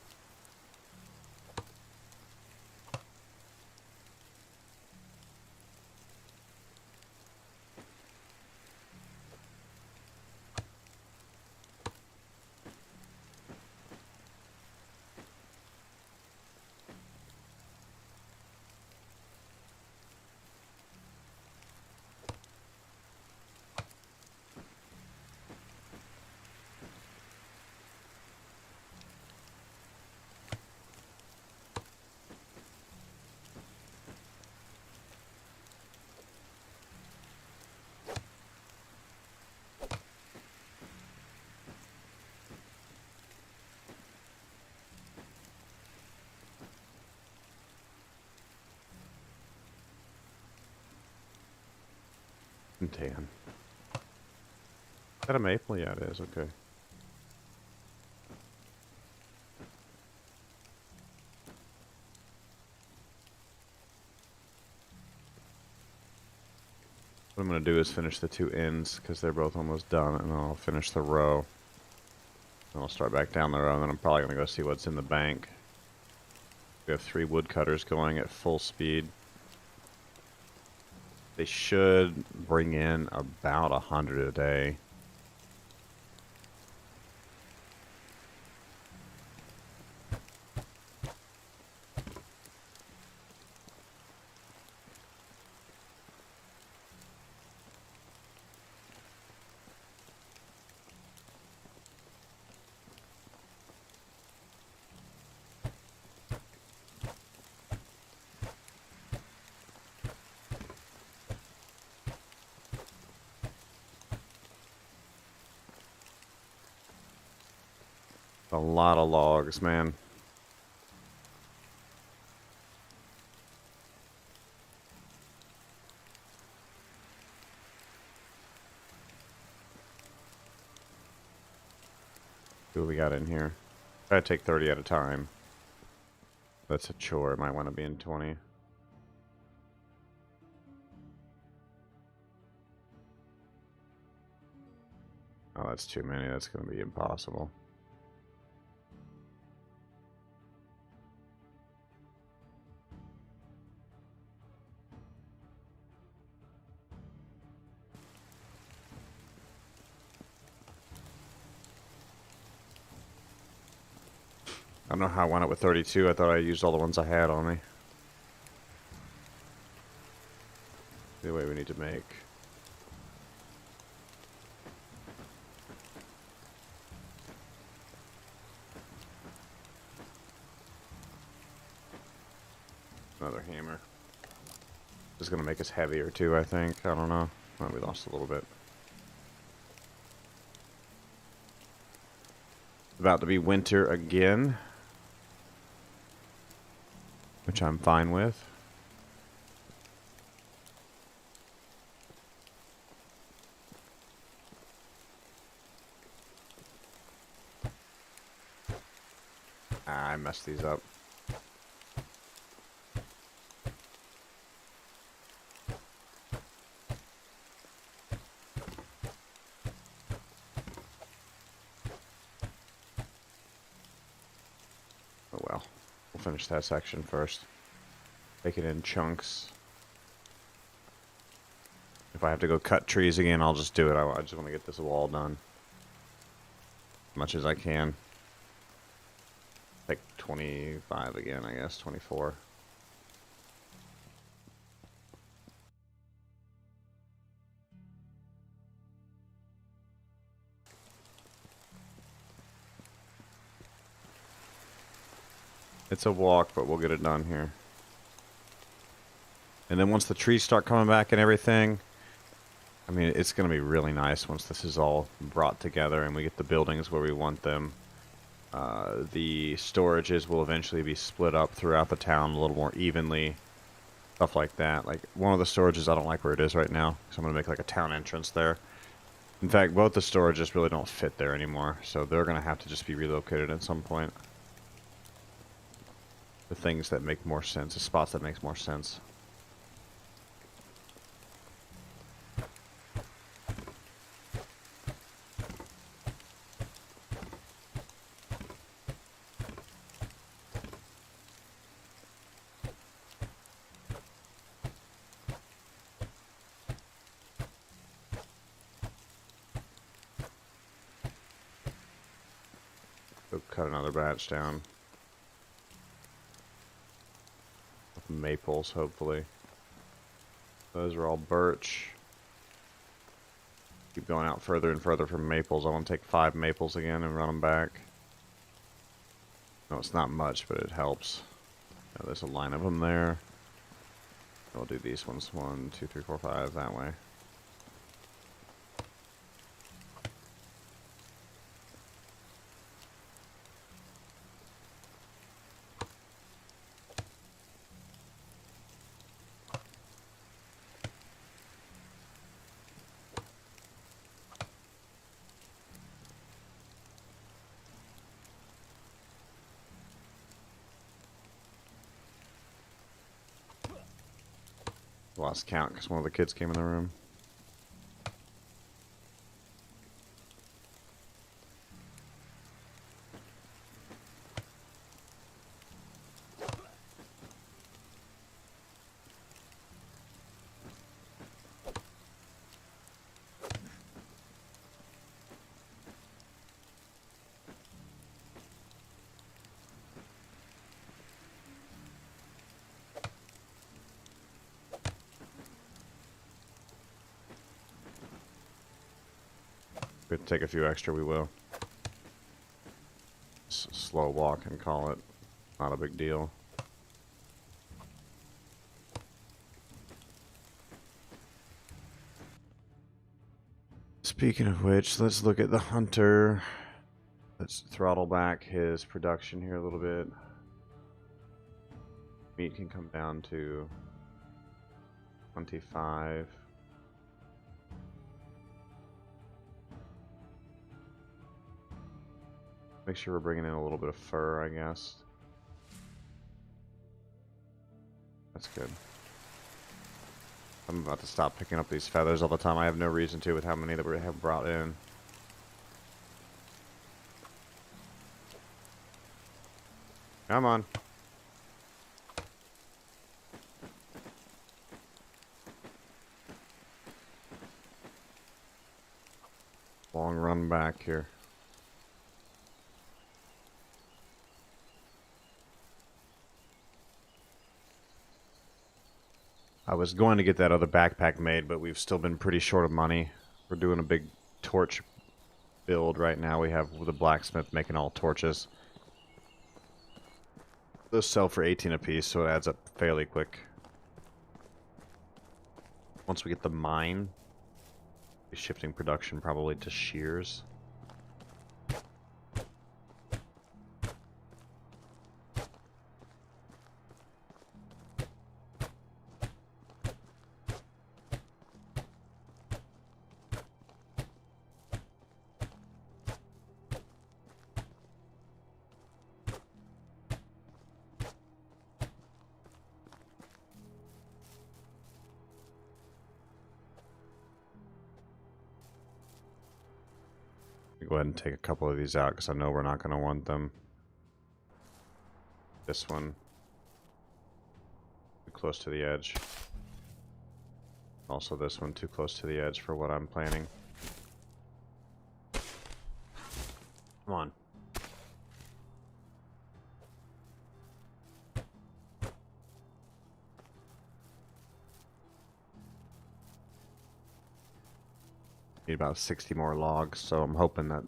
A: And tan. Is that a maple? Yeah, it is. Okay. What I'm going to do is finish the 2 ends because they're both almost done, and then I'll finish the row. And I'll start back down the row, and then I'm probably going to go see what's in the bank. We have 3 woodcutters going at full speed. They should bring in about 100 a day. A lot of logs, man. See what we got in here. Try to take 30 at a time. That's a chore. It might want to be in 20. Oh, that's too many. That's going to be impossible. I don't know how I went up with 32. I thought I used all the ones I had on me. The way we need to make. Another hammer. This is going to make us heavier too, I think. I don't know. Oh, we lost a little bit. About to be winter again, which I'm fine with. Ah, I messed these up. Oh well, we'll finish that section first. Take it in chunks. If I have to go cut trees again, I'll just do it. I just want to get this wall done as much as I can. Take 25 again, I guess, 24. It's a walk, but we'll get it done here. And then once the trees start coming back and everything, I mean, it's going to be really nice once this is all brought together and we get the buildings where we want them. The storages will eventually be split up throughout the town a little more evenly. Stuff like that. Like, one of the storages, I don't like where it is right now, so I'm going to make like a town entrance there. In fact, both the storages really don't fit there anymore, so they're going to have to just be relocated at some point. The things that make more sense, the spots that make more sense. Go cut another batch down. With maples, hopefully. Those are all birch. Keep going out further and further from maples. I want to take 5 maples again and run them back. No, it's not much, but it helps. There's a line of them there. I'll do these ones. 1, 2, 3, 4, 5 that way. Lost count because one of the kids came in the room. If we have to take a few extra, we will. Slow walk and call it. Not a big deal. Speaking of which, let's look at the hunter. Let's throttle back his production here a little bit. Meat can come down to 25. Make sure we're bringing in a little bit of fur, I guess. That's good. I'm about to stop picking up these feathers all the time. I have no reason to with how many that we have brought in. Come on. Long run back here. I was going to get that other backpack made, but we've still been pretty short of money. We're doing a big torch build right now. We have the blacksmith making all torches. Those sell for 18 apiece, so it adds up fairly quick. Once we get the mine, we're shifting production probably to shears. Go ahead and take a couple of these out because I know we're not going to want them. This one, too close to the edge. Also this one, too close to the edge for what I'm planning. Come on. Need about 60 more logs, so I'm hoping that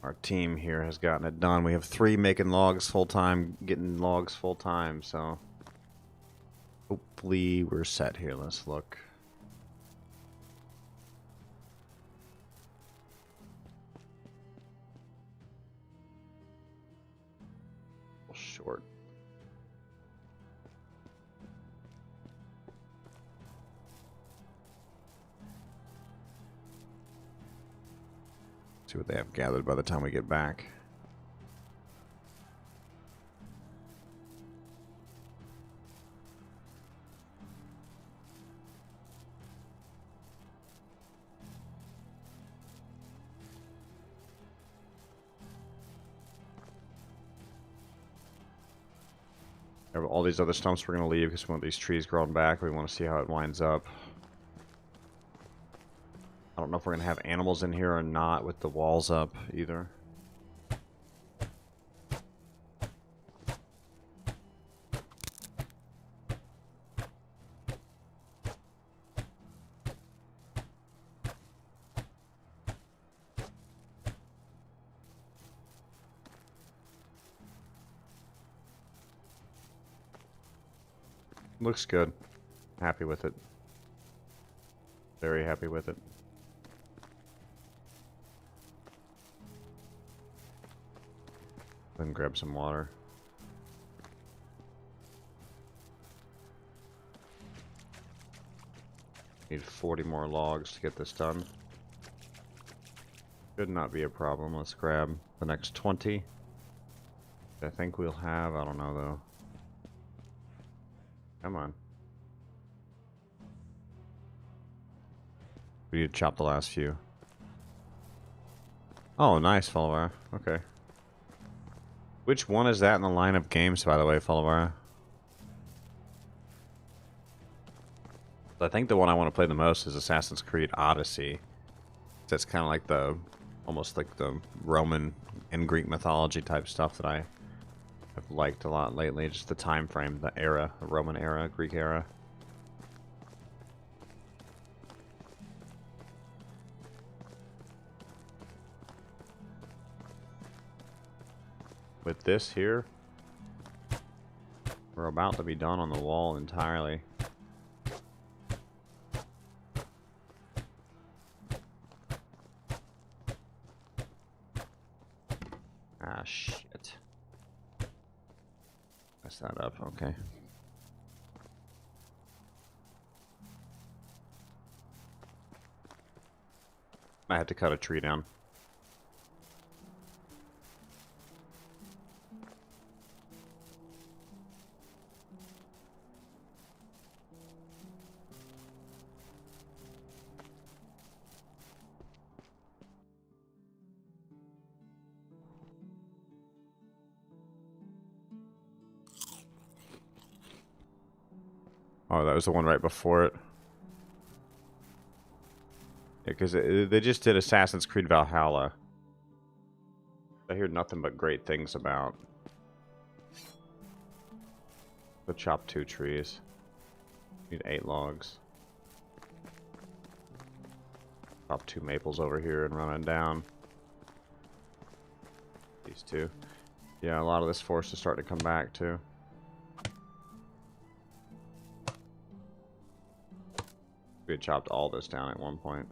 A: our team here has gotten it done. We have 3 making logs full time, getting logs full time, so hopefully we're set here. Let's look. short. See what they have gathered by the time we get back. All these other stumps we're going to leave because we want these trees growing back. We want to see how it winds up. I don't know if we're going to have animals in here or not with the walls up either. Looks good. Happy with it. Very happy with it. Then grab some water. Need 40 more logs to get this done. Should not be a problem. Let's grab the next 20. I think we'll have, I don't know though. Come on. We need to chop the last few. Oh, nice, Follower. Okay. Which one is that in the line of games, by the way, Follower? I think the one I want to play the most is Assassin's Creed Odyssey. That's kind of like the, almost like the Roman and Greek mythology type stuff that I have liked a lot lately. Just the time frame, the era, the Roman era, Greek era. With this here, we're about to be done on the wall entirely. Ah, shit. Mess that up, okay. I had to cut a tree down. Oh, that was the one right before it. Yeah, because they just did Assassin's Creed Valhalla. I hear nothing but great things about. Go chop 2 trees. Need 8 logs. Chop 2 maples over here and run it down. These 2. Yeah, a lot of this forest is starting to come back too. We had chopped all this down at one point.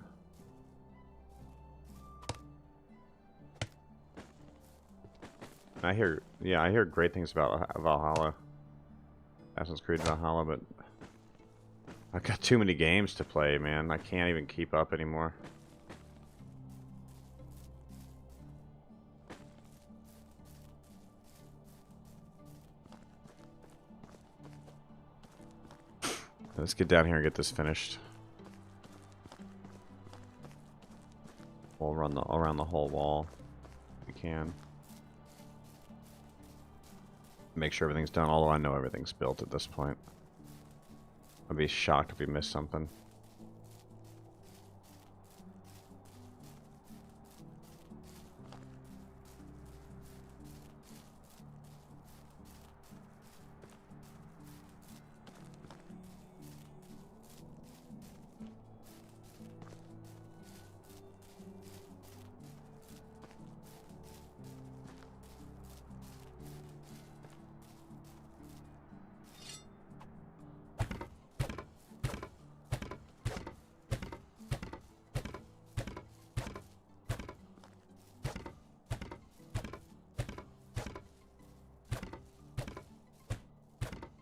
A: I hear, yeah, I hear great things about Valhalla. Assassin's Creed Valhalla, but I've got too many games to play, man. I can't even keep up anymore. Let's get down here and get this finished. We'll run around the whole wall if we can. Make sure everything's done, although I know everything's built at this point. I'd be shocked if we missed something.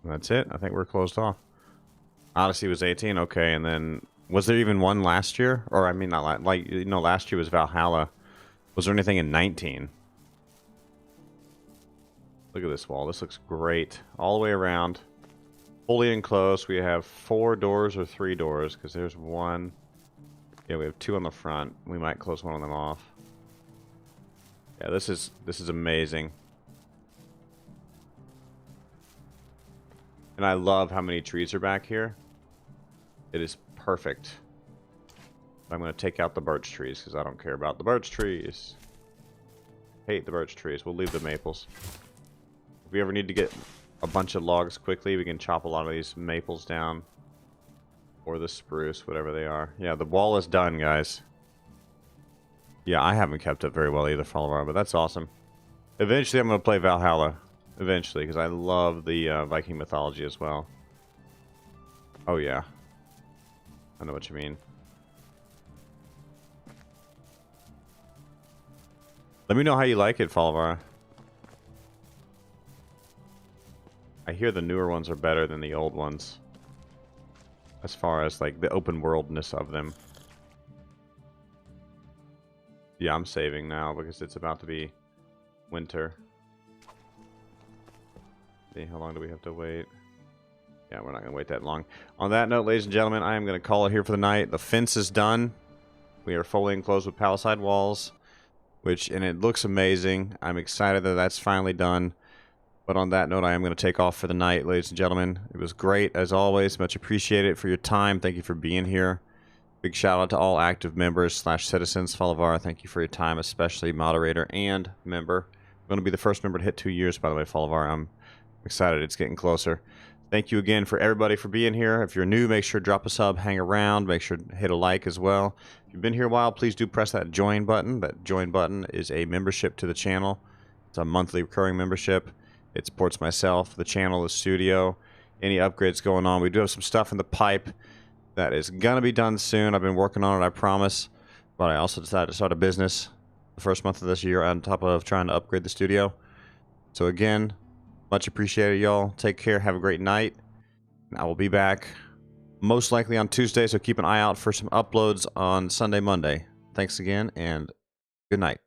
A: That's it. I think we're closed off. Odyssey was 18. Okay, and then was there even one last year? Or I mean, not like you know, last year was Valhalla. Was there anything in 19? Look at this wall. This looks great. All the way around. Fully enclosed. We have 4 doors or 3 doors, because there's one. Yeah, we have 2 on the front. We might close one of them off. Yeah, this is amazing. And I love how many trees are back here. It is perfect. I'm going to take out the birch trees because I don't care about the birch trees. Hate the birch trees. We'll leave the maples. If we ever need to get a bunch of logs quickly, we can chop a lot of these maples down. Or the spruce, whatever they are. Yeah, the wall is done, guys. Yeah, I haven't kept up very well either, Follower, but that's awesome. Eventually, I'm going to play Valhalla. Eventually, because I love the Viking mythology as well. Oh, yeah. I know what you mean. Let me know how you like it, Follower. I hear the newer ones are better than the old ones. As far as, like, the open worldness of them. Yeah, I'm saving now because it's about to be winter. See, how long do we have to wait? Yeah, we're not going to wait that long. On that note, ladies and gentlemen, I am going to call it here for the night. The fence is done. We are fully enclosed with palisade walls, and it looks amazing. I'm excited that that's finally done. But on that note, I am going to take off for the night, ladies and gentlemen. It was great, as always. Much appreciated for your time. Thank you for being here. Big shout out to all active members / citizens. Falavar, thank you for your time, especially moderator and member. I'm going to be the first member to hit 2 years, by the way, Falavar. I'm excited. It's getting closer. Thank you again for everybody for being here. If you're new, make sure to drop a sub, hang around. Make sure to hit a like as well. If you've been here a while, please do press that join button. That join button is a membership to the channel. It's a monthly recurring membership. It supports myself, the channel, the studio, any upgrades going on. We do have some stuff in the pipe that is going to be done soon. I've been working on it, I promise. But I also decided to start a business the first month of this year on top of trying to upgrade the studio. So again, much appreciated, y'all. Take care. Have a great night. And I will be back most likely on Tuesday, so keep an eye out for some uploads on Sunday, Monday. Thanks again, and good night.